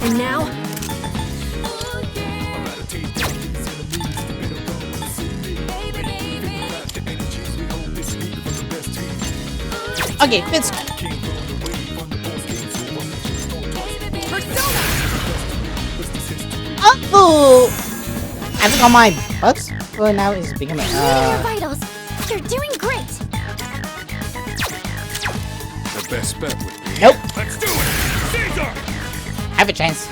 Speaker 19: And now?
Speaker 1: okay, Vince.
Speaker 19: Persona!
Speaker 1: Oh! I think all my bugs for now is becoming,
Speaker 15: Your vitals. You're doing great.
Speaker 11: best bet would be.
Speaker 1: Nope.
Speaker 11: Let's do it! Caesar!
Speaker 1: Have a chance.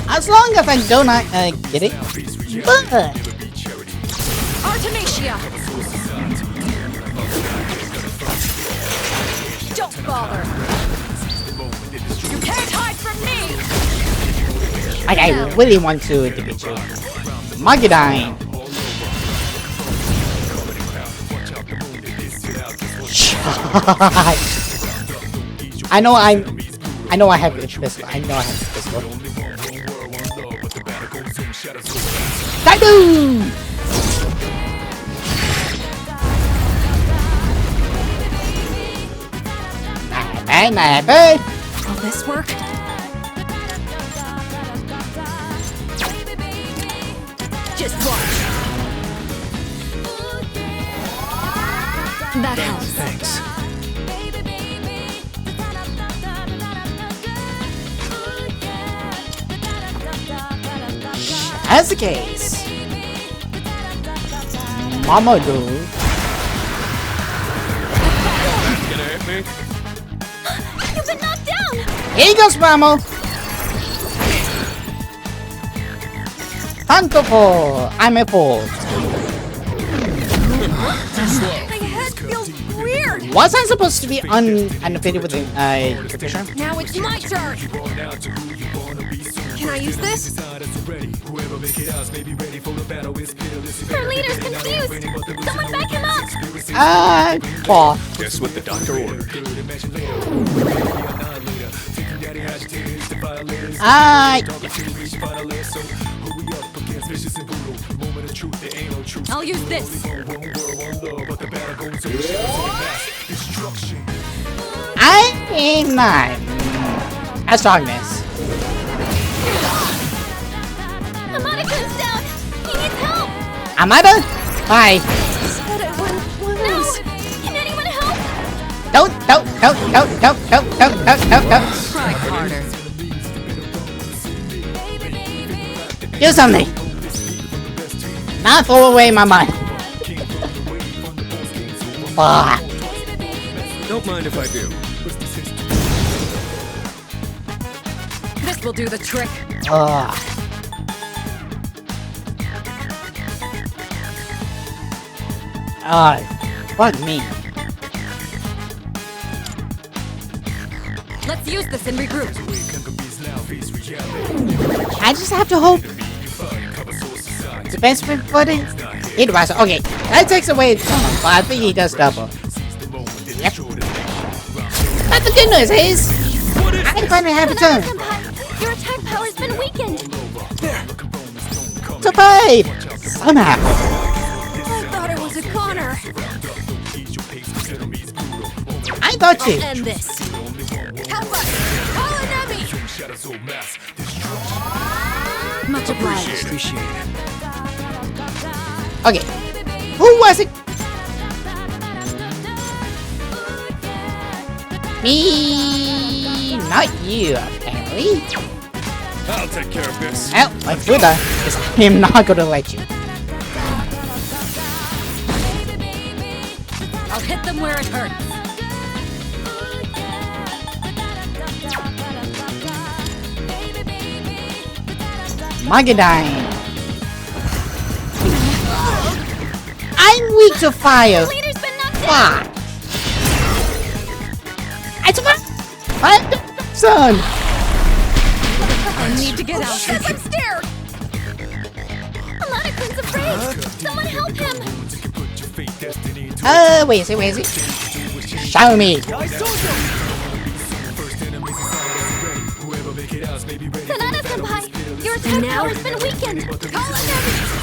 Speaker 1: As long as I do not get it. But
Speaker 19: Artemisia! Don't bother! You can't hide from me!
Speaker 1: like I really want to defeat you. Magadine. I know I have this pistol. I know I have this pistol. Kaboom! Not bad.
Speaker 19: Will this work? Just watch.
Speaker 6: That helps.
Speaker 5: Thanks.
Speaker 1: As the case, Mamadou.
Speaker 11: Gonna hit me?
Speaker 19: You've been knocked down!
Speaker 1: Here you goes, Mamo. Tanto for I'm a fool.
Speaker 19: My head feels weird!
Speaker 1: Was I supposed to be undefeated with the tradition?
Speaker 19: Now it's my turn! Can I use this? Our leader's confused! Someone back him up!
Speaker 1: Paul.
Speaker 11: Guess what the doctor ordered.
Speaker 6: I'll use this.
Speaker 1: I am not. That's darkness.
Speaker 19: Amada-kun's down! He needs help!
Speaker 1: Amada? Hi.
Speaker 19: Said I wouldn't lose. No! Can anyone help?
Speaker 1: Don't.
Speaker 6: Try harder.
Speaker 1: Do something. Not throw away my mind. Fuck.
Speaker 11: Don't mind if I do.
Speaker 6: This will do the trick.
Speaker 1: Fuck me.
Speaker 6: Let's use this and regroup.
Speaker 1: I just have to hope. The best friend for it? It was okay. That takes away some, but I think he does double. Yep. But the good news is, I finally have a turn.
Speaker 19: Your attack power's been weakened!
Speaker 1: Survive! Somehow.
Speaker 19: I thought it was a goner!
Speaker 1: I thought you.
Speaker 19: I'll end this! Help us! Call an enemy!
Speaker 6: Much obliged.
Speaker 5: Appreciate it.
Speaker 1: Okay. Who was it? Me, not you, apparently.
Speaker 11: I'll take care of this.
Speaker 1: Well, like Buddha, because I am not gonna let you.
Speaker 6: I'll hit them where it hurts.
Speaker 1: Magadine. I'm weak to fire. Fuck. I survived. What? Son.
Speaker 19: I need to get out. Shit, I'm scared! Amada-kun's afraid! Someone help him!
Speaker 1: Wait is it? Show me.
Speaker 19: Sanada-senpai! Your attack power's been weakened! Call an enemy!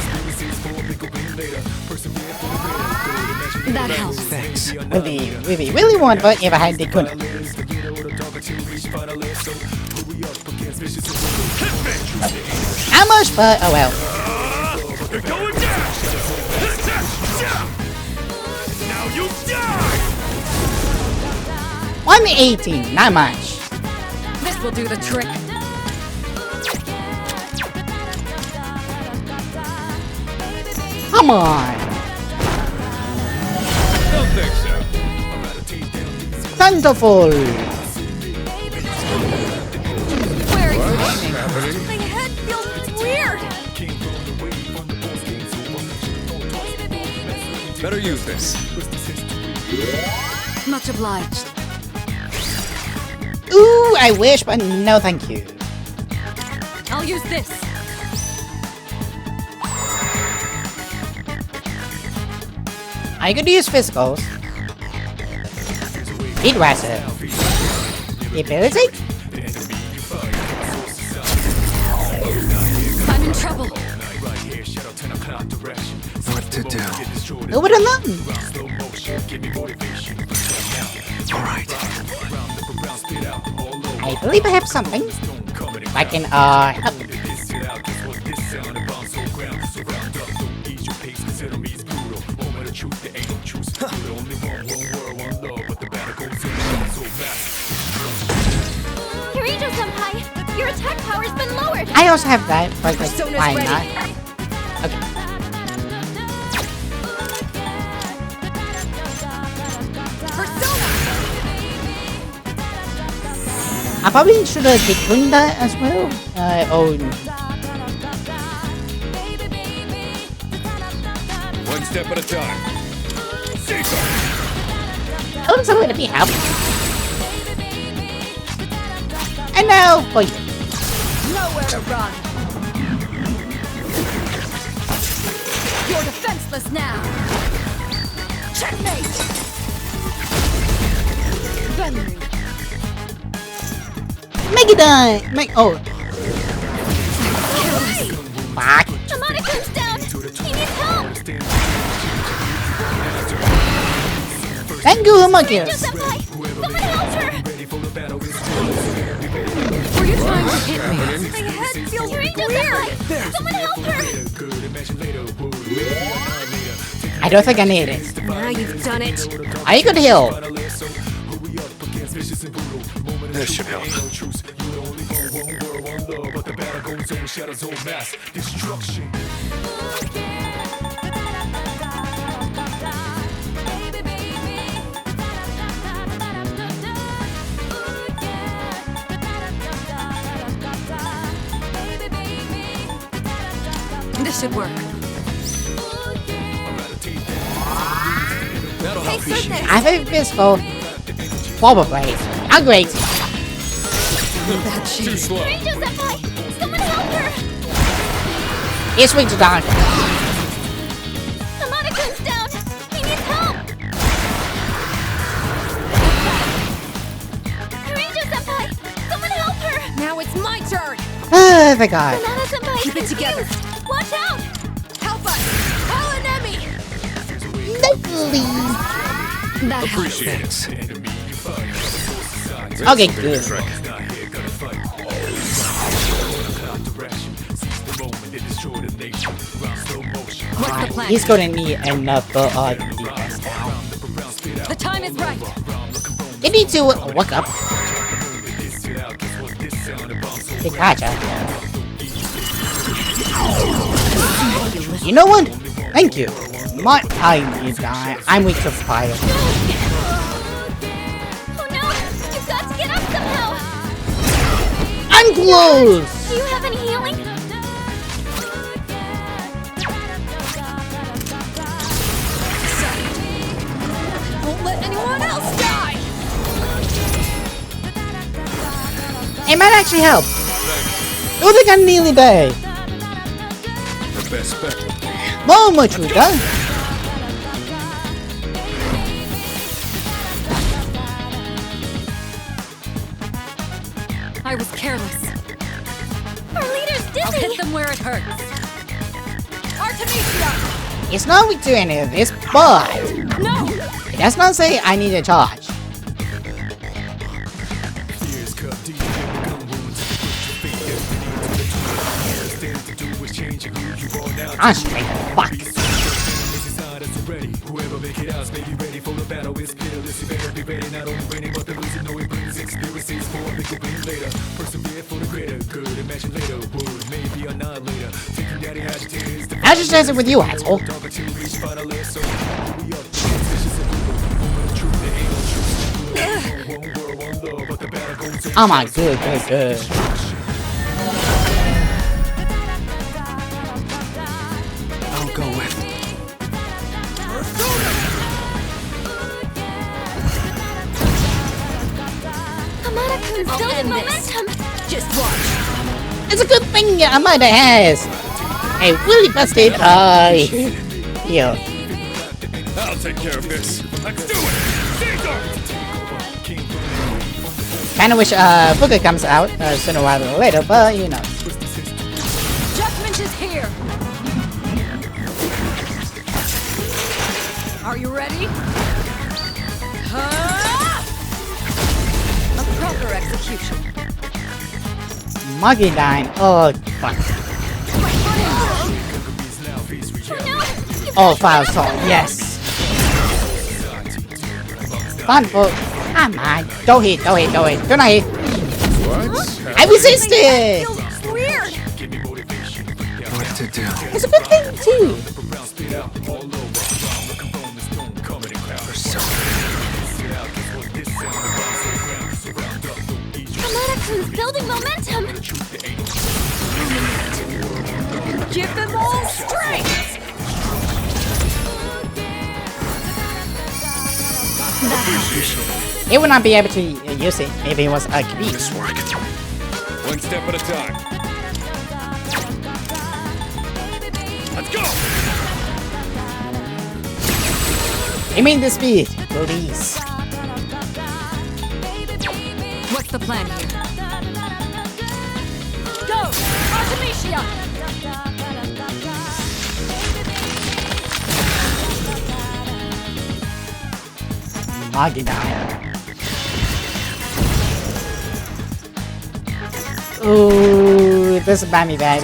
Speaker 6: That helps.
Speaker 5: Thanks.
Speaker 1: Really want, but if I had the couldn't. How much? But oh well.
Speaker 11: You're going down! Now you die!
Speaker 1: 118, not much.
Speaker 6: This will do the trick.
Speaker 1: Come on.
Speaker 11: Don't think so.
Speaker 1: Thunderful!
Speaker 19: Where are you aiming? My head feels weird.
Speaker 11: Better use this.
Speaker 6: Much obliged.
Speaker 1: Ooh, I wish, but no thank you.
Speaker 6: I'll use this.
Speaker 1: I could use physicals. Speed Racer. Ability?
Speaker 6: I'm in trouble.
Speaker 5: What to do?
Speaker 1: Who would have known?
Speaker 5: Alright.
Speaker 1: I believe I have something. I can, help.
Speaker 15: Kirito-senpai, your attack power's been lowered.
Speaker 1: I also have that, but like,
Speaker 19: Persona's
Speaker 1: why
Speaker 19: ready.
Speaker 1: not? Okay. I probably should have taken that as well.
Speaker 11: One step at a time.
Speaker 1: Oh, so let me help. And now for you.
Speaker 19: Nowhere to run. You're defenseless now. Checkmate. Benry.
Speaker 1: Megadon! Oh. Fuck.
Speaker 15: Amada-kun's down. He needs help.
Speaker 1: Thank you, Homunculus.
Speaker 15: Kirito-senpai, someone help her.
Speaker 6: Were you trying to hit me?
Speaker 15: My head feels Kirito-senpai, someone help her.
Speaker 1: I don't think I need it.
Speaker 19: Now you've done it.
Speaker 1: I could heal.
Speaker 5: This should help.
Speaker 6: This should work.
Speaker 19: Hey, Sydney.
Speaker 1: I have a physical. Probably. Oh, great.
Speaker 11: Too slow.
Speaker 15: Kirito-senpai, someone help her.
Speaker 1: It's weak to die.
Speaker 15: Amada-kun's down. He needs help. Kirito-senpai, someone help her.
Speaker 19: Now it's my turn.
Speaker 1: Oh, thank God.
Speaker 15: Amada-senpai,
Speaker 19: Keep it together.
Speaker 15: watch out.
Speaker 19: Help us. Call an enemy.
Speaker 6: That
Speaker 11: Appreciate it.
Speaker 1: Okay, good.
Speaker 6: What's the plan?
Speaker 1: He's gonna need another defense now.
Speaker 6: The time is right.
Speaker 1: You need to look up. Hey, gotcha. You know what? Thank you. I need that. I'm weak to fire.
Speaker 15: Oh no, you've got to get up somehow.
Speaker 1: I'm close.
Speaker 15: Do you have any healing?
Speaker 19: Won't let anyone else die.
Speaker 1: It might actually help. Oh, they got nearly died.
Speaker 11: The best bet would be.
Speaker 1: More much we done.
Speaker 6: I was careless.
Speaker 15: Our leader's dizzy.
Speaker 6: I'll hit them where it hurts.
Speaker 19: Artemisia.
Speaker 1: It's not weak to any of this, but
Speaker 19: No.
Speaker 1: it does not say I need a charge. Concentrate, fuck. I just dancing with you, asshole. Oh my good.
Speaker 5: I'll go with.
Speaker 15: Hamada-kun's building momentum.
Speaker 19: Just watch.
Speaker 1: It's a good thing Amanda has a really busted eye. Yo.
Speaker 11: I'll take care of this. Let's do it!
Speaker 1: Kinda wish Booker comes out sooner rather than later, but you know.
Speaker 19: Judgment is here. Are you ready? A proper execution.
Speaker 1: Muggy-Dine. Oh, fuck. Oh, fire assault. Yes. Fun for. Come on. Don't hit. Do not hit. I resisted.
Speaker 19: Weird.
Speaker 5: What to do?
Speaker 1: It's a good thing, too.
Speaker 15: Hamada-kun's building momentum.
Speaker 19: Give them all strength.
Speaker 1: He would not be able to use it if it was a beast.
Speaker 11: One step at a time. Let's go!
Speaker 1: I mean the speed, please.
Speaker 6: What's the plan here?
Speaker 19: Go, Artemisia.
Speaker 1: Muggy-Dine. Ooh, this might be bad.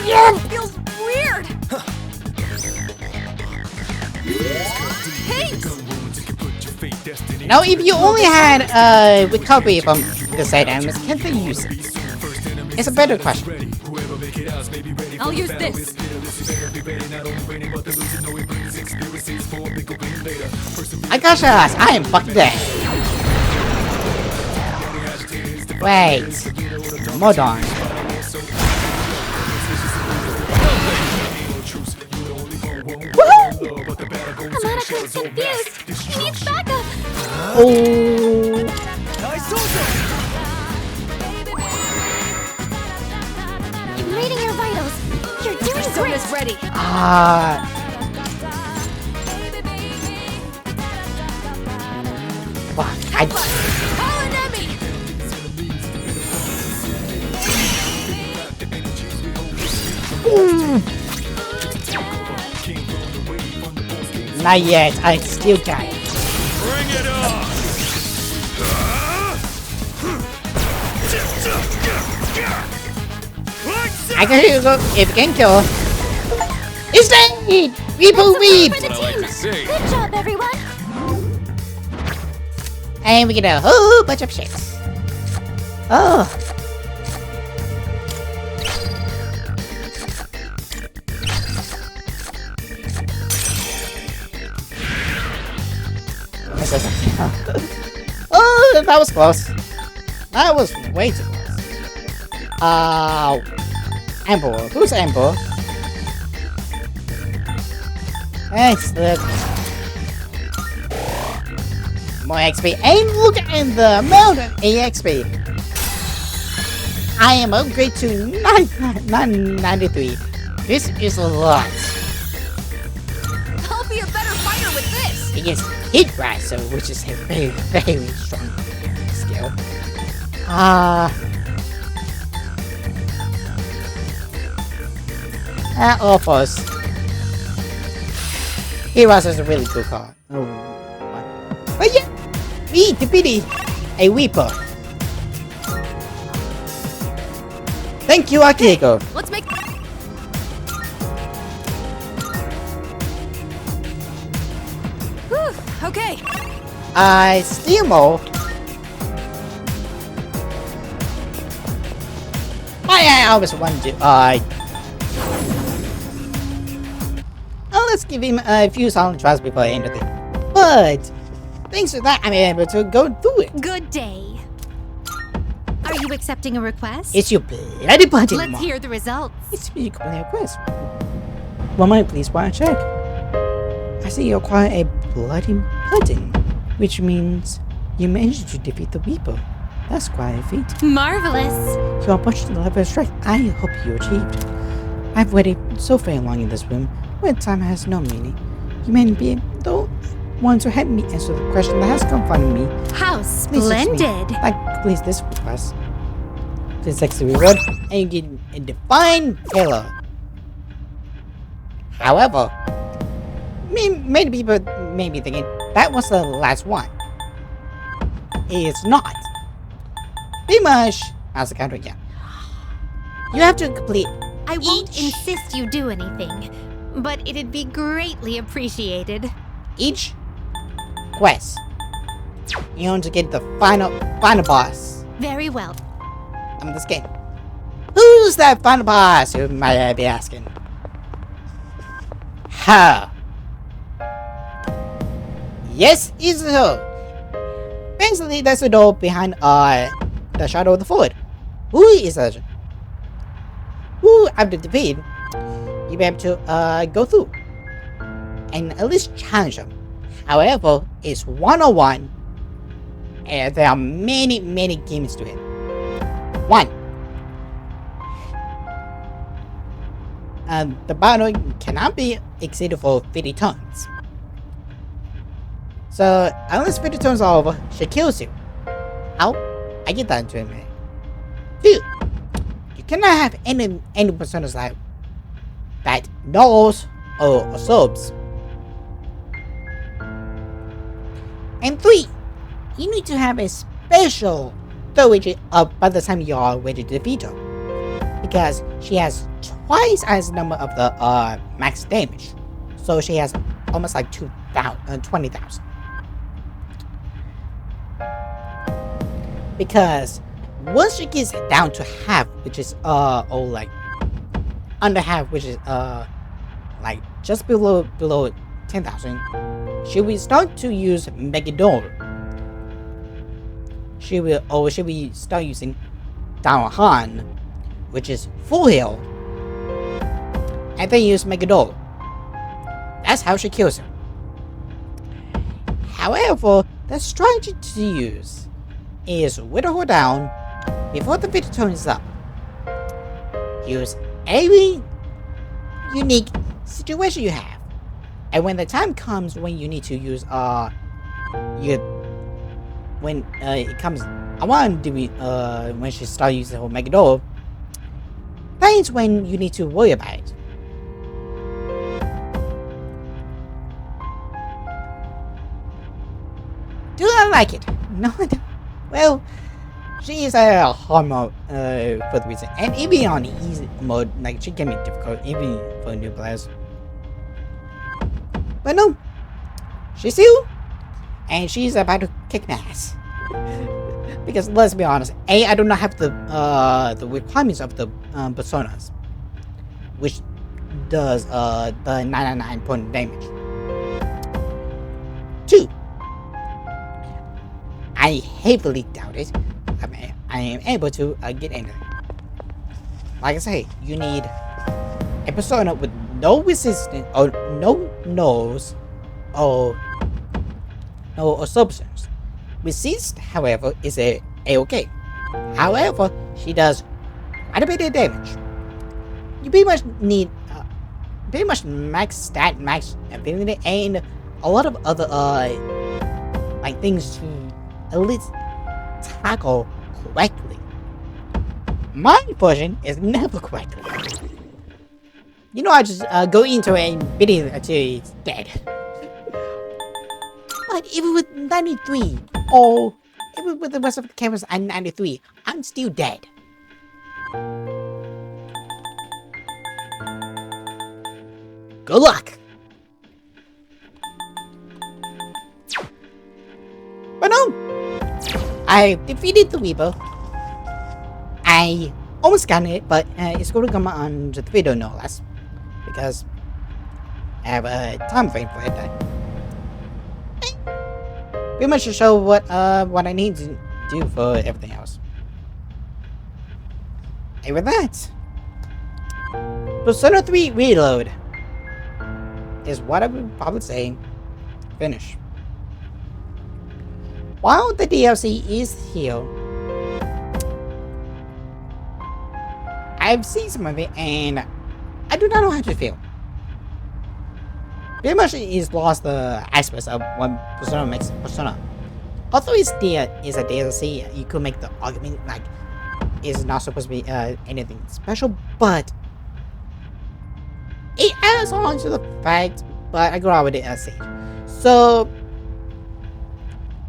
Speaker 19: Yeah, feels weird.
Speaker 1: Now, if you only had recovery from the side enemies, can they use it? It's a better question.
Speaker 6: I'll use this.
Speaker 1: I got your ass. I am fucking dead. Wait. Modern.
Speaker 15: Hamada-kun's confused. He needs backup.
Speaker 1: Oh.
Speaker 15: I'm reading your vitals. You're doing great.
Speaker 19: Persona's ready.
Speaker 1: Fuck.
Speaker 19: Call an enemy.
Speaker 1: Not yet. I still got it.
Speaker 11: Bring it on!
Speaker 1: I can hear you go. If you can kill. It's dead! People weep!
Speaker 11: That's what I like to see.
Speaker 15: Good job, everyone.
Speaker 1: And we get a whole bunch of shit. Oh. Oh, that was close. That was way too close. Emperor. Who's Emperor? Thanks, look. More XP. And look at the amount of EXP. I am upgraded to 993. This is a lot.
Speaker 19: I'll be a better fighter with this.
Speaker 1: Against Hit Riser, which is a very, very strong skill. Alphos. Hit Riser is a really cool card. Oh, but yeah, me, the pity, a Weeper. Thank you, Akihiko.
Speaker 19: Let's make. Whew, okay.
Speaker 1: I steal more. I always wanted to. Let's give him a few solid tries before I end the thing. But thanks to that, I'm able to go through it.
Speaker 12: Good day. Are you accepting a request?
Speaker 1: It's your bloody button.
Speaker 12: Let's hear the results.
Speaker 1: It's your bloody request. 1 moment, please, while I check. I see you acquire a bloody button, which means you managed to defeat the Weeper. That's quite a feat.
Speaker 12: Marvelous.
Speaker 1: You are punched to the level of strength I hope you achieved. I've waited so very long in this room, where time has no meaning. You may be the one to help me answer the question that has confronted me.
Speaker 12: How splendid.
Speaker 1: Please this request. Please take the reward, and you get a divine pillar. However, many people may be thinking that was the last one. It's not. Pretty much, how's the counter? Yeah. You have to complete.
Speaker 12: I won't insist you do anything, but it'd be greatly appreciated.
Speaker 1: Each quest, you want to get the final boss.
Speaker 12: Very well.
Speaker 1: I'm this game. Who's that final boss? You might be asking. Her. Yes, it's her. Basically, that's the door behind the shadow of the fort. Who is that? Who after defeat, you'll be able to go through and at least challenge them. However, it's 101, and there are many games to it. 1. The battle cannot be exceeded for 50 turns. So, unless 50 turns are over, she kills you. How? I get that into a minute. 2. You cannot have any personas that knows or subs. And 3. You need to have a special Doji up by the time you are ready to defeat her. Because she has twice as number of the max damage. So she has almost like 20,000. Because once she gets down to half, which is or like under half, which is like just below 10,000, she will start to use Megadol. She will start using Daohan, which is full heal, and then use Megadol. That's how she kills him. However, the strategy to use is whittle her down before the video turns up. Use every unique situation you have, and when the time comes when you need to use when it comes around when she starts using her Megadol, that is when you need to worry about it. Do I like it? No, I don't. Well, she is a hard mode for the reason, and even on the easy mode, like she can be difficult even for new players. But no, she's still, and she's about to kick my ass. Because let's be honest, I do not have the requirements of the personas, which does the 99 point damage. 2. I heavily doubt it. I am able to get in there. Like I say, you need a persona with no resistance or no nose or no substance. Resist, however, is a-okay. However, she does quite a bit of damage. You pretty much need pretty much max stat, max ability, and a lot of other like things to at least tackle correctly. My version is never correctly. You know, I just go into a video until it's dead. But even with 93, or even with the rest of the cameras at 93, I'm still dead. Good luck! But no! I defeated the Weeper. I almost got it, but it's going to come on the video no less. Because I have a time frame for it. pretty much to show what I need to do for everything else. And with that, Persona 3 Reload is what I would probably say finish. While the DLC is here, I've seen some of it and I do not know how to feel. Pretty much it's lost the aspects of what Persona makes Persona. Although it's there is a DLC, you could make the argument like it's not supposed to be anything special, but it adds on to the fact, but I grew up with it as Sage. So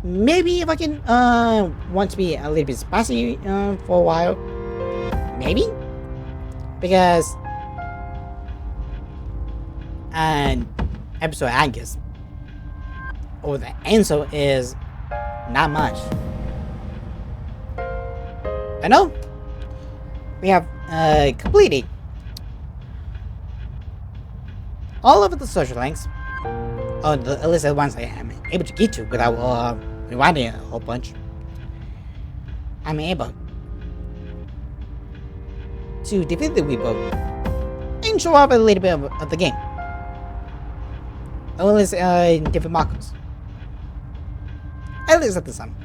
Speaker 1: maybe if I can want to be a little bit spicy for a while, maybe, because episode Angus or the Enso is not much. I know we have completed all of the social links, or at least the ones I am able to get to without rewinding a whole bunch. I'm able to defeat the Weepo and show off a little bit of the game. At least in different markers. At least at the time.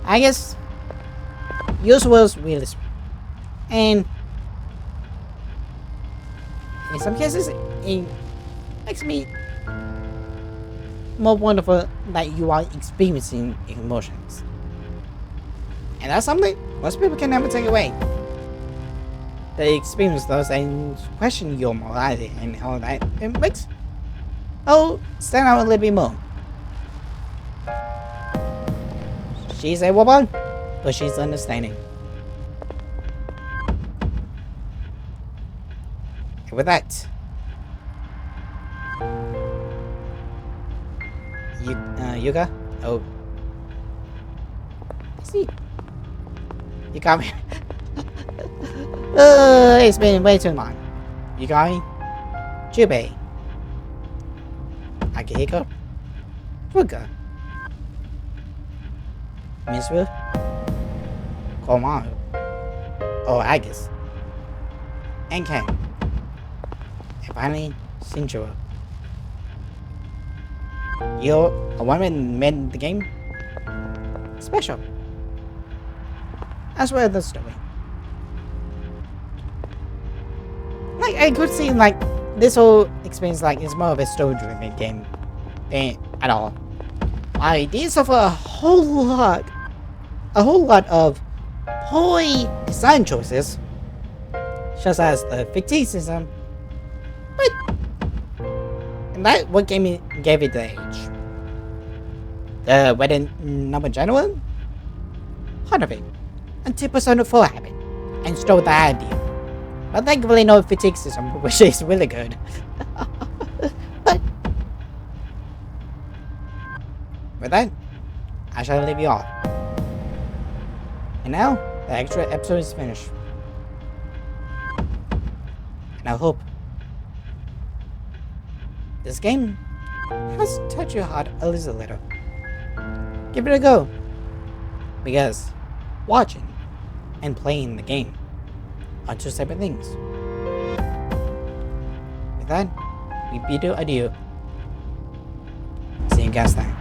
Speaker 1: I guess yours was realistic. And in some cases, it makes me more wonderful that you are experiencing emotions. And that's something most people can never take away. They experience those and question your morality and all that. It makes stand out a little bit more. She's a woman, but she's understanding. And with that, Yuka? Oh. See. You got me. It's been way too long. You got me? Jubei. Akihiko. Fuka. Mizu. Komaru. Oh, Agus. And Ken. And finally, Shinjiro. You're a woman made the game special. As well as the story. Like, I could see, like, this whole experience, like, is more of a story-driven game than at all. I did suffer a whole lot of poor design choices, such as the ficticism, but and that what gave it the age. The wedding number general, part of it, until Persona 4 happened and stole the idea. But thankfully no fatigue system, which is really good. But with that, I shall leave you all. And now, the extra episode is finished. And I hope this game has touched your heart a little. Give it a go. Because watching and playing the game are two separate things. With that, we bid you adieu. See you guys then.